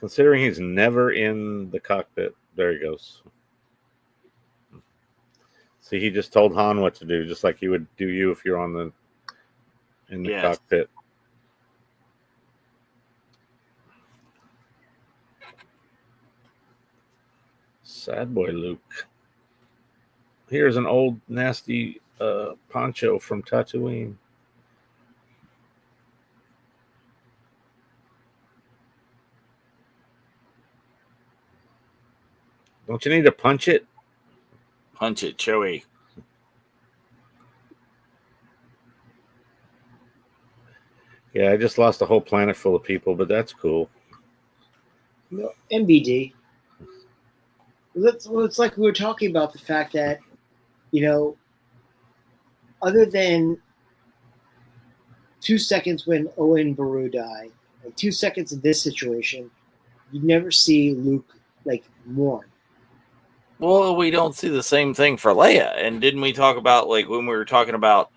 Considering he's never in the cockpit. There he goes. See, he just told Han what to do, just like he would do you if you're in the cockpit. Sad boy Luke. Here's an old nasty poncho from Tatooine. Don't you need to punch it? Punch it, Chewie. Yeah, I just lost a whole planet full of people, but that's cool. No, MBD. It's like we were talking about the fact that, other than 2 seconds when Owen Beru died, and 2 seconds in this situation, you never see Luke mourn. Well, we don't see the same thing for Leia. And didn't we talk about when we were talking about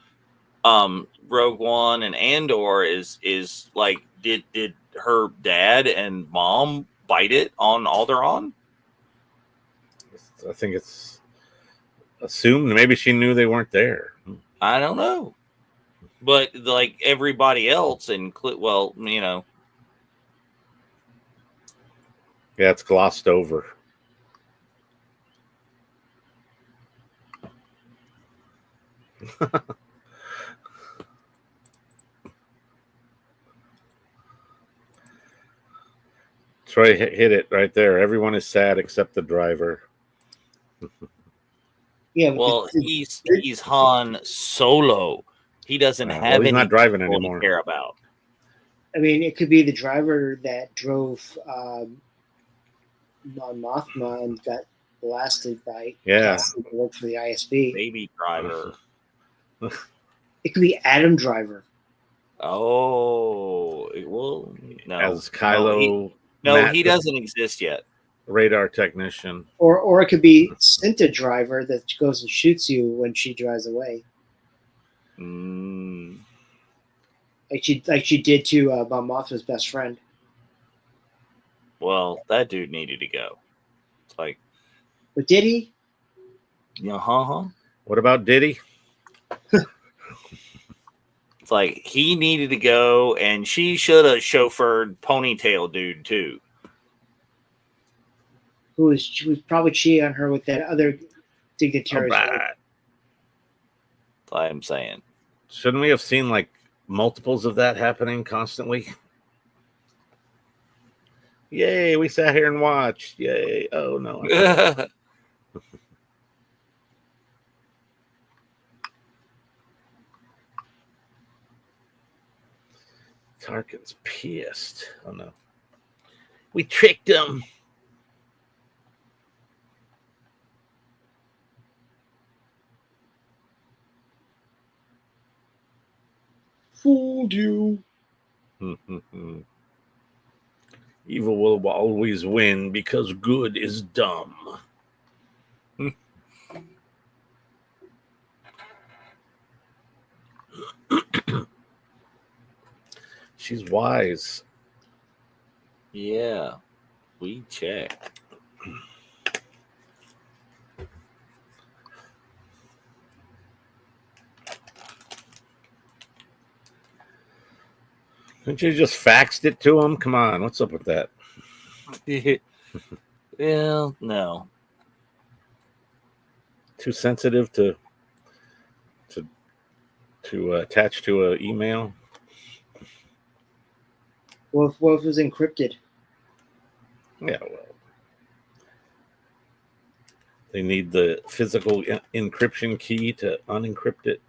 Rogue One and Andor is like did her dad and mom bite it on Alderaan? I think it's assumed. Maybe she knew they weren't there. I don't know. But like everybody else, yeah, it's glossed over. Troy hit it right there. Everyone is sad except the driver. Yeah. Well, he's Han Solo. He doesn't have he's any not driving anymore. To care about. I mean, it could be the driver that drove Mon Mothma and got blasted by worked for the ISB. Baby driver. It could be Adam Driver. Oh, well, no. As Kylo. He doesn't exist yet. Radar technician. Or it could be Cinta Driver that goes and shoots you when she drives away. Mm. Like she did to Mon Mothma's best friend. Well, that dude needed to go. It's like, but did he? What about Diddy? It's like he needed to go, and she should have chauffeured Ponytail dude too. She was probably cheating on her with that other dignitary. Right. That's what I'm saying. Shouldn't we have seen multiples of that happening constantly? Yay, we sat here and watched. Yay. Oh no. Tarkin's pissed. Oh no. We tricked him. Fooled you. Evil will always win because good is dumb. She's wise. Yeah, we check. Couldn't you just faxed it to him? Come on, what's up with that? Well, no. Too sensitive to attach to an email? What if it was encrypted? Yeah, well, they need the physical encryption key to unencrypt it.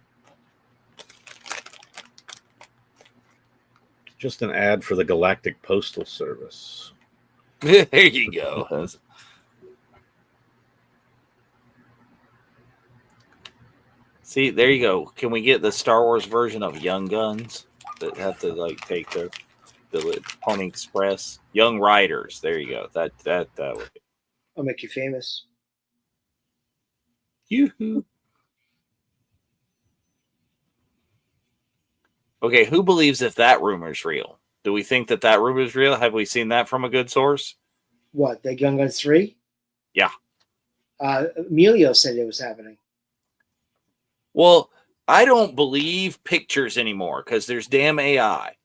Just an ad for the Galactic Postal Service. There you go. See, there you go. Can we get the Star Wars version of Young Guns that have to like take the Pony Express? Young Riders. There you go. That would be. I'll make you famous. Yoo-hoo. Okay, who believes if that rumor is real? Do we think that rumor is real? Have we seen that from a good source? What, the Young Guns 3? Yeah. Emilio said it was happening. Well, I don't believe pictures anymore because there's damn AI.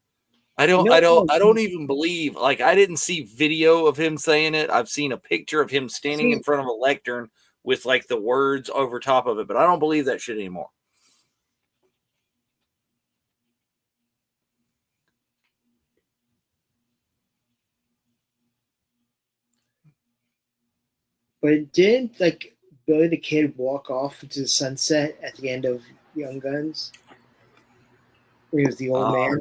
I don't even believe, like, I didn't see video of him saying it. I've seen a picture of him standing in front of a lectern with like the words over top of it, but I don't believe that shit anymore. But didn't like Billy the Kid walk off into the sunset at the end of Young Guns? Where he was the old man?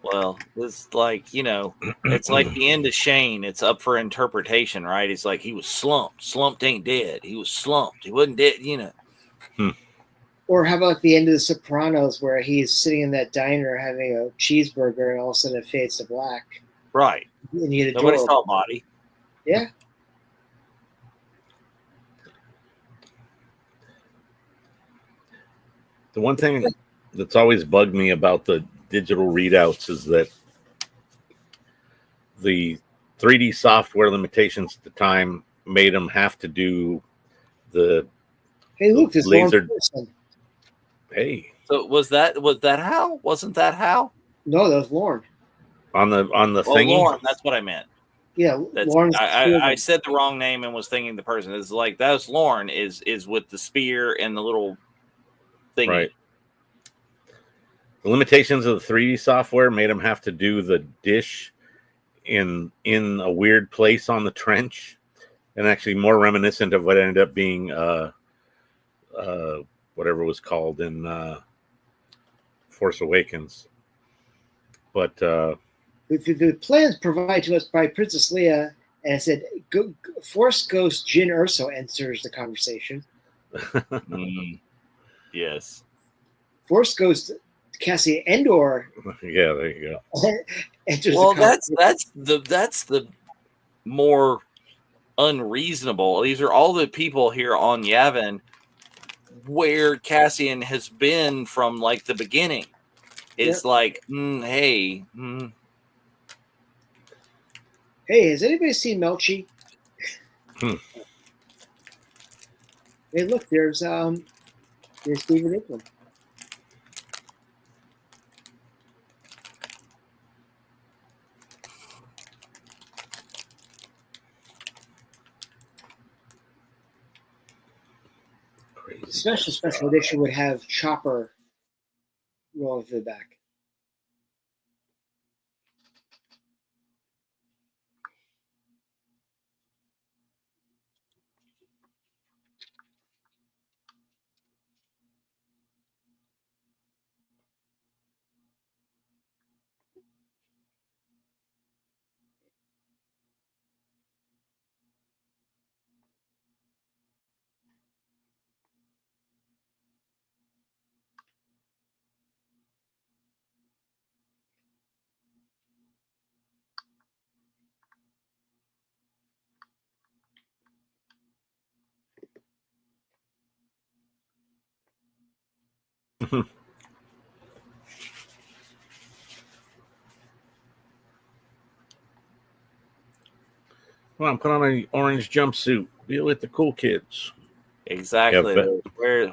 Well, it's like, it's like the end of Shane. It's up for interpretation, right? It's like he was slumped. Slumped ain't dead. He was slumped. He wasn't dead, Or how about the end of The Sopranos where he's sitting in that diner having a cheeseburger and all of a sudden it fades to black? Right. And you get a Nobody door. saw a body. Yeah. The one thing that's always bugged me about the digital readouts is that the 3D software limitations at the time made them have to do the This laser. person. Hey, so was that Hal? Wasn't that Hal? No, that was Lauren. On the thingy. Lauren, that's what I meant. Yeah, Lauren. I said the wrong name and was thinking the person. It's like that was Lauren is with the spear and the little thingy. Right. The limitations of the 3D software made them have to do the dish in a weird place on the trench, and actually more reminiscent of what ended up being whatever it was called in Force Awakens. But the plans provided to us by Princess Leia, and it said, Force Ghost Jyn Erso enters the conversation. Yes. Force Ghost Cassian Andor. Yeah, there you go. Well, that's the more unreasonable. These are all the people here on Yavin where Cassian has been from like the beginning. It's like, hey. Hey, has anybody seen Melchi? Hey, look, there's David Ickman. Special edition would have Chopper rolling to the back. Come on, put on an orange jumpsuit. Be with the cool kids. Exactly. Yeah,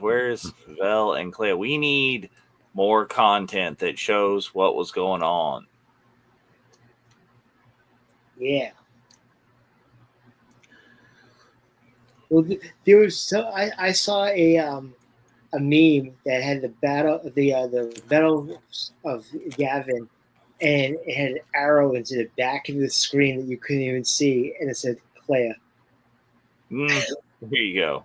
Where's Vel and Clea? We need more content that shows what was going on. Yeah. Well, there was I saw a meme that had the battle of Gavin, and it had an arrow into the back of the screen that you couldn't even see, and it said Clea. Here you go.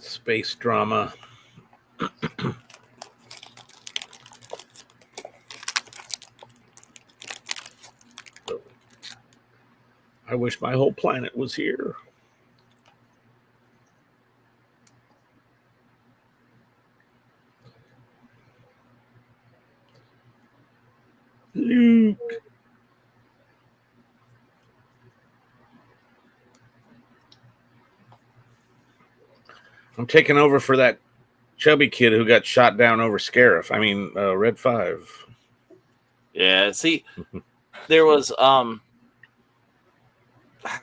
Space drama. I wish my whole planet was here. Luke. I'm taking over for that chubby kid who got shot down over Scarif. I mean, Red 5. Yeah, see, there was I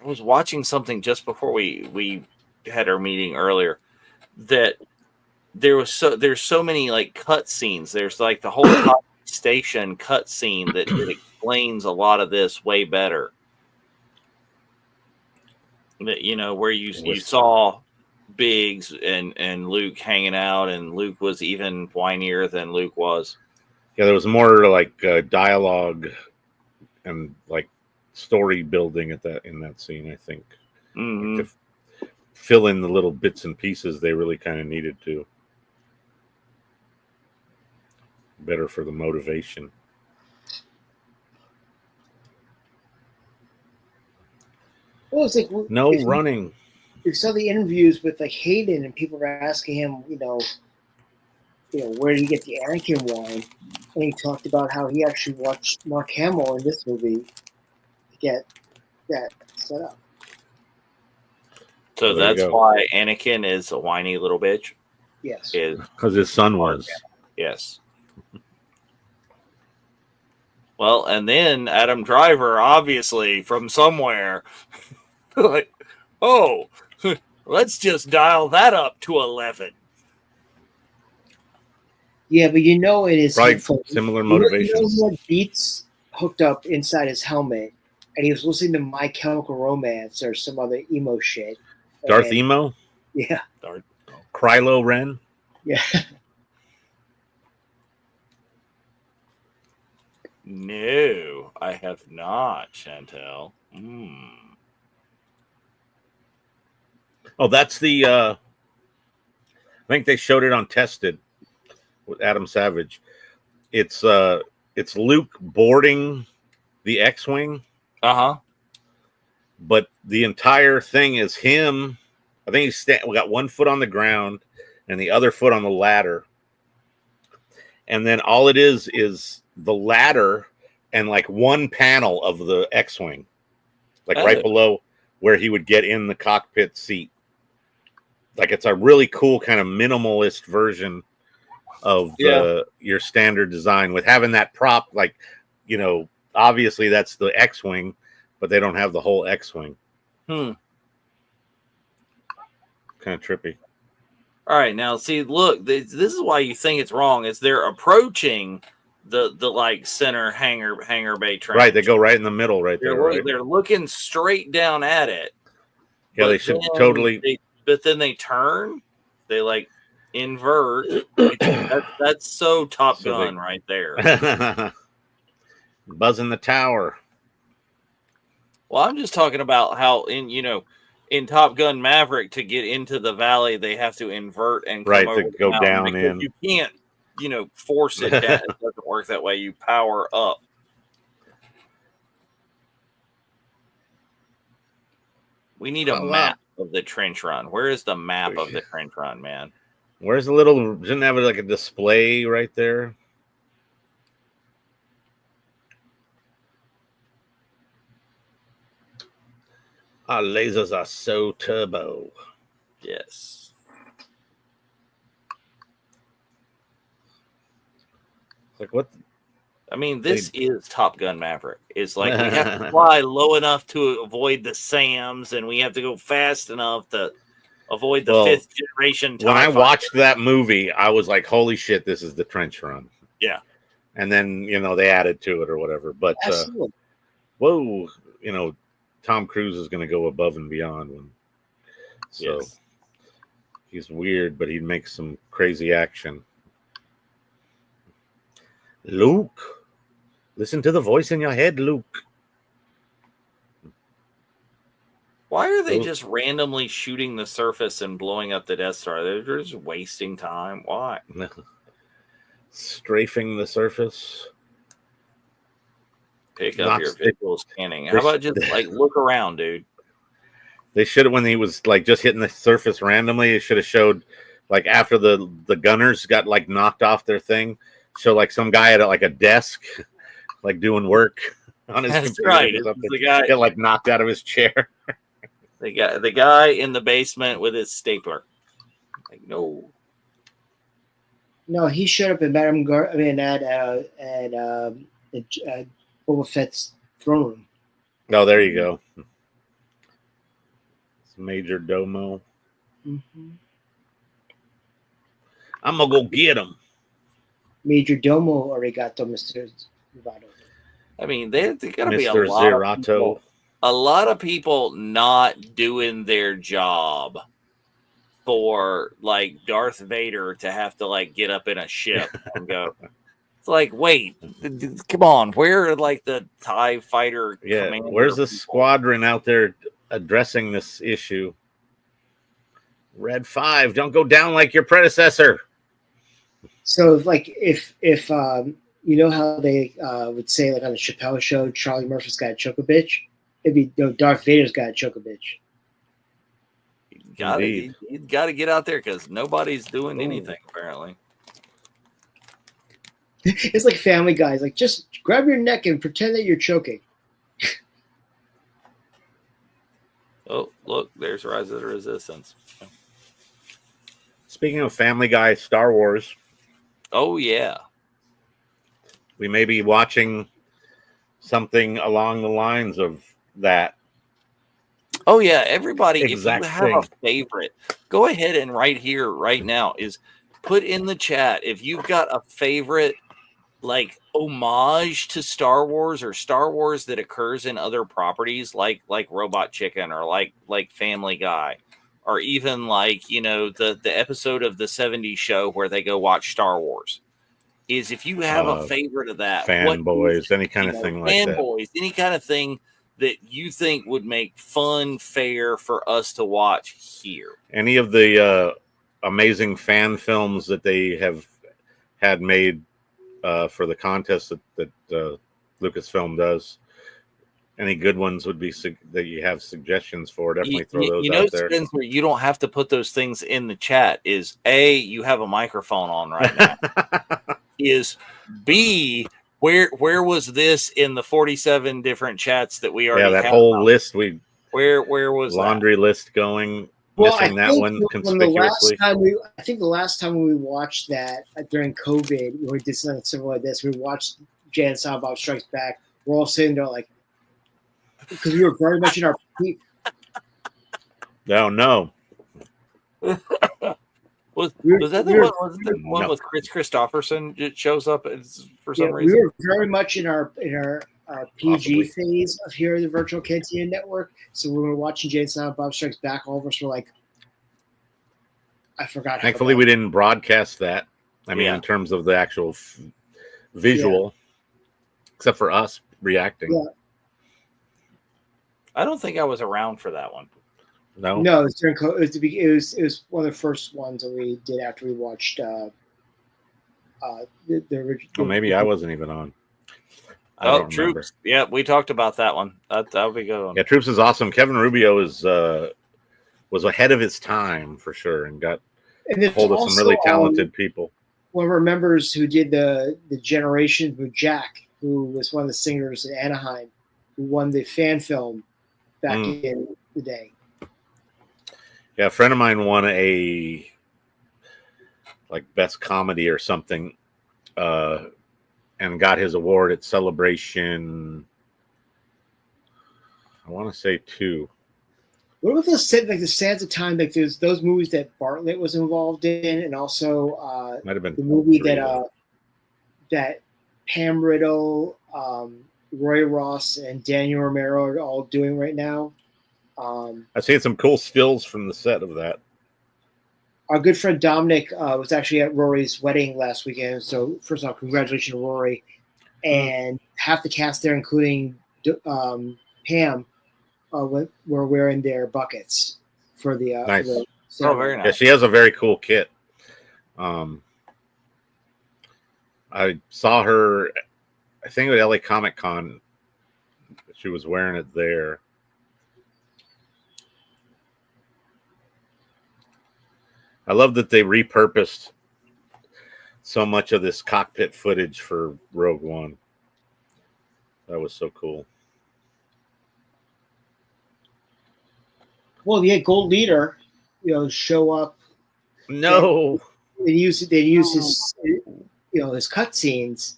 was watching something just before we had our meeting earlier that there's so many like cut scenes. There's like the whole station cut scene that explains a lot of this way better. That where you saw Biggs and Luke hanging out, and Luke was even whinier than Luke was. Yeah, there was more like dialogue and like story building in that scene. I think to fill in the little bits and pieces they really kind of needed to. Better for the motivation. Well, it's like no running. You saw the interviews with like Hayden, and people were asking him, where did he get the Anakin wine? And he talked about how he actually watched Mark Hamill in this movie to get that set up. So that's why Anakin is a whiny little bitch. Yes, because his son was. Yes. Well, and then Adam Driver, obviously from somewhere, like, oh, let's just dial that up to 11. Yeah, but it is right. Similar motivation. He had Beats hooked up inside his helmet, and he was listening to My Chemical Romance or some other emo shit. Darth Emo? Yeah. Krylo Ren? Yeah. No, I have not, Chantel. Oh, that's the I think they showed it on Tested with Adam Savage. It's Luke boarding the X-Wing. Uh-huh. But the entire thing is him. I think we got one foot on the ground and the other foot on the ladder. And then all it is the ladder and like one panel of the X-Wing. Like right below where he would get in the cockpit seat. Like it's a really cool kind of minimalist version of your standard design with having that prop, like, obviously that's the X-Wing, but they don't have the whole X-Wing. Kind of trippy. All right, now see, look, this is why you think it's wrong. Is they're approaching the like center hangar bay train. Right, they go right in the middle, right there. Right? They're looking straight down at it. Yeah, they should totally. But then they turn. They like invert. That's so Top Gun right there. Buzzing the tower. Well, I'm just talking about how in Top Gun Maverick, to get into the valley, they have to invert and come over to go down in. You can't, force it down. It doesn't work that way. You power up. We need a map. of the trench run? Where is the map of the trench run, man? Where's the little? Didn't have like a display right there? Our lasers are so turbo. Yes. Like what? I mean, this is Top Gun Maverick. It's like we have to fly low enough to avoid the SAMs, and we have to go fast enough to avoid the fifth generation. When I watched that movie, I was like, "Holy shit, this is the trench run!" Yeah. And then they added to it or whatever. But whoa, Tom Cruise is going to go above and beyond. He's weird, but he makes some crazy action. Luke, listen to the voice in your head, Luke. Why are they just randomly shooting the surface and blowing up the Death Star? They're just wasting time. Why? Strafing the surface. Pick up your visual scanning. How about just look around, dude? They should have, when he was just hitting the surface randomly, it should have showed after the gunners got knocked off their thing. So some guy at a desk, doing work on his computer. Right. Or something. The guy got knocked out of his chair. The guy in the basement with his stapler. No, he showed up in at Boba Fett's throne room. Oh, there you go. It's Major Domo. Mm-hmm. I'm gonna go get him. Major Domo arigato, Mr. Zerato. I mean, there's got to be a lot of people not doing their job for Darth Vader to have to get up in a ship and go. It's wait, come on, where are the TIE fighter? Yeah, where's the squadron out there addressing this issue? Red 5, don't go down like your predecessor. So if you know how they would say on the Chappelle Show, Charlie Murphy's got to choke a bitch, it'd be Darth Vader's got to choke a bitch. You got to get out there because nobody's doing anything apparently. It's like Family Guy. It's just grab your neck and pretend that you're choking. Oh, look, there's Rise of the Resistance. Speaking of Family Guy, Star Wars. Oh, yeah. We may be watching something along the lines of that. Oh, yeah. Everybody, if you have a favorite, go ahead and right now, is put in the chat if you've got a favorite homage to Star Wars or Star Wars that occurs in other properties like Robot Chicken or like Family Guy. Or even the episode of the 70s show where they go watch Star Wars. Is if you have a favorite of that. Fanboys, any kind of thing like that. Fanboys, any kind of thing that you think would make fun, fair for us to watch here. Any of the amazing fan films that they have had made for the contest that Lucasfilm does. Any good ones would be that you have suggestions for? Definitely throw those out there. Spencer, you don't have to put those things in the chat. Is A, you have a microphone on right now. Is B, where was this in the 47 different chats that we already have? Yeah, that whole list where was laundry list going? Well, missing that one conspicuously. I think the last time we watched that during COVID, we did something similar like this. We watched Jay and Silent Bob Strikes Back. We're all sitting there because we were very much in our peak. No. Was that the one with Chris Christopherson? It shows up for some reason. We were very much in our PG phase of here at the Virtual Cantina Network. So when we were watching Jay and Silent Bob Strikes Back, all of us were I forgot. Thankfully, we didn't broadcast that. I mean, in terms of the actual visual, except for us reacting. Yeah. I don't think I was around for that one. No, it was during COVID. It was one of the first ones that we did after we watched the original. Well, maybe I wasn't even on. Troops. Yeah, we talked about that one. That'll be a good one. Yeah, Troops is awesome. Kevin Rubio is was ahead of his time for sure, and got And there's hold of some really also, talented people. one of our members who did the Generation with Jack, who was one of the singers in Anaheim, who won the fan film back in the day. Yeah, a friend of mine won a like best comedy or something, and got his award at Celebration. I want to say 2. What about the Sands of Time? Like there's those movies that Bartlett was involved in, and also Might have been the movie 3, that Pam Riddle, Roy Ross, and Daniel Romero are all doing right now. I've seen some cool stills from the set of that. Our good friend Dominic was actually at Rory's wedding last weekend. So first off, congratulations, Rory. And half the cast there, including Pam, were wearing their buckets for the. Nice. For the very nice. Yeah, she has a very cool kit. I saw her, I think at LA Comic Con. She was wearing it there. I love that they repurposed so much of this cockpit footage for Rogue One. That was so cool. Well, yeah, Gold Leader, show up. No, They use his, his cutscenes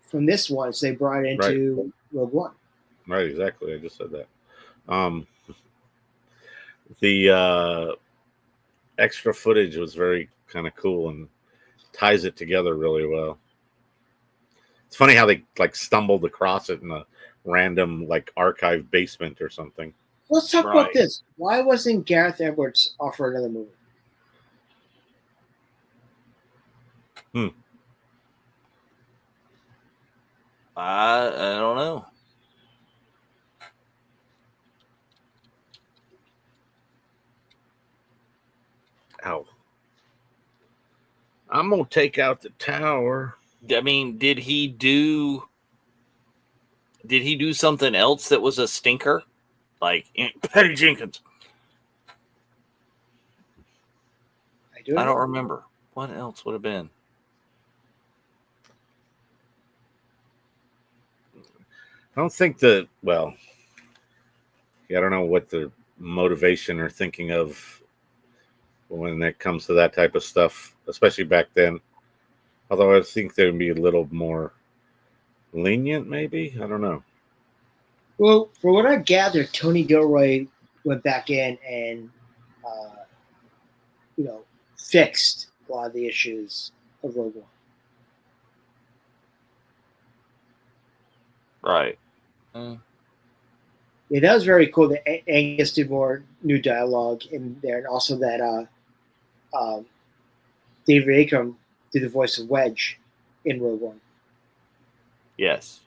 from this one, so they brought it into Rogue One. right, exactly. I just said that. The extra footage was very kind of cool and ties it together really well. It's funny how they like stumbled across it in a random like archive basement or something. Let's talk about this. Why wasn't Gareth Edwards offered another movie? I don't know. Ow. I'm gonna take out the tower. I mean, did he do something else that was a stinker? Like Patty Jenkins. I don't remember. What else would have been? I don't think I don't know what the motivation or thinking of when it comes to that type of stuff, especially back then. Although I think they would be a little more lenient, maybe. I don't know. Well, for what I gathered, Tony Gilroy went back in and, fixed a lot of the issues of Rogue One. Right. Yeah, that was very cool that Angus did more new dialogue in there, and also that David Akram did the voice of Wedge in Rogue One. Yes.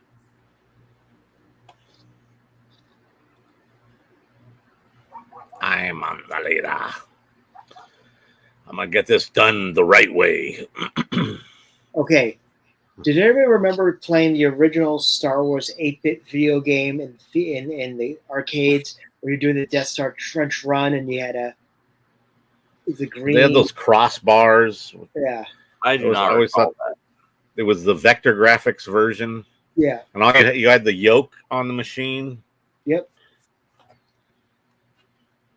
I'm on the leader. I'm gonna get this done the right way. Okay. Did anybody remember playing the original Star Wars 8-bit video game in the arcades where you're doing the Death Star trench run and you had the green? They had those crossbars. Yeah. I do not always thought that. It was the vector graphics version. Yeah. And you had the yoke on the machine. Yep.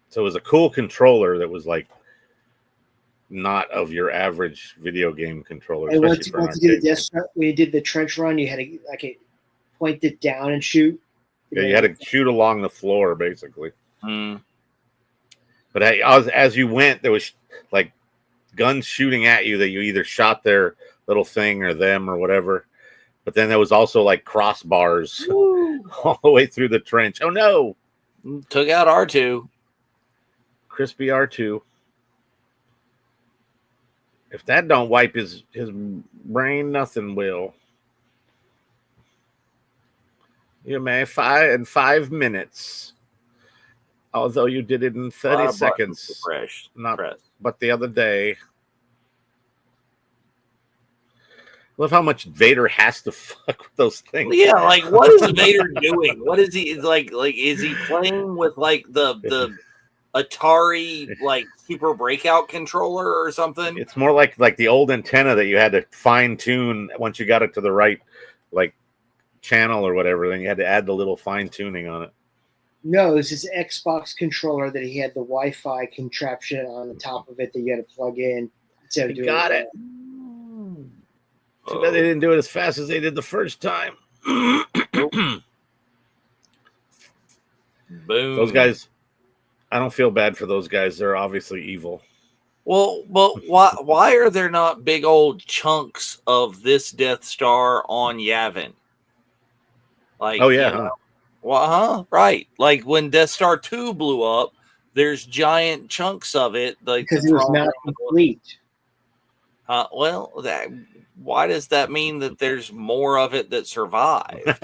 So it was a cool controller that was like not of your average video game controller. And once you did when you did the trench run, you had to point it down and shoot. Yeah, you had to shoot along the floor basically. Mm. But as you went, there was like guns shooting at you that you either shot their little thing or them or whatever. But then there was also like crossbars all the way through the trench. Oh no! Took out R2. Crispy R2. If that don't wipe his brain, nothing will. You may 5 minutes. Although you did it in 30 seconds. But the other day. Love how much Vader has to fuck with those things. Yeah, like what is Vader doing? What is he like? Is he playing with like the Atari like Super Breakout controller or something. It's more like the old antenna that you had to fine tune once you got it to the right like channel or whatever. Then you had to add the little fine tuning on it. No, it was his Xbox controller that he had the Wi-Fi contraption on the top of it that you had to plug in. I got it. Too bad they didn't do it as fast as they did the first time. Boom. Those guys, I don't feel bad for those guys. They're obviously evil. Well, but why are there not big old chunks of this Death Star on Yavin? Like, oh yeah, you know, well, right. Like when Death Star 2 blew up, there's giant chunks of it. Like because it was not complete. Well, why does that mean that there's more of it that survived?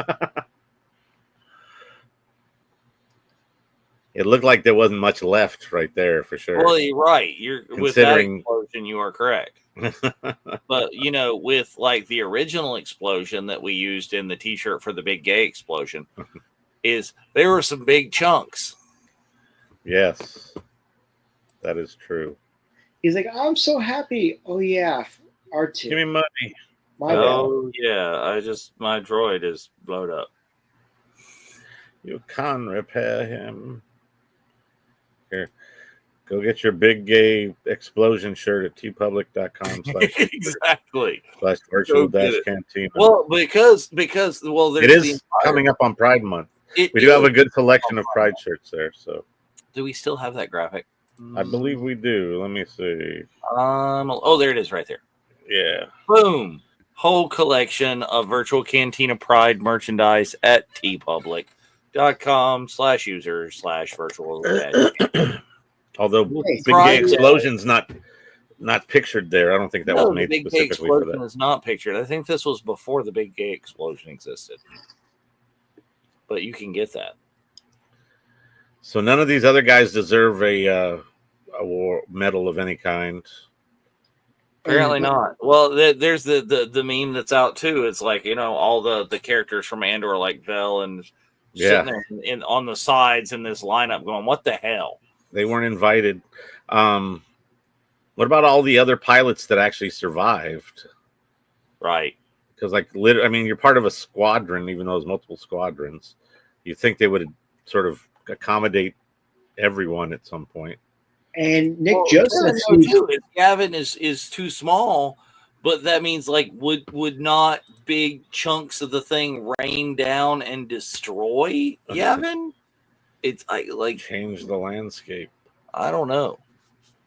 It looked like there wasn't much left right there for sure. Well, you're right. With that explosion, you are correct. But you know, with like the original explosion that we used in the T-shirt for the big gay explosion, is there were some big chunks. Yes, that is true. He's like, I'm so happy. Oh yeah, R2. Give me money. Oh yeah, my droid is blowed up. You can repair him. Here, go get your big gay explosion shirt at tpublic.com /virtual-cantina. Well, because there's it is coming up on Pride Month. We do have a good selection of Pride shirts there. So, do we still have that graphic? I believe we do. Let me see. Oh, there it is, right there. Yeah. Boom. Whole collection of Virtual Cantina Pride merchandise at tpublic.com/user/virtual. Although Big Gay Explosion's not pictured there. I don't think that was made Big specifically Gay Explosion for that. is not pictured. I think this was before the Big Gay Explosion existed. But you can get that. So none of these other guys deserve a war medal of any kind. Apparently not. Well, there's the meme that's out too. It's like, you know, all the characters from Andor, like Vel, and sitting there on the sides in this lineup, going, "What the hell?" They weren't invited. What about all the other pilots that actually survived? Right. Because, like, I mean, you're part of a squadron, even though there's multiple squadrons. You think they would sort of accommodate everyone at some point. And Nick Joseph, Gavin is too small, but that means like would not big chunks of the thing rain down and destroy Yavin? It's like change the landscape. I don't know.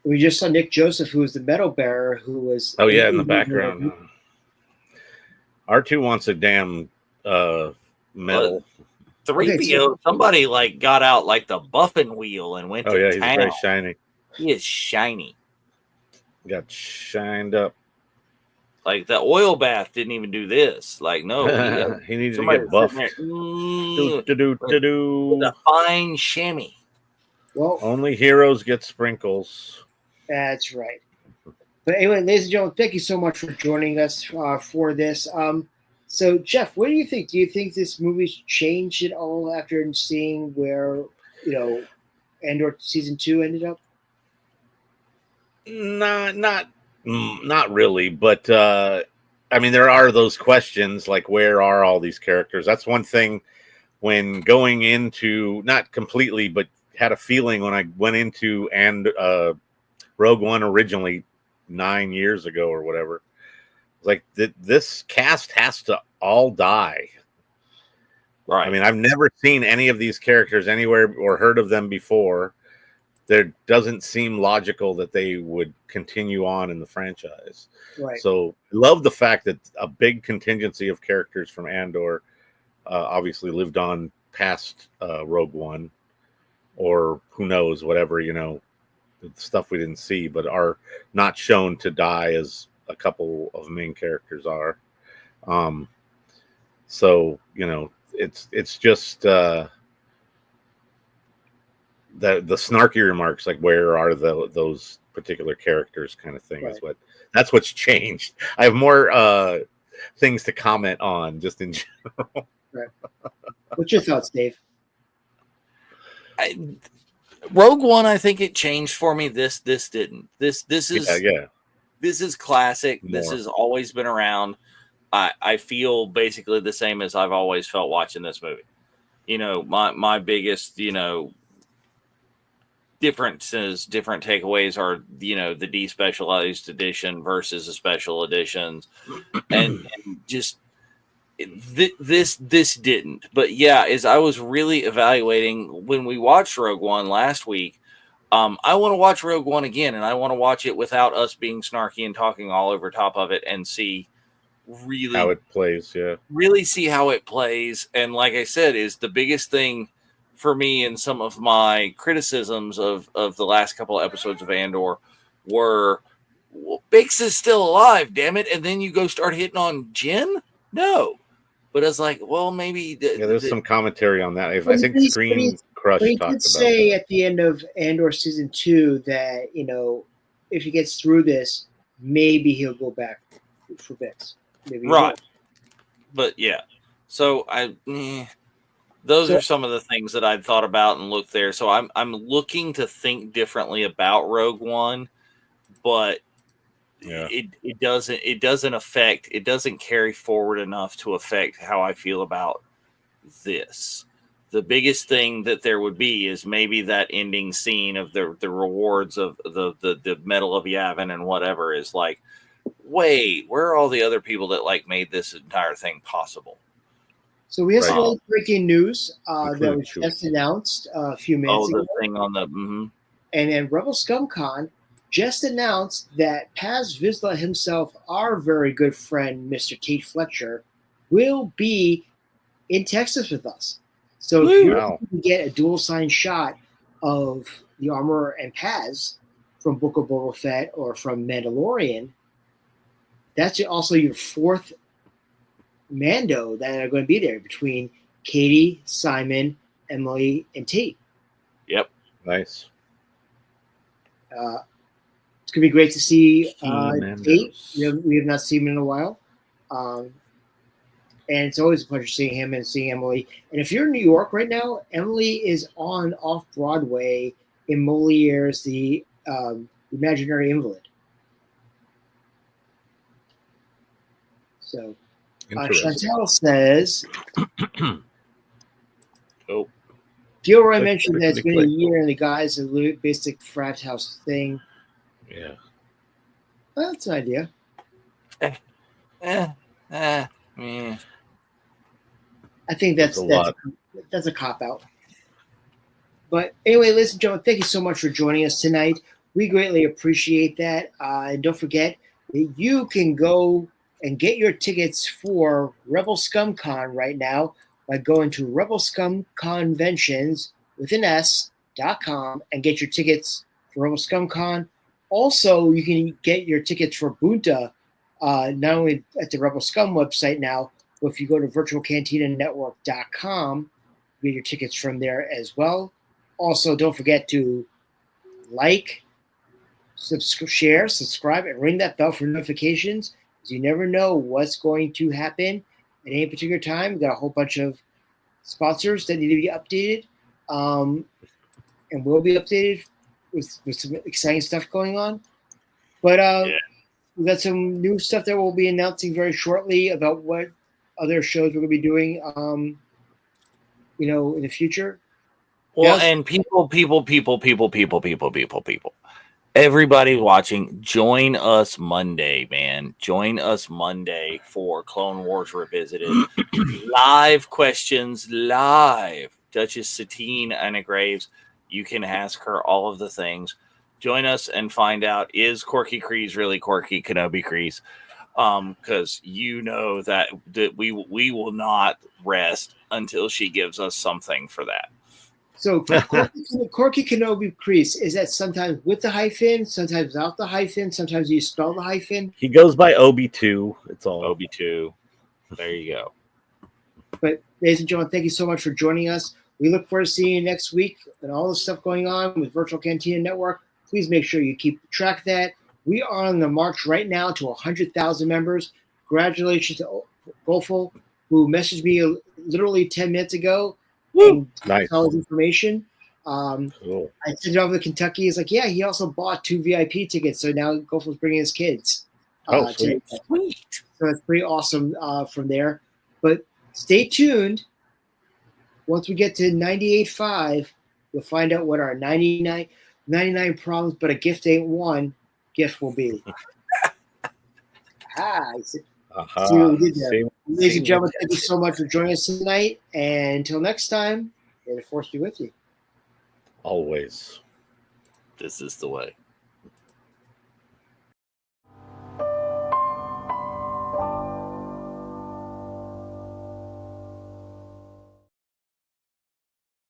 We just saw Nick Joseph, who was the medal bearer, who was in the background. R2 wants a damn medal. 3PO, somebody like got out like the buffing wheel and went to town. He's very shiny. He is shiny. Got shined up. Like the oil bath didn't even do this. Like, no. He needs to get buffed. With a fine chamois. Well, only heroes get sprinkles. That's right. But anyway, ladies and gentlemen, thank you so much for joining us for this. So, Jeff, what do you think? Do you think this movie's changed at all after seeing where, Andor season 2 ended up? Not really, but I mean, there are those questions like, where are all these characters? That's one thing when going into, not completely, but had a feeling when I went into Rogue One originally 9 years ago or whatever. Like this cast has to all die. Right. I mean, I've never seen any of these characters anywhere or heard of them before. There doesn't seem logical that they would continue on in the franchise. Right. So I love the fact that a big contingency of characters from Andor obviously lived on past Rogue One, or who knows, whatever, stuff we didn't see, but are not shown to die as a couple of main characters are. So, it's just the snarky remarks, like, where are those particular characters kind of thing, right. That's what's changed. I have more things to comment on just in general. Right. What's your thoughts, Dave? Rogue One, I think it changed for me. This didn't. This is Yeah. This is classic. This More. has always been around. I feel basically the same as I've always felt watching this movie. You know, my biggest, differences, different takeaways are, the despecialized edition versus the special editions, and just this didn't. But yeah, as I was really evaluating when we watched Rogue One last week, I want to watch Rogue One again, and I want to watch it without us being snarky and talking all over top of it, and see really how it plays. Yeah, really see how it plays. And like I said, is the biggest thing for me in some of my criticisms of the last couple of episodes of Andor were, well, Bix is still alive, damn it. And then you go start hitting on Jin? No. But it's like, well, maybe there's some commentary on that. I think Screen Crush But he talked did about say that. at the end of Andor season 2 that, if he gets through this, maybe he'll go back for Bix. Maybe he right. will. But yeah. So those are some of the things that I'd thought about and looked there. So I'm looking to think differently about Rogue One, but it doesn't carry forward enough to affect how I feel about this. The biggest thing that there would be is maybe that ending scene of the rewards of the Medal of Yavin and whatever is like, wait, where are all the other people that made this entire thing possible? So we have some late breaking news that was just announced a few minutes ago. Oh, the thing on the And then Rebel ScumCon just announced that Paz Vizsla himself, our very good friend, Mr. Tate Fletcher, will be in Texas with us. So if you're able to get a dual sign shot of the Armorer and Paz from Book of Boba Fett or from Mandalorian, that's also your fourth Mando that are going to be there between Katie, Simon, Emily, and Tate. Yep. Nice. It's going to be great to see Tate. We have not seen him in a while. And it's always a pleasure seeing him and seeing Emily. And if you're in New York right now, Emily is on off-Broadway in Moliere's The Imaginary Invalid. So Chantel says, Gilroy mentioned that it's been a year in the guise of the basic frat house thing. Yeah. Well, that's an idea. I think that's a cop-out. But anyway, ladies and gentlemen, thank you so much for joining us tonight. We greatly appreciate that. And don't forget that you can go and get your tickets for Rebel ScumCon right now by going to rebelscumconventions.com and get your tickets for Rebel ScumCon. Also, you can get your tickets for Bunta not only at the Rebel Scum website now, but if you go to virtualcantinanetwork.com, you get your tickets from there as well. Also, don't forget to like, share, subscribe, and ring that bell for notifications, because you never know what's going to happen at any particular time. We've got a whole bunch of sponsors that need to be updated, and will be updated with some exciting stuff going on. But we've got some new stuff that we'll be announcing very shortly about what other shows we're going to be doing, in the future. Well, and people. Everybody watching, join us Monday, man. Join us Monday for Clone Wars Revisited. Live questions, live. Duchess Satine Anna Graves. You can ask her all of the things. Join us and find out, is Corky Kryze really Corky Kenobi Kryze? Because you know that we will not rest until she gives us something for that. So Corky Kenobi Kryze, is that sometimes with the hyphen, sometimes without the hyphen, sometimes you spell the hyphen? He goes by Obi2. It's all Obi2. There you go. But ladies and gentlemen, thank you so much for joining us. We look forward to seeing you next week and all the stuff going on with Virtual Cantina Network. Please make sure you keep track of that. We are on the march right now to 100,000 members. Congratulations to Golful, who messaged me literally 10 minutes ago. Nice. All his information. Cool. I sent it over to Kentucky. He's like, yeah, he also bought 2 VIP tickets, so now Gopher's bringing his kids. Sweet. So it's pretty awesome from there. But stay tuned. Once we get to 98.5, you'll find out what our 99 problems, but a gift ain't one gift will be. See what we did there. Ladies and gentlemen, thank you so much for joining us tonight. And until next time, may the force be with you. Always. This is the way.